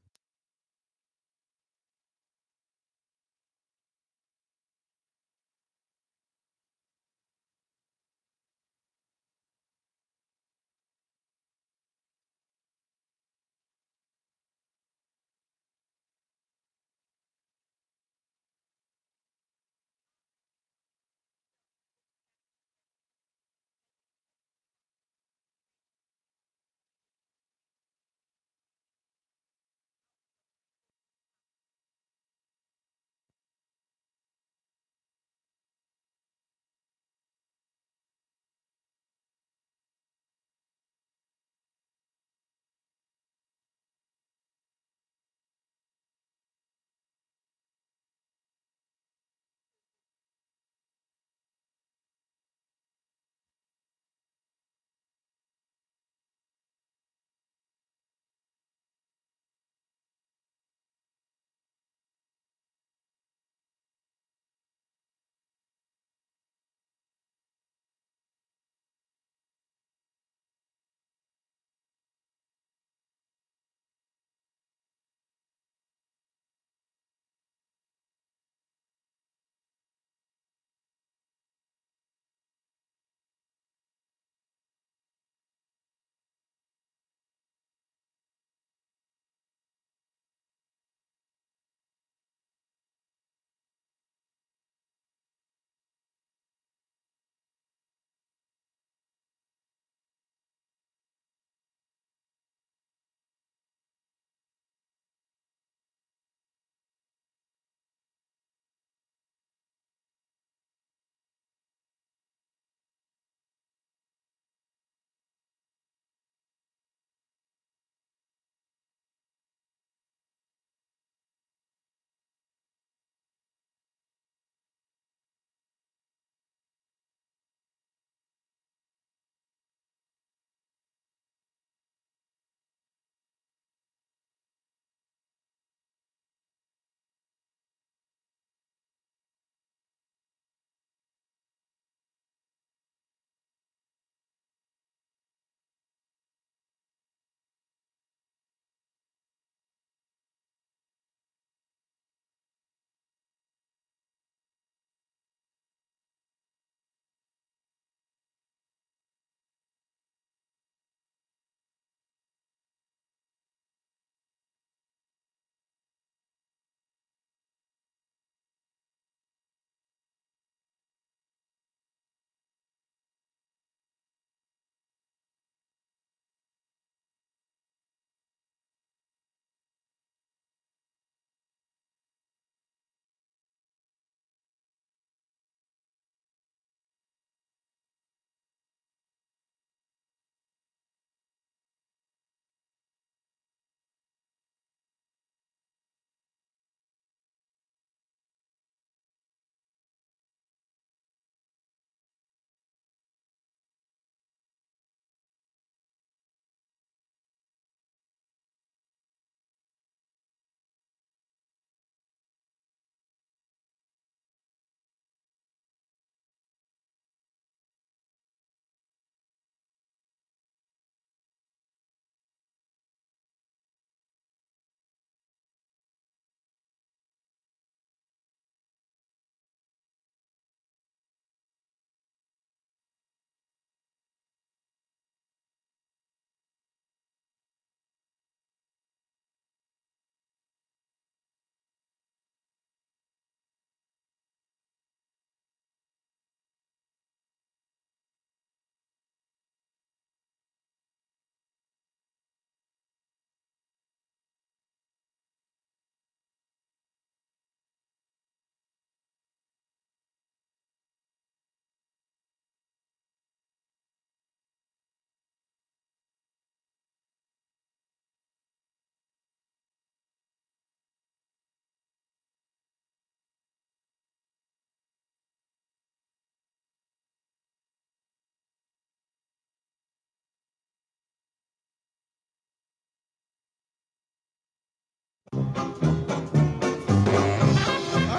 All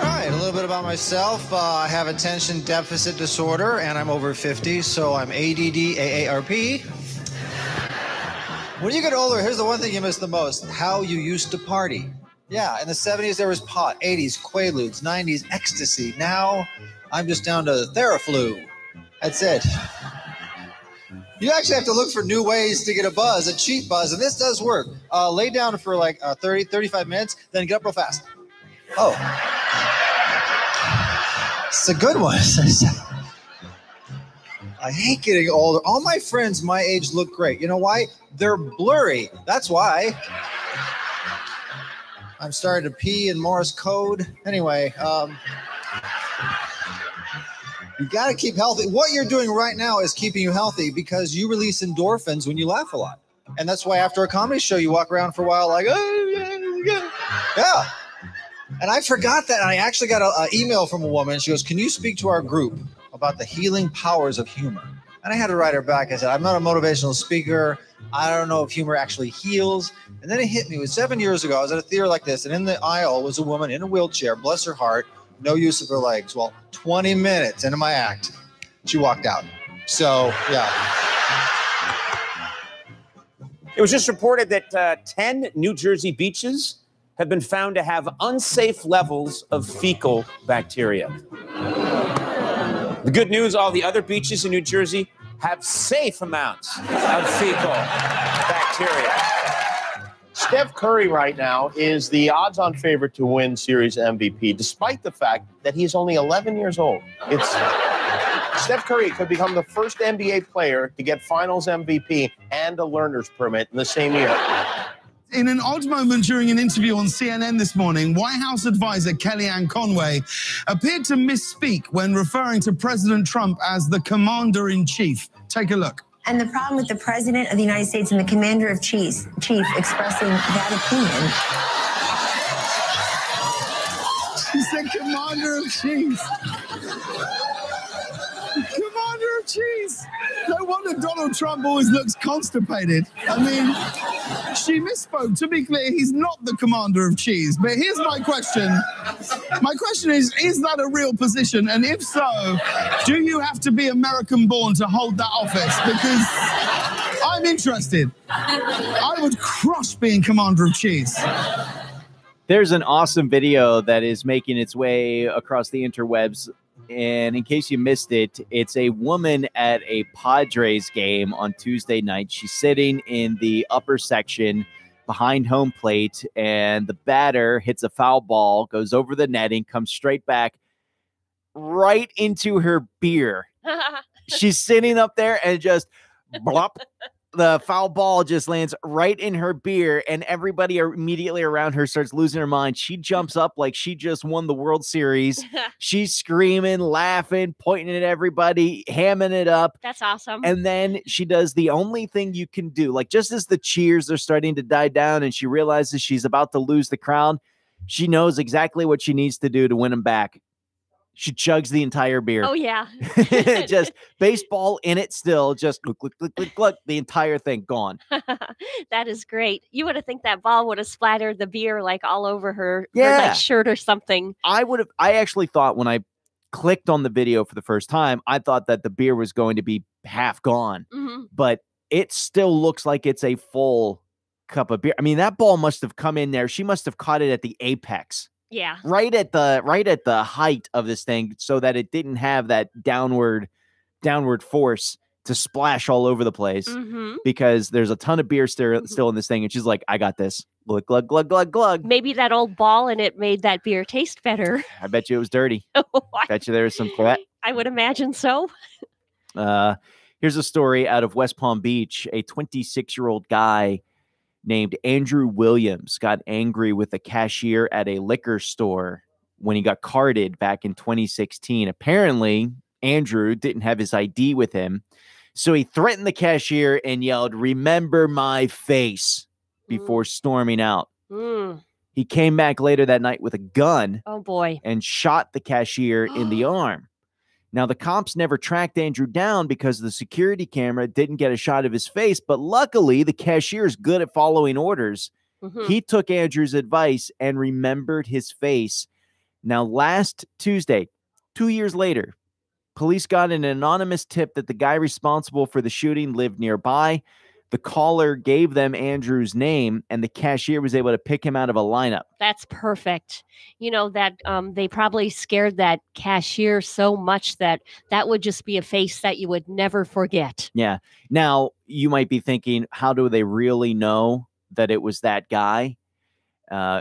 right, a little bit about myself. I have attention deficit disorder, and I'm over 50, so I'm ADD AARP. When you get older, here's the one thing you miss the most: how you used to party. Yeah, in the 70s there was pot, 80s Quaaludes, 90s ecstasy. Now I'm just down to Theraflu. That's it. You actually have to look for new ways to get a buzz, a cheap buzz, and this does work. Lay down for like 30, 35 minutes, then get up real fast. Oh. It's a good one. I hate getting older. All my friends my age look great. You know why? They're blurry. That's why. I'm starting to pee in Morse code. Anyway, you got to keep healthy. What you're doing right now is keeping you healthy because you release endorphins when you laugh a lot. And that's why after a comedy show, you walk around for a while like, oh, yeah. And I forgot that. And I actually got an email from a woman. She goes, can you speak to our group about the healing powers of humor? And I had to write her back. I said, I'm not a motivational speaker. I don't know if humor actually heals. And then it hit me. It was 7 years ago. I was at a theater like this. And in the aisle was a woman in a wheelchair, bless her heart, no use of her legs. Well, 20 minutes into my act, she walked out. So, yeah. It was just reported that 10 New Jersey beaches have been found to have unsafe levels of fecal bacteria. The good news, all the other beaches in New Jersey have safe amounts of fecal bacteria. Steph Curry right now is the odds-on favorite to win Series MVP, despite the fact that he's only 11 years old. Steph Curry could become the first NBA player to get Finals MVP and a learner's permit in the same year. In an odd moment during an interview on CNN this morning, White House advisor Kellyanne Conway appeared to misspeak when referring to President Trump as the commander-in-chief. Take a look. And the problem with the President of the United States and the Commander of Chief expressing that opinion. She said Commander of Chiefs. Commander of Chiefs. No wonder Donald Trump always looks constipated. I mean, she misspoke. To be clear, he's not the Commander of Cheese. But here's my question. My question is that a real position? And if so, do you have to be American-born to hold that office? Because I'm interested. I would crush being Commander of Cheese. There's an awesome video that is making its way across the interwebs. And in case you missed it, it's a woman at a Padres game on Tuesday night. She's sitting in the upper section behind home plate, and the batter hits a foul ball, goes over the netting, comes straight back right into her beer. She's sitting up there and just blop. The foul ball just lands right in her beer, and everybody immediately around her starts losing her mind. She jumps up like she just won the World Series. She's screaming, laughing, pointing at everybody, hamming it up. That's awesome. And then she does the only thing you can do. Like, just as the cheers are starting to die down and she realizes she's about to lose the crowd, she knows exactly what she needs to do to win them back. She chugs the entire beer. Oh, yeah. Just baseball in it still. Just look, the entire thing gone. That is great. You would have think that ball would have splattered the beer like all over her, Yeah. her like shirt or something. I actually thought when I clicked on the video for the first time, I thought that the beer was going to be half gone. Mhm. But it still looks like it's a full cup of beer. I mean, that ball must have come in there. She must have caught it at the apex. Yeah. Right at the height of this thing, so that it didn't have that downward force to splash all over the place. Mhm. Because there's a ton of beer still in this thing, and she's like, "I got this." Glug glug glug glug glug. Maybe that old ball in it made that beer taste better. I bet you it was dirty. Bet you there was some sweat. I would imagine so. Here's a story out of West Palm Beach. A 26-year-old guy named Andrew Williams got angry with a cashier at a liquor store when he got carded back in 2016. Apparently, Andrew didn't have his ID with him, so he threatened the cashier and yelled, "Remember my face," before storming out. He came back later that night with a gun. Oh, boy. And shot the cashier in the arm. Now, the cops never tracked Andrew down because the security camera didn't get a shot of his face, but luckily the cashier is good at following orders, Mhm. He took Andrew's advice and remembered his face. Now, last Tuesday, 2 years later, police got an anonymous tip that the guy responsible for the shooting lived nearby. The caller gave them Andrew's name, and the cashier was able to pick him out of a lineup. That's perfect. You know that they probably scared that cashier so much that that would just be a face that you would never forget. Yeah. Now, you might be thinking, how do they really know that it was that guy?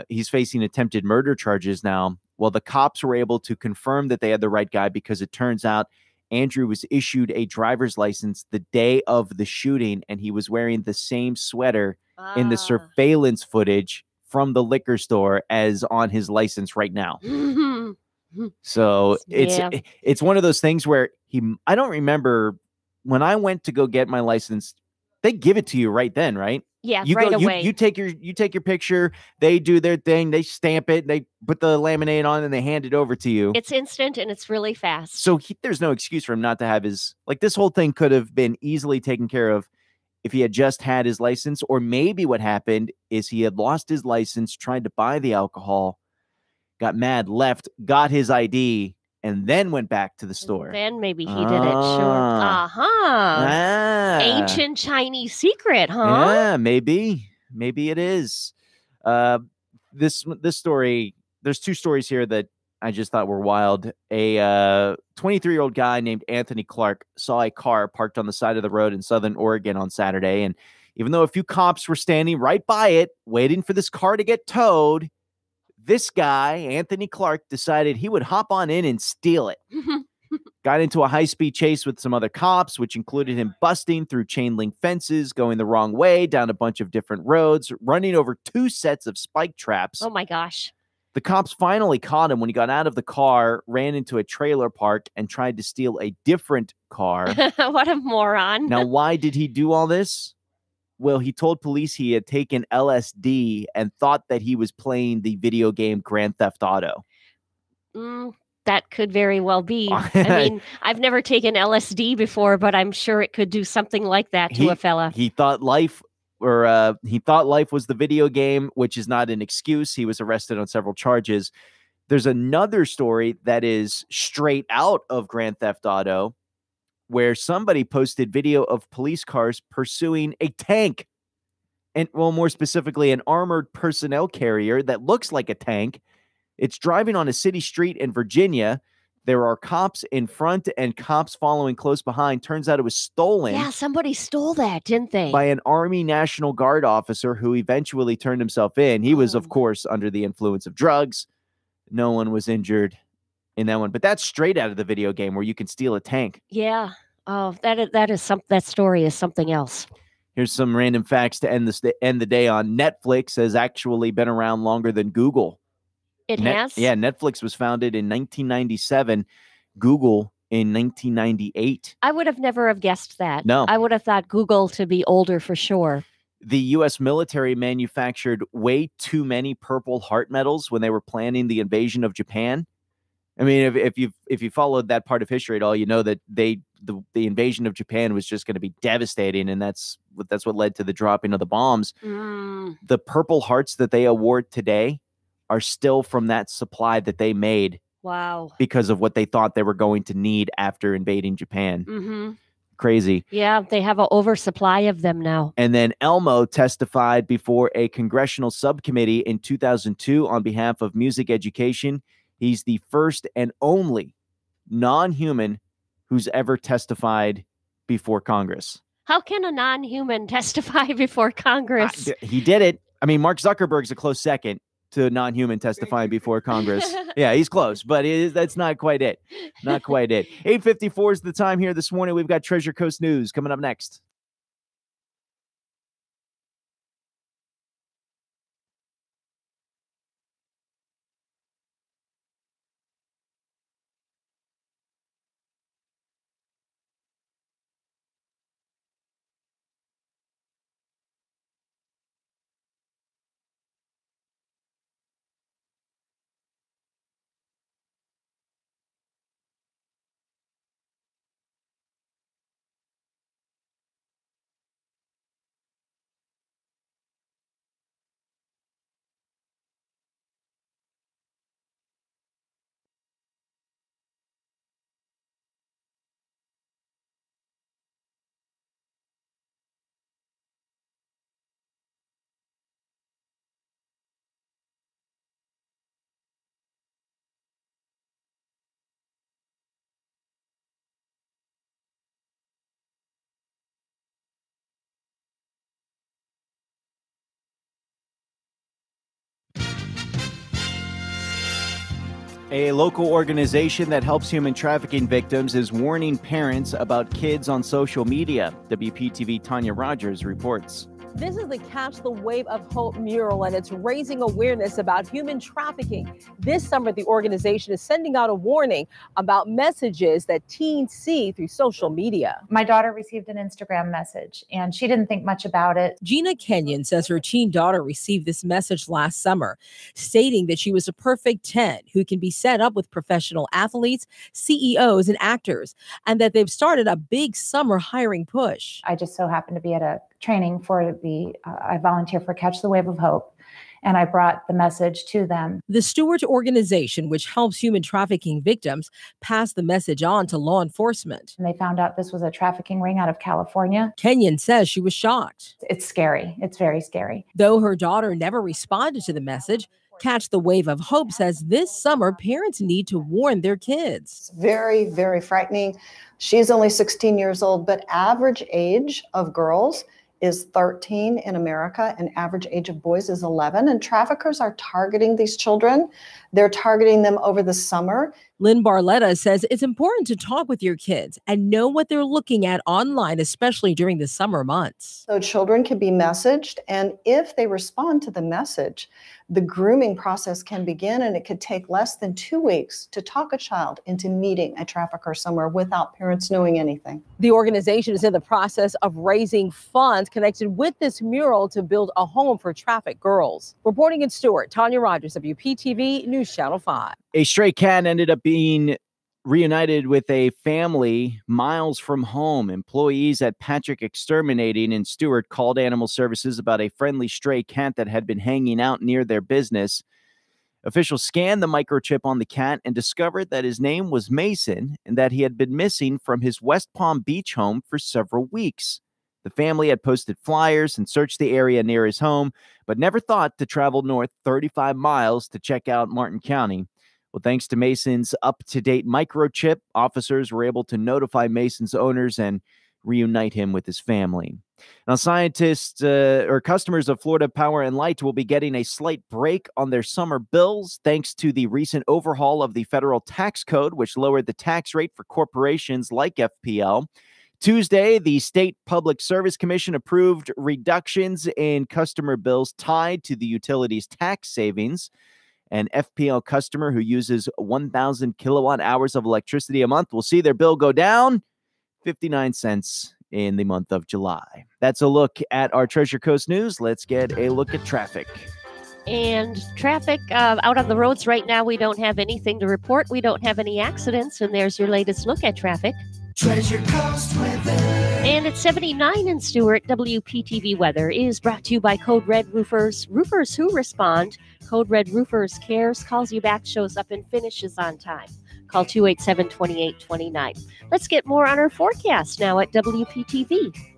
He's facing attempted murder charges now. Well, the cops were able to confirm that they had the right guy because it turns out Andrew was issued a driver's license the day of the shooting, and he was wearing the same sweater in the surveillance footage from the liquor store as on his license right now. So it's one of those things where I don't remember when I went to go get my license, they give it to you right then, right? Yeah, you right go, away. You take your picture, they do their thing, they stamp it, they put the laminate on, and they hand it over to you. It's instant and it's really fast. So there's no excuse for him not to have his, like, this whole thing could have been easily taken care of if he had just had his license, or maybe what happened is he had lost his license, tried to buy the alcohol, got mad, left, got his ID, and then went back to the store. Then maybe he did it. Sure. Ancient Chinese secret, huh? Yeah, maybe it is. This story, there's two stories here that I just thought were wild. A 23-year-old guy named Anthony Clark saw a car parked on the side of the road in Southern Oregon on Saturday, and even though a few cops were standing right by it, waiting for this car to get towed, this guy, Anthony Clark, decided he would hop on in and steal it. Got into a high-speed chase with some other cops, which included him busting through chain-link fences, going the wrong way, down a bunch of different roads, running over 2 sets of spike traps. Oh, my gosh. The cops finally caught him when he got out of the car, ran into a trailer park, and tried to steal a different car. What a moron. Now, why did he do all this? Well, he told police he had taken LSD and thought that he was playing the video game Grand Theft Auto. That could very well be. I mean, I've never taken LSD before, but I'm sure it could do something like that to a fella. He thought life was the video game, which is not an excuse. He was arrested on several charges. There's another story that is straight out of Grand Theft Auto, where somebody posted video of police cars pursuing a tank. And, well, more specifically, an armored personnel carrier that looks like a tank. It's driving on a city street in Virginia. There are cops in front and cops following close behind. Turns out it was stolen. Yeah, somebody stole that, didn't they? By an Army National Guard officer who eventually turned himself in. He was, of course, under the influence of drugs. No one was injured in that one. But that's straight out of the video game where you can steal a tank. Yeah. Oh, that story is something else. Here's some random facts to end the day on. Netflix has actually been around longer than Google. It has? Yeah, Netflix was founded in 1997, Google in 1998. I would have never have guessed that. No. I would have thought Google to be older for sure. The U.S. military manufactured way too many Purple Heart medals when they were planning the invasion of Japan. I mean, if you followed that part of history at all, you know that the invasion of Japan was just going to be devastating, and that's what led to the dropping of the bombs. The Purple Hearts that they award today are still from that supply that they made. Wow. Because of what they thought they were going to need after invading Japan. Mm-hmm. Crazy. Yeah, they have an oversupply of them now. And then Elmo testified before a congressional subcommittee in 2002 on behalf of music education. He's the first and only non-human who's ever testified before Congress. How can a non-human testify before Congress? He did it. I mean, Mark Zuckerberg's a close second to a non-human testifying before Congress. Yeah, he's close, but that's not quite it. Not quite it. 8:54 is the time here this morning. We've got Treasure Coast News coming up next. A local organization that helps human trafficking victims is warning parents about kids on social media. WPTV Tanya Rogers reports. This is the Catch the Wave of Hope mural, and it's raising awareness about human trafficking. This summer, the organization is sending out a warning about messages that teens see through social media. My daughter received an Instagram message, and she didn't think much about it. Gina Kenyon says her teen daughter received this message last summer, stating that she was a perfect 10 who can be set up with professional athletes, CEOs, and actors, and that they've started a big summer hiring push. I just so happened to be at a training for I volunteer for Catch the Wave of Hope, and I brought the message to them. The Stewart organization, which helps human trafficking victims, passed the message on to law enforcement. And they found out this was a trafficking ring out of California. Kenyon says she was shocked. It's scary. It's very scary. Though her daughter never responded to the message, Catch the Wave of Hope says this summer parents need to warn their kids. It's very, very frightening. She's only 16 years old, but average age of girls is 13 in America, and average age of boys is 11. And traffickers are targeting these children. They're targeting them over the summer. Lynn Barletta says it's important to talk with your kids and know what they're looking at online, especially during the summer months. So children can be messaged, and if they respond to the message, the grooming process can begin, and it could take less than 2 weeks to talk a child into meeting a trafficker somewhere without parents knowing anything. The organization is in the process of raising funds connected with this mural to build a home for trafficked girls. Reporting in Stewart, Tanya Rogers, WPTV News Channel 5. A stray cat ended up being reunited with a family miles from home. Employees at Patrick Exterminating in Stewart called Animal Services about a friendly stray cat that had been hanging out near their business. Officials scanned the microchip on the cat and discovered that his name was Mason and that he had been missing from his West Palm Beach home for several weeks. The family had posted flyers and searched the area near his home, but never thought to travel north 35 miles to check out Martin County. Well, thanks to Mason's up-to-date microchip, officers were able to notify Mason's owners and reunite him with his family. Now, scientists or customers of Florida Power and Light will be getting a slight break on their summer bills thanks to the recent overhaul of the federal tax code, which lowered the tax rate for corporations like FPL. Tuesday, the State Public Service Commission approved reductions in customer bills tied to the utilities tax savings. An FPL customer who uses 1,000 kilowatt hours of electricity a month will see their bill go down 59 cents in the month of July. That's a look at our Treasure Coast news. Let's get a look at traffic. And traffic out on the roads right now, we don't have anything to report. We don't have any accidents. And there's your latest look at traffic. Treasure Coast weather. And it's 79 in Stewart. WPTV weather is brought to you by Code Red Roofers. Roofers who respond. Code Red Roofers cares, calls you back, shows up, and finishes on time. Call 287-2829. Let's get more on our forecast now at WPTV.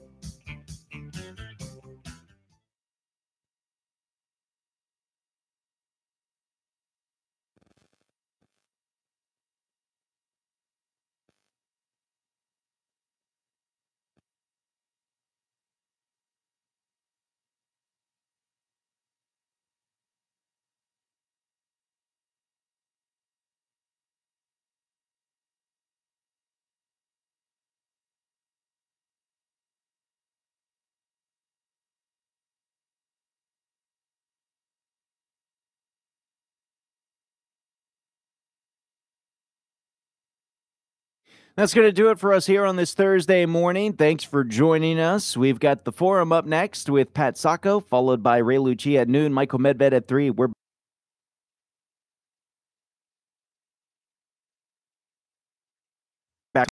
That's going to do it for us here on this Thursday morning. Thanks for joining us. We've got the Forum up next with Pat Sacco, followed by Ray Lucci at noon, Michael Medved at 3. We're